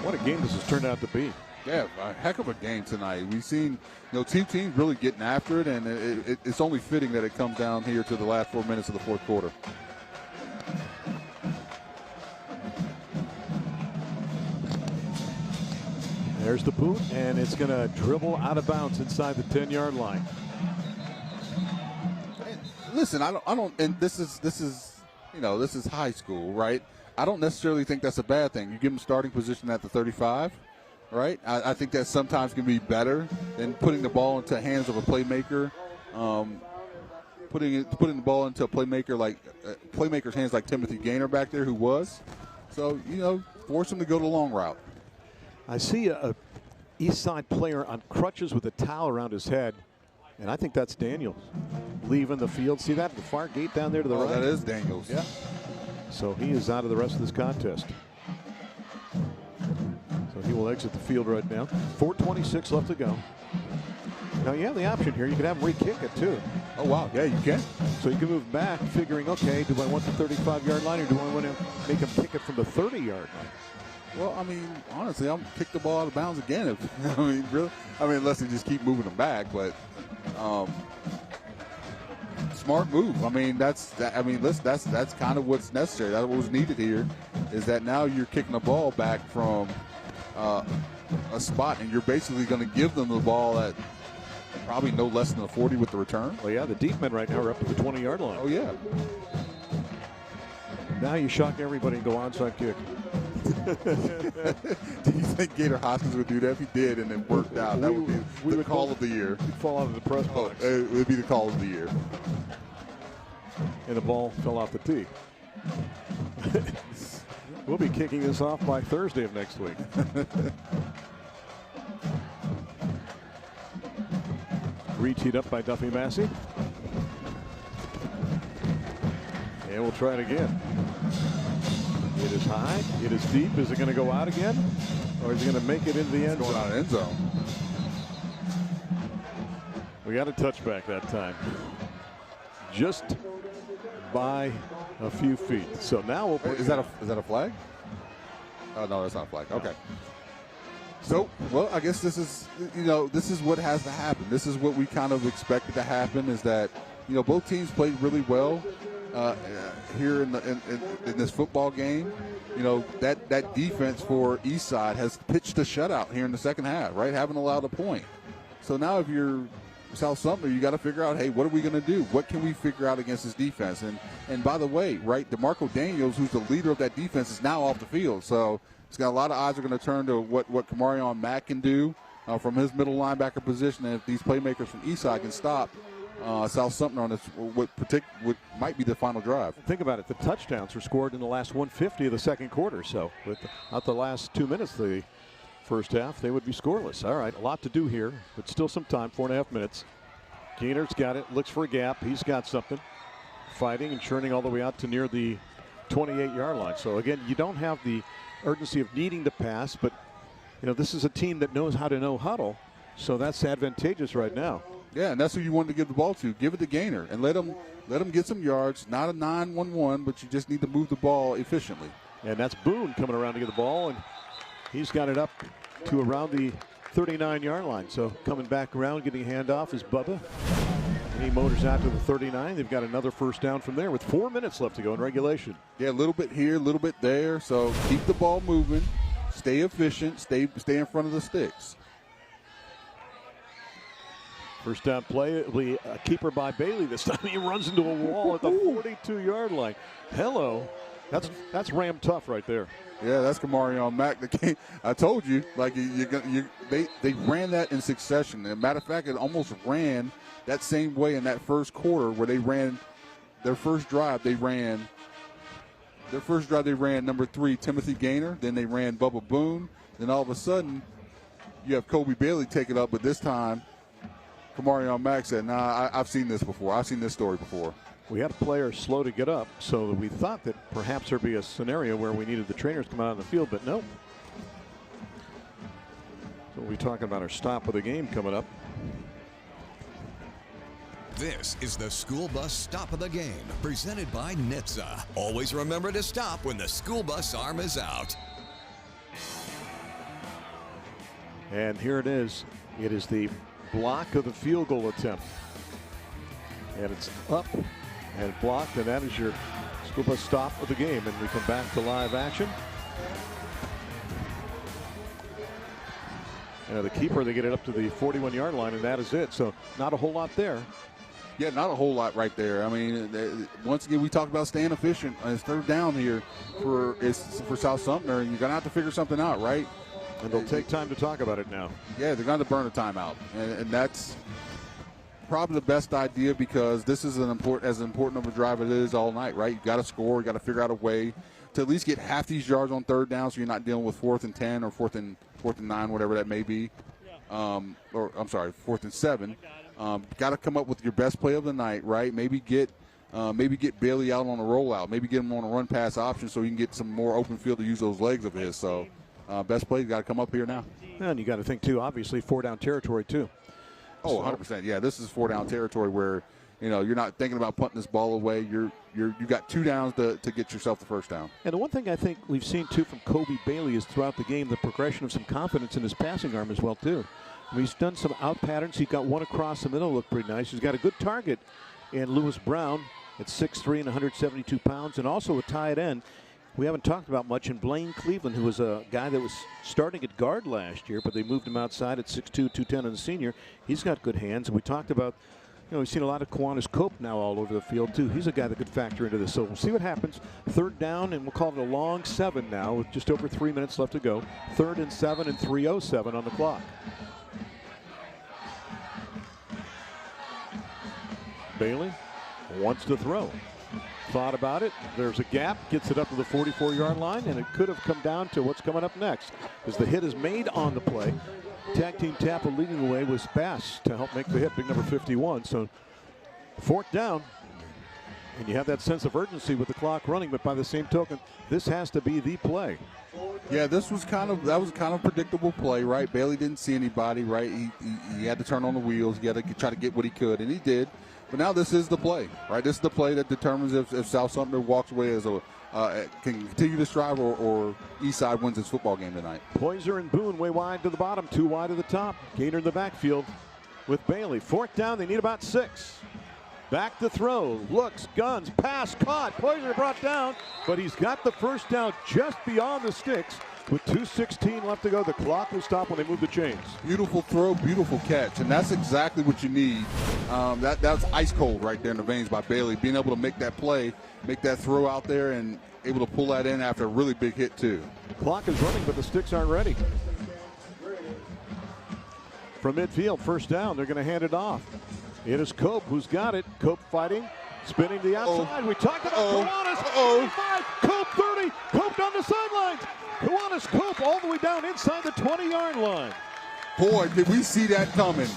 What a game this has turned out to be. Yeah, a heck of a game tonight. We've seen, two teams really getting after it, and it's only fitting that it comes down here to the last 4 minutes of the fourth quarter. There's the boot, and it's going to dribble out of bounds inside the 10-yard line. Listen, I don't, and this is high school, right? I don't necessarily think that's a bad thing. You give them starting position at the 35, right? I think that sometimes can be better than putting the ball into the hands of a playmaker. Putting the ball into a playmaker like playmaker's hands like Timothy Gaynor back there, who was. So force him to go the long route. I see a Eastside player on crutches with a towel around his head, and I think that's Daniels leaving the field. See that? The far gate down there to the right? That is Daniels. Yeah. So he is out of the rest of this contest. So he will exit the field right now. 4:26 left to go. Now you have the option here. You can have him re-kick it too. Oh wow, yeah, you can. So you can move back, figuring, okay, do I want the 35-yard line or do I want to make him kick it from the 30-yard line? Well, I mean, honestly, I'm kick the ball out of bounds again. Really. Unless they just keep moving them back, but. Smart move. That's kind of what's necessary. That's what was needed here, is that now you're kicking the ball back from a spot, and you're basically going to give them the ball at probably no less than a 40 with the return. Well, yeah, the deep men right now are up to the 20-yard line. Oh yeah. Now you shock everybody and go onside kick. Do you think Gator Hoskins would do that? If he did and it worked out, that would be the call of the year. He'd fall out of the press box. It would be the call of the year. And the ball fell off the tee. We'll be kicking this off by Thursday of next week. Re-teed up by Duffy Massey. And we'll try it again. It is high. It is deep. Is it going to go out again? Or is it going to make it into the end zone? Going out of end zone. We got a touchback that time. Just by a few feet. So now we'll is that a flag? Oh no, that's not a flag. Okay. So, well, I guess this is what has to happen. This is what we kind of expected to happen, is that both teams played really well here in this football game. That defense for Eastside has pitched a shutout here in the second half, right? Haven't allowed a point. So now if you're South Sumter, you got to figure out, hey, what are we going to do? What can we figure out against this defense? And by the way, right, DeMarco Daniels, who's the leader of that defense, is now off the field. So it's got a lot of eyes are going to turn to what Kamarion Mack can do from his middle linebacker position. And if these playmakers from Eastside can stop South Sumter on this, what might be the final drive. Think about it. The touchdowns were scored in the last 150 of the second quarter. So without the last 2 minutes of the first half, they would be scoreless. All right, a lot to do here, but still some time, 4.5 minutes. Gaynor's got it, looks for a gap. He's got something. Fighting and churning all the way out to near the 28-yard line. So again, you don't have the urgency of needing to pass, but you know, this is a team that knows how to no huddle, so that's advantageous right now. Yeah, and that's who you want to give the ball to. Give it to Gaynor and let him get some yards. Not a 9-1-1, but you just need to move the ball efficiently. And that's Boone coming around to get the ball, and he's got it up to around the 39-yard line. So coming back around, getting a handoff is Bubba. And he motors out to the 39. They've got another first down from there with 4 minutes left to go in regulation. Yeah, a little bit here, a little bit there. So keep the ball moving, stay efficient, stay in front of the sticks. First down play, it'll be a keeper by Bailey. This time he runs into a wall at the 42-yard line. Hello. That's Ram tough right there. Yeah, that's Kamarion Mack. I told you, like they ran that in succession. As a matter of fact, it almost ran that same way in that first quarter where they ran their first drive. They ran number 3, Timothy Gaynor. Then they ran Bubba Boone. Then all of a sudden, you have Kobe Bailey take it up, but this time, Kamarion Mack said, nah, I've seen this before. I've seen this story before. We had a player slow to get up, so we thought that perhaps there'd be a scenario where we needed the trainers to come out on the field, but no. So we'll be talking about our stop of the game coming up. This is the School Bus Stop of the Game, presented by NHTSA. Always remember to stop when the school bus arm is out. And here it is. It is the block of the field goal attempt. And it's up and blocked, and that is your school bus stop of the game. And we come back to live action. And the keeper, they get it up to the 41-yard line, and that is it. So not a whole lot there. Yeah, not a whole lot right there. I mean, once again, we talked about staying efficient. It's third down here for South Sumter, and you're going to have to figure something out, right? And they'll take time to talk about it now. Yeah, they're going to burn a timeout, and that's probably the best idea because this is as important of a drive as it is all night, right? You got to score, you got to figure out a way to at least get half these yards on third down, so you're not dealing with 4th and 10 or 4th and 9, whatever that may be, or I'm sorry, 4th and 7. Got to come up with your best play of the night, right? Maybe get Bailey out on a rollout, maybe get him on a run pass option so you can get some more open field to use those legs of his. So. Best play, got to come up here now. And you got to think, too, obviously, 4-down territory, too. Oh, 100%. Yeah, this is 4-down territory where, you know, you're not thinking about punting this ball away. You got 2 downs to get yourself the first down. And the one thing I think we've seen, too, from Kobe Bailey is throughout the game, the progression of some confidence in his passing arm as well, too. I mean, he's done some out patterns. He got one across the middle, looked pretty nice. He's got a good target in Lewis Brown at 6'3" and 172 pounds, and also a tight end. We haven't talked about much in Blaine Cleveland, who was a guy that was starting at guard last year, but they moved him outside at 6'2", 210 as a senior. He's got good hands. And we talked about, you know, we've seen a lot of Kiwanis Cope now all over the field, too. He's a guy that could factor into this. So we'll see what happens. Third down, and we'll call it a long 7 now with just over 3 minutes left to go. 3rd and 7 and 3:07 on the clock. Bailey wants to throw. Thought about it. There's a gap. Gets it up to the 44-yard line, and it could have come down to what's coming up next. As the hit is made on the play, Tag Team Tampa leading the way was Bass to help make the hit, big number 51. So 4th down, and you have that sense of urgency with the clock running. But by the same token, this has to be the play. Yeah, that was kind of predictable play, right? Bailey didn't see anybody, right? He had to turn on the wheels. He had to try to get what he could, and he did. But now this is the play, right? This is the play that determines if South Sumter walks away as can continue this drive or Eastside wins this football game tonight. Poyser and Boone way wide to the bottom, 2 wide to the top. Gaynor in the backfield with Bailey. 4th down, they need about 6. Back to throw, looks, guns, pass, caught. Poyser brought down, but he's got the first down just beyond the sticks. With 2:16 left to go, the clock will stop when they move the chains. Beautiful throw, beautiful catch, and that's exactly what you need. That's ice cold right there in the veins by Bailey, being able to make that play, make that throw out there, and able to pull that in after a really big hit too. The clock is running, but the sticks aren't ready. From midfield, first down, they're going to hand it off. It is Cope who's got it. Cope fighting, spinning to the outside. We talked about Kiwanis. 25, Cope 30, Cope down the sidelines. Kiwanis Cope all the way down inside the 20-yard line. Boy, did we see that coming.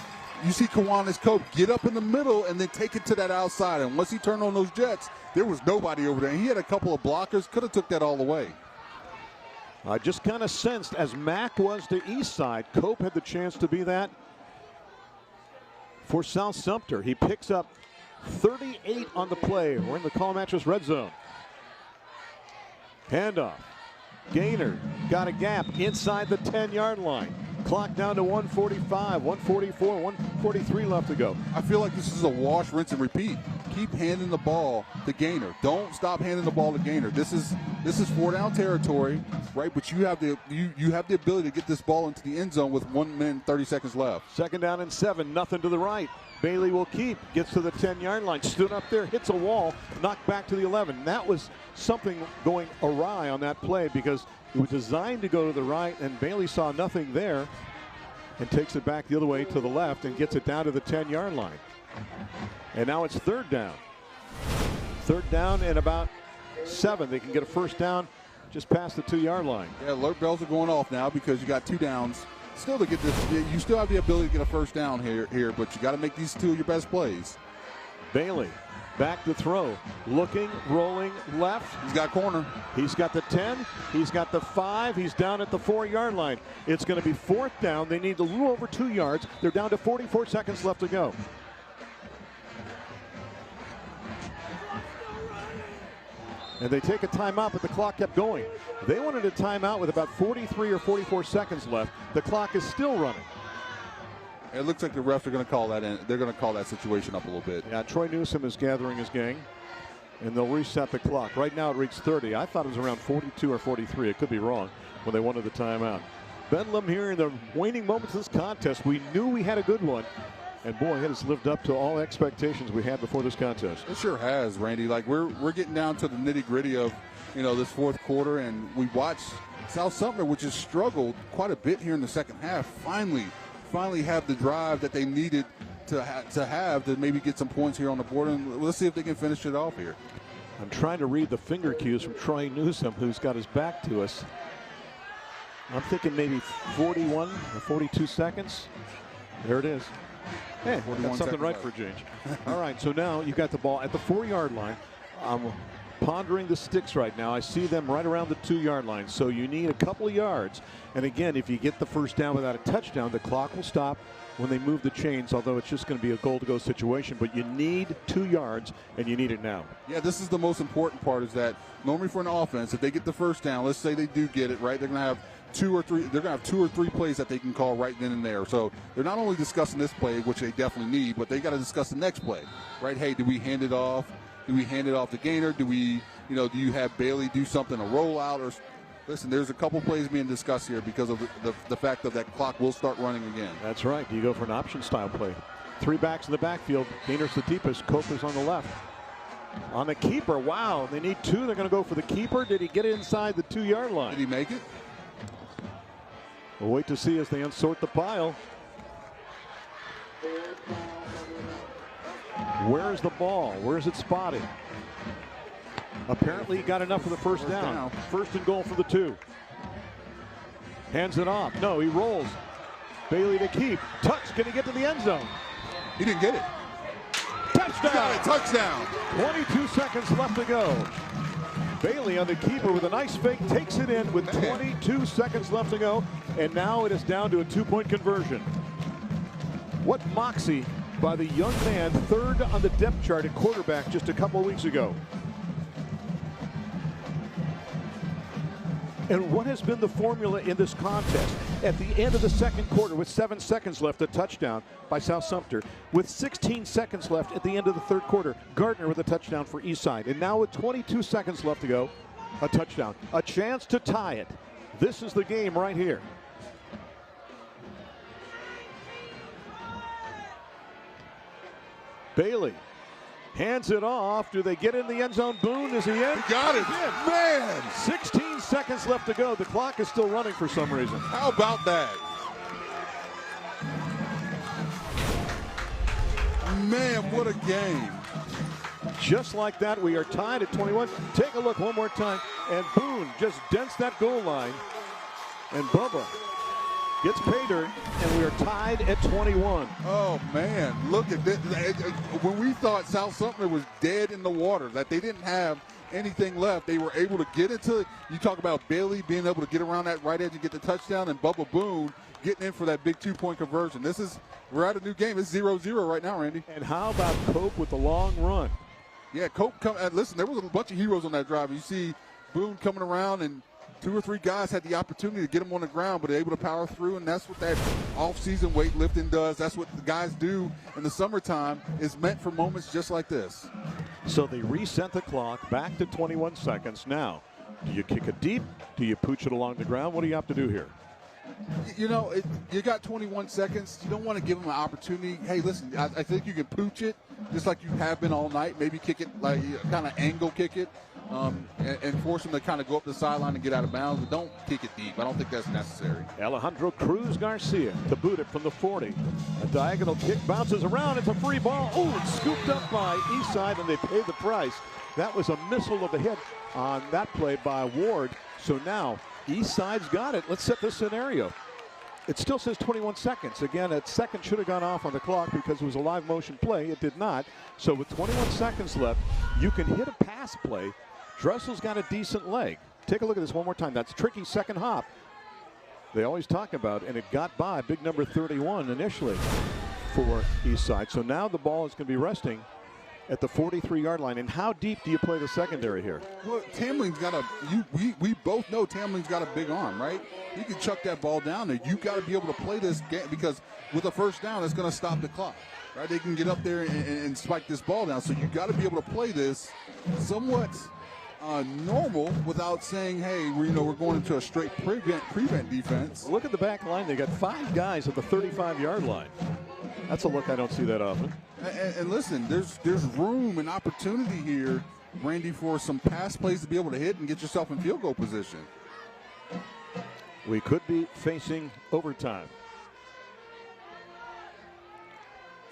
You see Kiwanis Cope get up in the middle and then take it to that outside. And once he turned on those jets, there was nobody over there. He had a couple of blockers, could have took that all the way. I just kind of sensed, as Mack was to Eastside, Cope had the chance to be that for South Sumpter. He picks up 38 on the play. We're in the Call Mattress red zone. Handoff. Gainer got a gap inside the 10-yard line. Clock down to 145, 144, 143 left to go. I feel like this is a wash, rinse, and repeat. Keep handing the ball to Gainer. Don't stop handing the ball to Gainer. This is 4-down territory, right? But you have the ability to get this ball into the end zone with 1 minute and 30 seconds left. 2nd down and 7, nothing to the right. Bailey will keep, gets to the 10-yard line, stood up there, hits a wall, knocked back to the 11. That was something going awry on that play because it was designed to go to the right, and Bailey saw nothing there and takes it back the other way to the left and gets it down to the 10-yard line. And now it's 3rd down. 3rd down and about 7. They can get a first down just past the 2-yard line. Yeah, alert bells are going off now because you got 2 downs. Still to get this, you still have the ability to get a first down here, but you got to make these 2 of your best plays. Bailey back to throw, looking, rolling left. He's got corner. He's got the 10. He's got the 5. He's down at the 4-yard line. It's going to be 4th down. They need a little over 2 yards. They're down to 44 seconds left to go. And they take a timeout, but the clock kept going. They wanted a timeout with about 43 or 44 seconds left. The clock is still running. It looks like the refs are going to call that in. They're going to call that situation up a little bit. Yeah, Troy Newsom is gathering his gang, and they'll reset the clock. Right now it reads 30. I thought it was around 42 or 43. It could be wrong when they wanted the timeout. Bedlam here in the waning moments of this contest. We knew we had a good one. And boy, it has lived up to all expectations we had before this contest. It sure has, Randy. Like we're getting down to the nitty-gritty of, this 4th quarter, and we watched South Sumter, which has struggled quite a bit here in the second half, finally have the drive that they needed to have to maybe get some points here on the board. And let's see if they can finish it off here. I'm trying to read the finger cues from Troy Newsom, who's got his back to us. I'm thinking maybe 41 or 42 seconds. There it is. Hey, got something right for a change. All right, so now you got the ball at the 4-yard line. I'm pondering the sticks right now. I see them right around the 2-yard line. So you need a couple of yards. And again, if you get the first down without a touchdown, the clock will stop when they move the chains, although it's just going to be a goal-to-go situation. But you need 2 yards, and you need it now. Yeah, this is the most important part, is that normally for an offense, if they get the first down, let's say they do get it, right, they're going to have 2 or 3 plays that they can call right then and there. So they're not only discussing this play, which they definitely need, but they got to discuss the next play, right? Hey, do we hand it off? Do we hand it off to Gainer? Do we, do you have Bailey do something, a rollout? Or listen, there's a couple plays being discussed here because of the fact that clock will start running again. That's right. Do you go for an option style play? 3 backs in the backfield. Gainer's the deepest. Cope is on the left. On the keeper, wow, they need 2. They're going to go for the keeper. Did he get it inside the 2-yard line? Did he make it? We'll wait to see as they unsort the pile. Where's the ball? Where's it spotted? Apparently he got enough for the first down. 1st and goal for the 2. Hands it off. No, he rolls. Bailey to keep. Touch. Can he get to the end zone? He didn't get it. Touchdown. Got it. Touchdown. 22 seconds left to go. Bailey on the keeper with a nice fake, takes it in with 22 seconds left to go, and now it is down to a 2-point conversion. What moxie by the young man, 3rd on the depth chart at quarterback just a couple of weeks ago. And what has been the formula in this contest? At the end of the 2nd quarter, with 7 seconds left, a touchdown by South Sumpter. With 16 seconds left at the end of the 3rd quarter, Gardner with a touchdown for Eastside. And now with 22 seconds left to go, a touchdown. A chance to tie it. This is the game right here. Bailey hands it off. Do they get in the end zone? Boone, is he in? He got it. Man. 16 seconds left to go. The clock is still running for some reason. How about that? Man, what a game. Just like that, we are tied at 21. Take a look one more time. And Boone just dents that goal line. And Bubba gets pay dirt, and we are tied at 21. Oh, man. Look at this. When we thought South Sumter was dead in the water, that they didn't have anything left, they were able to get into it. You talk about Bailey being able to get around that right edge and get the touchdown, and Bubba Boone getting in for that big 2-point conversion. We're at a new game. It's 0-0 right now, Randy. And how about Cope with the long run? Yeah, Cope listen, there was a bunch of heroes on that drive. You see Boone coming around, and 2 or 3 guys had the opportunity to get him on the ground, but they're able to power through, and that's what that off-season weightlifting does. That's what the guys do in the summertime. Is meant for moments just like this. So they reset the clock back to 21 seconds. Now, do you kick it deep? Do you pooch it along the ground? What do you have to do here? You know, you got 21 seconds. You don't want to give them an opportunity. Hey, listen, I think you can pooch it just like you have been all night. Maybe kick it, like kind of angle kick it, and force them to kind of go up the sideline and get out of bounds. But don't kick it deep. I don't think that's necessary. Alejandro Cruz Garcia to boot it from the 40. A diagonal kick bounces around. It's a free ball. Oh, it's scooped up by Eastside, and they pay the price. That was a missile of a hit on that play by Ward. So now Eastside's got it. Let's set this scenario. It still says 21 seconds. Again, that second should have gone off on the clock because it was a live motion play. It did not. So with 21 seconds left, you can hit a pass play. Dressel's got a decent leg. Take a look at this one more time. That's tricky second hop they always talk about, and it got by big number 31 initially for Eastside. So now the ball is going to be resting at the 43-yard line. And how deep do you play the secondary here? Well, Tamlin's got we both know Tamlin's got a big arm, right? You can chuck that ball down there. You got to be able to play this game because with a first down, it's going to stop the clock, right? They can get up there and spike this ball down. So you got to be able to play this somewhat normal without saying, hey, we're going into a straight prevent defense. Look at the back line. They got 5 guys at the 35-yard line. That's a look I don't see that often. And listen, there's room and opportunity here, Randy, for some pass plays to be able to hit and get yourself in field goal position. We could be facing overtime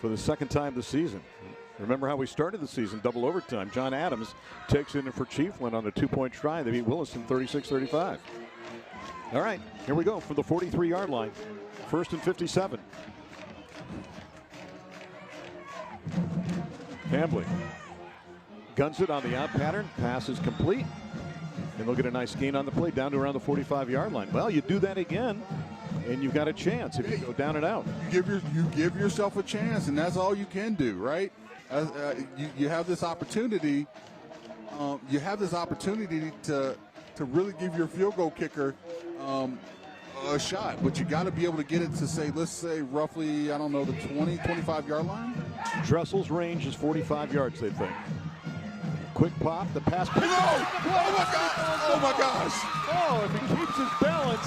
for the second time this season. Remember how we started the season, double overtime. John Adams takes in for Chiefland on a 2-point try. They beat Williston 36-35. All right, here we go from the 43-yard line. 1st and 57. Hambly guns it on the out pattern. Pass is complete. And they'll get a nice gain on the play down to around the 45-yard line. Well, you do that again, and you've got a chance if you go down and out. You give yourself a chance, and that's all you can do, right? You have this opportunity. You have this opportunity to really give your field goal kicker a shot, but you got to be able to get it to say, let's say roughly, I don't know, the 20, 25-yard line. Dressel's range is 45 yards, they think. Quick pop, the pass. No! Oh my God! Oh my gosh! Oh, if he keeps his balance,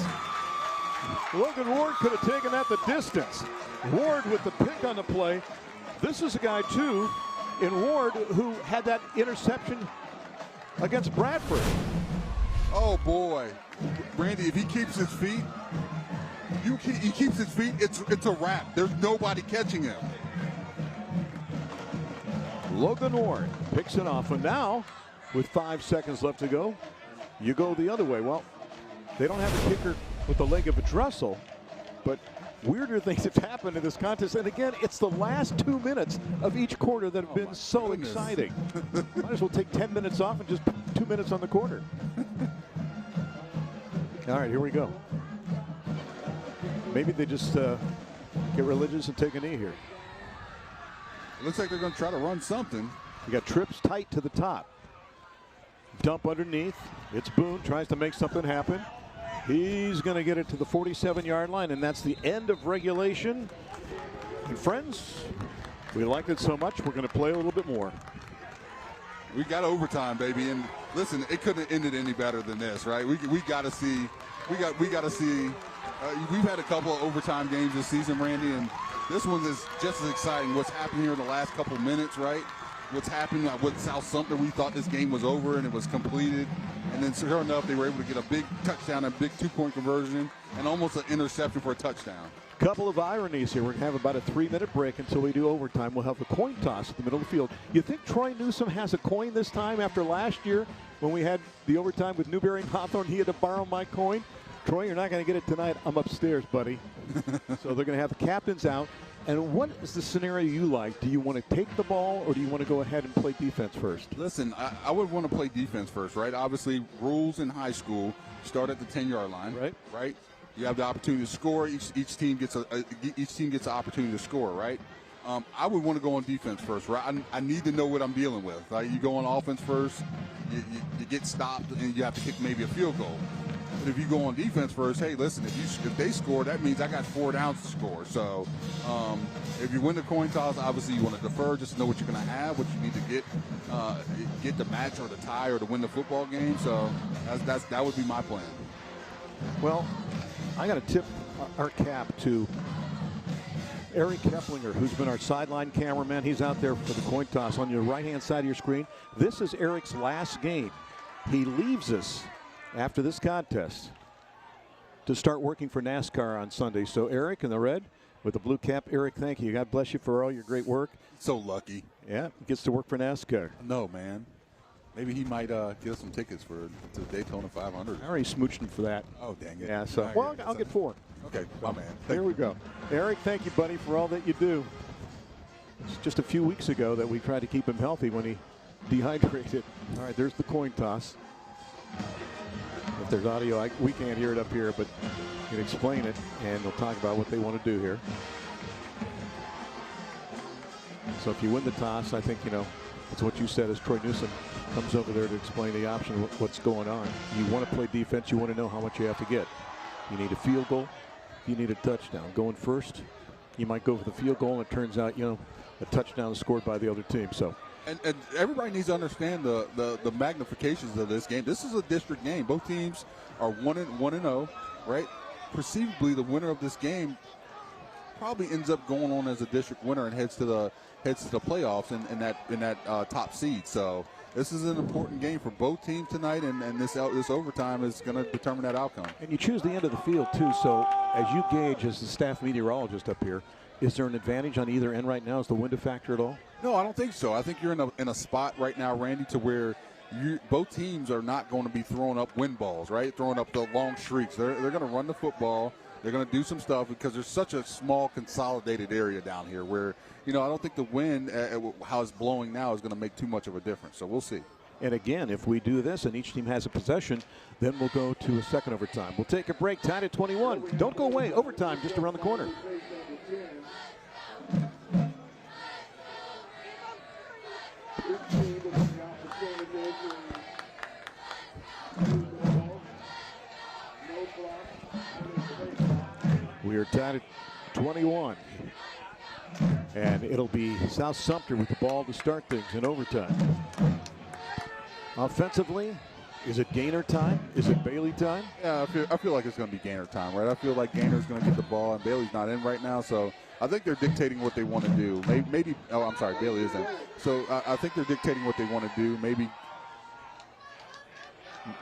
Logan Ward could have taken that the distance. Ward with the pick on the play. This is a guy too, in Ward, who had that interception against Bradford. Oh boy, Randy! If he keeps his feet, he keeps his feet. It's a wrap. There's nobody catching him. Logan Ward picks it off, and now with 5 seconds left to go, you go the other way. Well, they don't have a kicker with the leg of a Dressel, but weirder things have happened in this contest. And again, it's the last 2 minutes of each quarter that have been so exciting. Might as well take 10 minutes off and just 2 minutes on the quarter. All right, here we go. Maybe they just get religious and take a knee here. It looks like they're going to try to run something. You got trips tight to the top. Dump underneath. It's Boone, tries to make something happen. He's going to get it to the 47-yard line, and that's the end of regulation. And friends, we liked it so much, we're going to play a little bit more. We got overtime, baby. And listen, it couldn't have ended any better than this, right? We got to see we got to see. We've had a couple of overtime games this season, Randy, and this one is just as exciting. What's happened here in the last couple of minutes, right? What's happened with South Sumter? We thought this game was over and it was completed, and then sure enough, they were able to get a big touchdown, a big 2-point conversion, and almost an interception for a touchdown. Couple of ironies here. We're going to have about a 3-minute break until we do overtime. We'll have a coin toss at the middle of the field. You think Troy Newsome has a coin this time after last year when we had the overtime with Newberry and Hawthorne? He had to borrow my coin. Troy, you're not going to get it tonight. I'm upstairs, buddy. So they're going to have the captains out. And what is the scenario you like? Do you want to take the ball or do you want to go ahead and play defense first? Listen, I would want to play defense first, right? Obviously, rules in high school start at the 10-yard line, right? You have the opportunity to score. Each team gets an opportunity to score, right? I would want to go on defense first, right? I need to know what I'm dealing with. Right? You go on offense first, you get stopped, and you have to kick maybe a field goal. But if you go on defense first, hey, listen, if they score, that means I got 4 downs to score. So if you win the coin toss, obviously you want to defer just to know what you're going to have, what you need to get the match or the tie or to win the football game. So that would be my plan. Well, I got to tip our cap to Eric Keplinger, who's been our sideline cameraman. He's out there for the coin toss on your right-hand side of your screen. This is Eric's last game. He leaves us after this contest to start working for NASCAR on Sunday. So Eric in the red with the blue cap. Eric, thank you. God bless you for all your great work. So lucky. Yeah, gets to work for NASCAR. No, man. Maybe he might get us some tickets to the Daytona 500. I already smooched him for that. Oh, dang it. Yeah, so, well, I'll get 4. Okay, my man. There we go. Eric, thank you, buddy, for all that you do. It's just a few weeks ago that we tried to keep him healthy when he dehydrated. All right, there's the coin toss. If there's audio, we can't hear it up here, but you can explain it, and they'll talk about what they want to do here. So if you win the toss, I think, it's what you said as Troy Newsome comes over there to explain the option, what's going on. You want to play defense, you want to know how much you have to get. You need a field goal, you need a touchdown. Going first, you might go for the field goal, and it turns out, a touchdown is scored by the other team. So. And everybody needs to understand the magnifications of this game. This is a district game. Both teams are 1-0, right? Perceivably, the winner of this game probably ends up going on as a district winner and heads to the playoffs in that top seed. So this is an important game for both teams tonight, and this overtime is going to determine that outcome. And you choose the end of the field too. So as you gauge as the staff meteorologist up here, is there an advantage on either end right now? Is the wind a factor at all? No, I don't think so. I think you're in a spot right now, Randy, to where both teams are not going to be throwing up wind balls, right? Throwing up the long streaks. They're going to run the football. They're going to do some stuff because there's such a small consolidated area down here where, I don't think the wind, how it's blowing now, is going to make too much of a difference. So we'll see. And again, if we do this and each team has a possession, then we'll go to a second overtime. We'll take a break, tied at 21. Don't go away. Overtime just around the corner. We are tied at 21. And it'll be South Sumter with the ball to start things in overtime. Offensively, is it Gainer time? Is it Bailey time? Yeah, I feel like it's going to be Gainer time, right? I feel like Gainer's going to get the ball, and Bailey's not in right now, so I think they're dictating what they want to do. Maybe I'm sorry, Bailey isn't. So I think they're dictating what they want to do. Maybe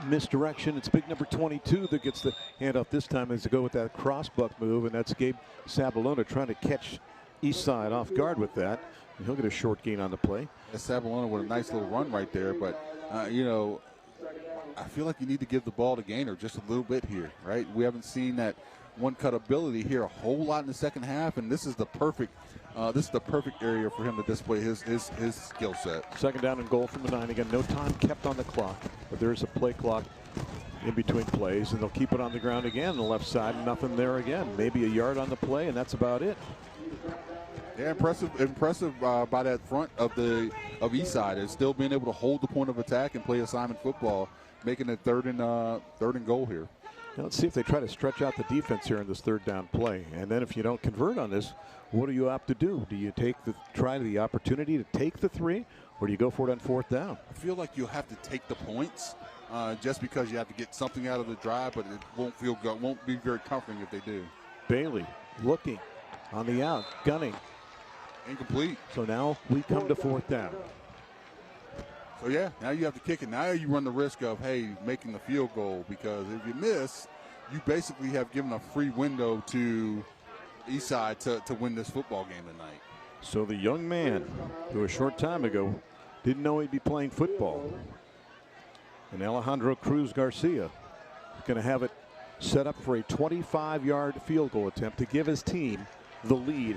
misdirection. It's big number 22 that gets the handoff this time as to go with that crossbuck move, and that's Gabe Sabalona trying to catch Eastside off guard with that. And he'll get a short gain on the play. Sabalona with a nice little run right there, but I feel like you need to give the ball to Gainer just a little bit here, right? We haven't seen that one-cut ability here a whole lot in the second half, and this is the perfect area for him to display his skill set. Second down and goal from the 9. Again, no time kept on the clock, but there's a play clock in between plays, and they'll keep it on the ground again on the left side. Nothing there again. Maybe a yard on the play, and that's about it. Yeah, impressive by that front of Eastside is still being able to hold the point of attack and play assignment football, making it third and goal here. Now let's see if they try to stretch out the defense here in this third down play. And then if you don't convert on this, what do you opt to do? Do you try the opportunity to take the 3, or do you go for it on fourth down? I feel like you have to take the points, just because you have to get something out of the drive, but it won't be very comforting if they do. Bailey looking on the out, gunning. Incomplete. So now we come to 4th down. So yeah, now you have to kick it. Now you run the risk of, hey, making the field goal, because if you miss, you basically have given a free window to Eastside to win this football game tonight. So the young man who a short time ago didn't know he'd be playing football, and Alejandro Cruz Garcia is going to have it set up for a 25-yard field goal attempt to give his team the lead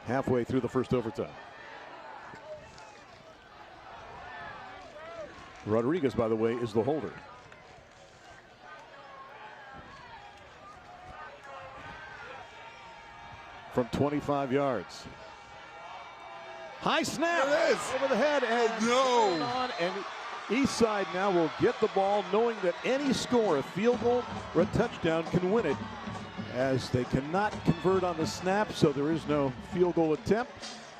halfway through the first overtime. Rodriguez, by the way, is the holder. From 25 yards. High snap over the head, and no. And Eastside now will get the ball, knowing that any score, a field goal or a touchdown, can win it, as they cannot convert on the snap, so there is no field goal attempt.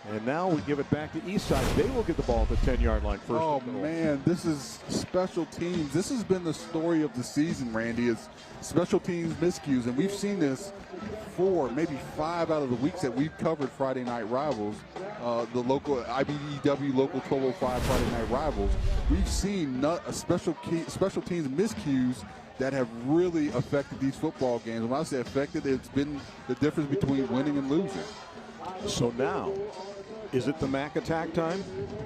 And now we give it back to Eastside. They will get the ball at the 10-yard line first. Oh, man, this is special teams. This has been the story of the season, Randy, is special teams miscues. And we've seen this 4, maybe 5 out of the weeks that we've covered Friday Night Rivals, the local IBEW Local 1205 Friday Night Rivals. We've seen special teams miscues that have really affected these football games. When I say affected, it's been the difference between winning and losing. So now, is it the MAC attack time?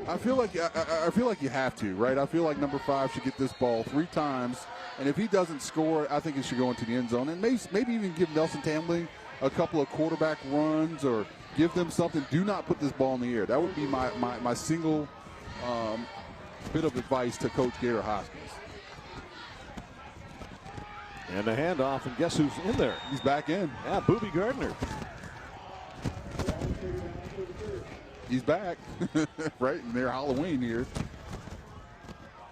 I feel like you have to, right? I feel like number 5 should get this ball 3 times, and if he doesn't score, I think it should go into the end zone, and maybe even give Nelson Tambling a couple of quarterback runs or give them something. Do not put this ball in the air. That would be my single bit of advice to Coach Gator Hoskins. And the handoff, and guess who's in there? He's back in. Yeah, Booby Gardner. He's back, right? And they're Halloween here.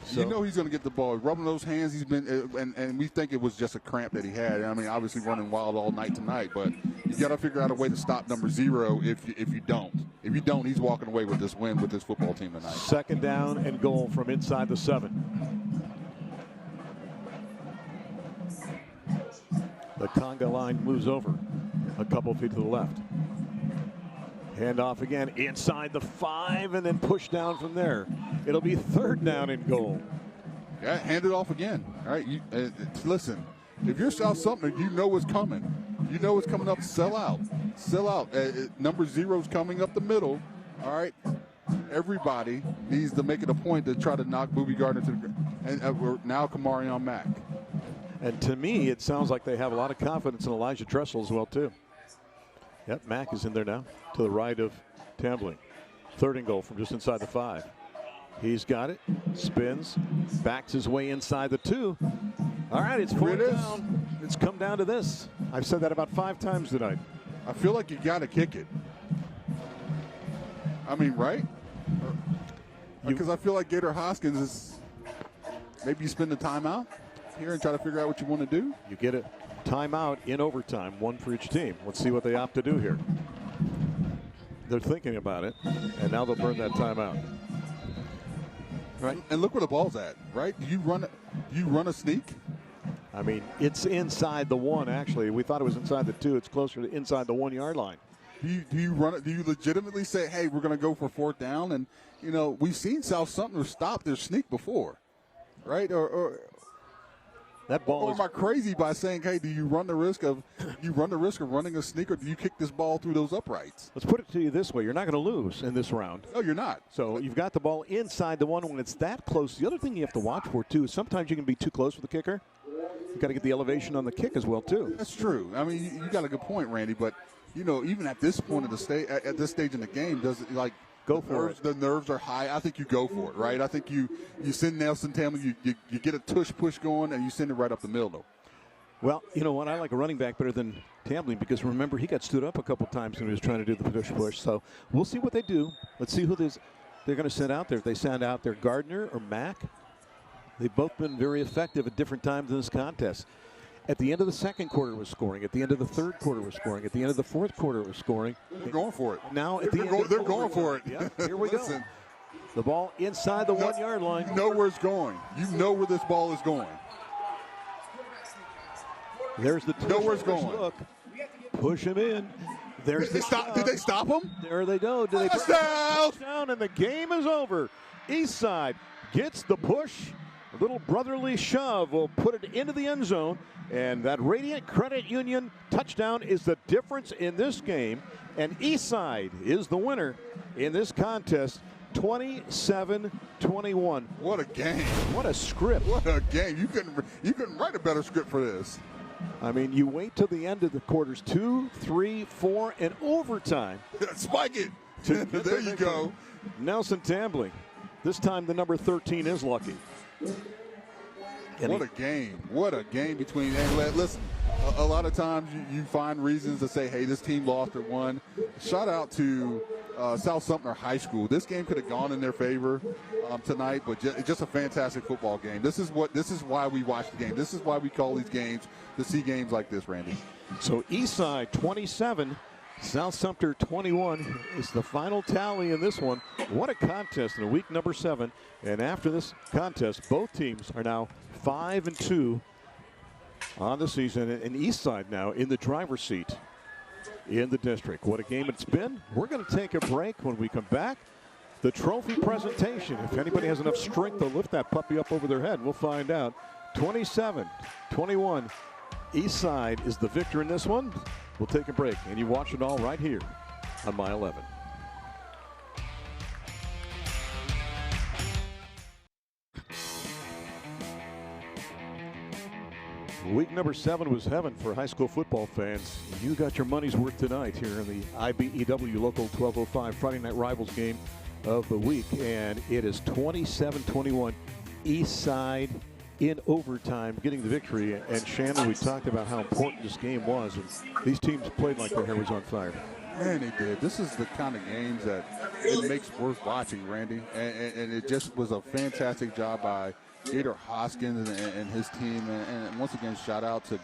So, you know he's going to get the ball. Rubbing those hands, he's been, and we think it was just a cramp that he had. I mean, obviously running wild all night tonight, but you got to figure out a way to stop number 0 if you don't. If you don't, he's walking away with this win with this football team tonight. 2nd down and goal from inside the 7. The conga line moves over a couple feet to the left. Handoff again inside the 5, and then push down from there. It'll be 3rd down and goal. Yeah, hand it off again. All right, listen, if you're South Sumter, you know what's coming. You know what's coming up. Sell out. Sell out. Number 0's coming up the middle. All right, everybody needs to make it a point to try to knock Booby Gardner to the ground. And now Kamarion Mack. And to me, it sounds like they have a lot of confidence in Elijah Tressel as well, too. Yep, Mack is in there now to the right of Tambling. 3rd and goal from just inside the 5. He's got it, spins, backs his way inside the 2. All right, it's 4th down. It's come down to this. I've said that about 5 times tonight. I feel like you got to kick it. I mean, right? Because I feel like Gator Hoskins is, maybe you spend the timeout here and try to figure out what you want to do. You get a timeout in overtime, 1 for each team. Let's see what they opt to do here. They're thinking about it, and now they'll burn that timeout. Right, and look where the ball's at. Right, you run a sneak. I mean, it's inside the 1. Actually, we thought it was inside the 2. It's closer to inside the 1-yard line. Do you run it? Do you legitimately say, "Hey, we're going to go for 4th down"? And you know, we've seen South Sumter stop their sneak before, right? Or that ball. Or am I crazy by saying, "Hey, do you run the risk of running a sneak, or do you kick this ball through those uprights?" Let's put it to you this way: you're not going to lose in this round. No, you're not. So you've got the ball inside the 1 when it's that close. The other thing you have to watch for too is sometimes you can be too close with the kicker. You've got to get the elevation on the kick as well too. That's true. I mean, you got a good point, Randy. But you know, even at this point of the at this stage in the game, does it like go for it? The nerves are high. I think you go for it, right? I think you send Nelson Tambling, you get a push going, and you send it right up the middle, though. Well, you know what? I like a running back better than Tambling because remember he got stood up a couple times when he was trying to do the push. So we'll see what they do. Let's see who they're going to send out there. If they send out their Gardner or Mack, they've both been very effective at different times in this contest. At the end of the 2nd quarter was scoring. At the end of the 3rd quarter was scoring. At the end of the 4th quarter was scoring. They're going for it. Now at the end they're going for it. Yeah, here we go. The ball inside the 1 yard line. You know where it's going. You know where this ball is going. There's the know where it's going. Look. Push him in. There's the stop. Did they stop him? There they go. Did they touchdown? And the game is over. Eastside gets the push. A little brotherly shove will put it into the end zone. And that Radiant Credit Union touchdown is the difference in this game. And Eastside is the winner in this contest, 27-21. What a game. What a script. What a game. You couldn't write a better script for this. I mean, you wait till the end of the quarters, 2, 3, 4, and overtime. Spike it. There you go. Nelson Tambling. This time the number 13 is lucky. What a game. What a game between. And listen, a lot of times you find reasons to say, hey, this team lost or won. Shout out to South Sumter High School. This game could have gone in their favor tonight, but just a fantastic football game. This is why we watch the game. This is why we call these games to see games like this, Randy. So Eastside 27, South Sumter 21 is the final tally in this one. What a contest in week number 7. And after this contest, both teams are now 5-2 on the season. And Eastside now in the driver's seat in the district. What a game it's been. We're going to take a break. When we come back, the trophy presentation. If anybody has enough strength to lift that puppy up over their head, we'll find out. 27-21. Eastside is the victor in this one. We'll take a break, and you watch it all right here on My 11. Week number 7 was heaven for high school football fans. You got your money's worth tonight here in the IBEW Local 1205 Friday Night Rivals game of the week, and it is 27-21 Eastside in overtime, getting the victory. And Shannon, we talked about how important this game was, and these teams played like their hair was on fire. Man, they did. This is the kind of games that it makes worth watching, Randy. And it just was a fantastic job by Gator Hoskins and his team. And once again, shout out to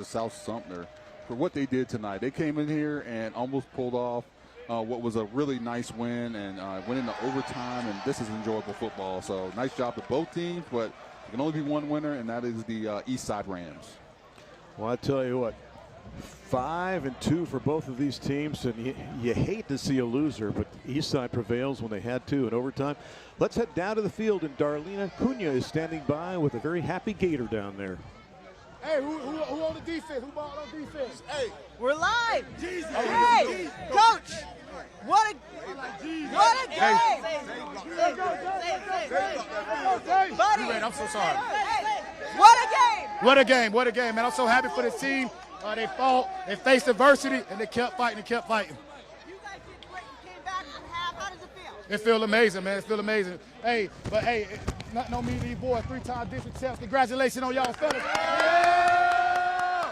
South Sumter for what they did tonight. They came in here and almost pulled off what was a really nice win, and went into overtime. And this is enjoyable football. So nice job to both teams, but there can only be one winner, and that is the Eastside Rams. Well, I tell you what, 5-2 for both of these teams, and you hate to see a loser, but Eastside prevails when they had to in overtime. Let's head down to the field, and Darlena Cunha is standing by with a very happy Gator down there. Hey, who on the defense? Who ball on defense? Hey, we're live. Jesus. Hey, Coach, what a game! Buddy, I'm so sorry. What a game! What a game! What a game, man! I'm so happy for this team. They fought, they faced adversity, and they kept fighting and kept fighting. You guys did great. You came back from half. How does it feel? It feels amazing, man. It feels amazing. Hey, but hey, not no me, these boys, 3-time district champs. Congratulations on y'all, fellas. Yeah!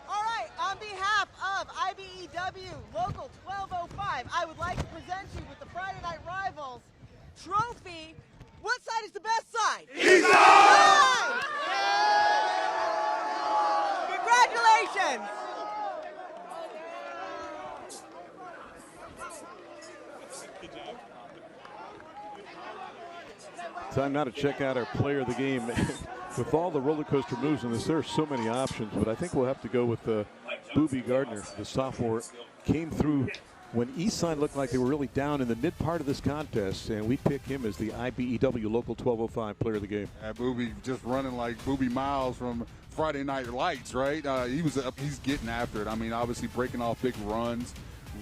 All right, on behalf of IBEW Local 1205, I would like to present you with the Friday Night Rivals trophy. What side is the best side? Eastside! Congratulations! Time now to check out our player of the game. With all the roller coaster moves in this, there are so many options, but I think we'll have to go with Boobie Gardner, the sophomore. Came through when Eastside looked like they were really down in the mid part of this contest, and we pick him as the IBEW Local 1205 player of the game. Boobie just running like Boobie Miles from Friday Night Lights, right? He's getting after it. I mean, obviously breaking off big runs.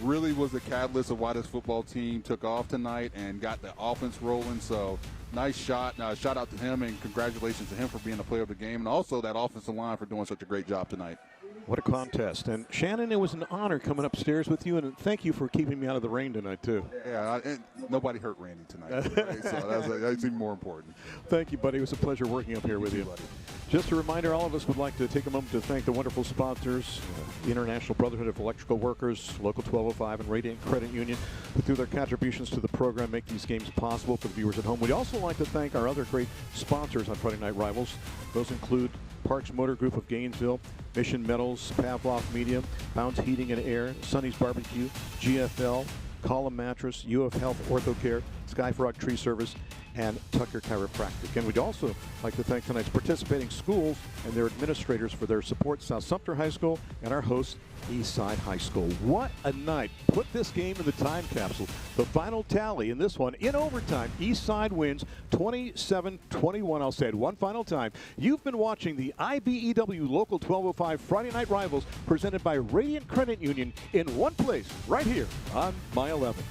Really was the catalyst of why this football team took off tonight and got the offense rolling. So nice shot. Shout out to him, and congratulations to him for being the player of the game, and also that offensive line for doing such a great job tonight. What a contest. And Shannon, it was an honor coming upstairs with you, and thank you for keeping me out of the rain tonight, too. Yeah, nobody hurt Randy tonight. Right? So that's even more important. Thank you, buddy. It was a pleasure working up here with you. Buddy. Just a reminder, all of us would like to take a moment to thank the wonderful sponsors, the International Brotherhood of Electrical Workers, Local 1205, and Radiant Credit Union, who through their contributions to the program make these games possible for the viewers at home. We'd also like to thank our other great sponsors on Friday Night Rivals. Those include Parks Motor Group of Gainesville, Mission Metals, Pavlov Media, Bounce Heating and Air, Sonny's Barbecue, GFL, Column Mattress, UF Health Orthocare, Skyfrog Tree Service, and Tucker Chiropractic. And we'd also like to thank tonight's participating schools and their administrators for their support, South Sumter High School and our host, Eastside High School. What a night. Put this game in the time capsule. The final tally in this one, in overtime, Eastside wins 27-21. I'll say it one final time. You've been watching the IBEW Local 1205 Friday Night Rivals presented by Radiant Credit Union in one place, right here on My 11.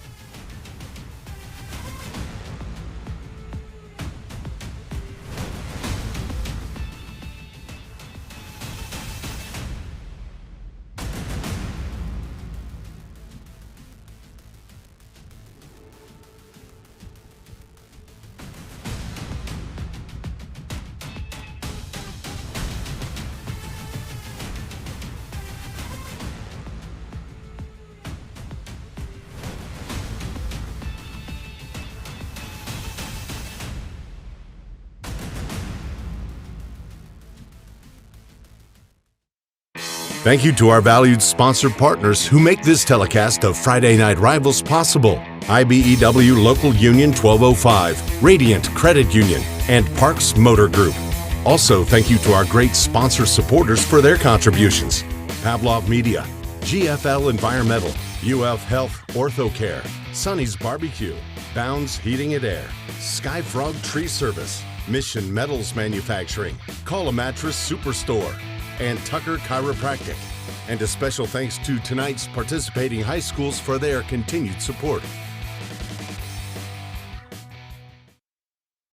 Thank you to our valued sponsor partners who make this telecast of Friday Night Rivals possible. IBEW Local Union 1205, Radiant Credit Union, and Parks Motor Group. Also, thank you to our great sponsor supporters for their contributions. Pavlov Media, GFL Environmental, UF Health Orthocare, Sonny's Barbecue, Bounds Heating and Air, Skyfrog Tree Service, Mission Metals Manufacturing, Call a Mattress Superstore, and Tucker Chiropractic. And a special thanks to tonight's participating high schools for their continued support.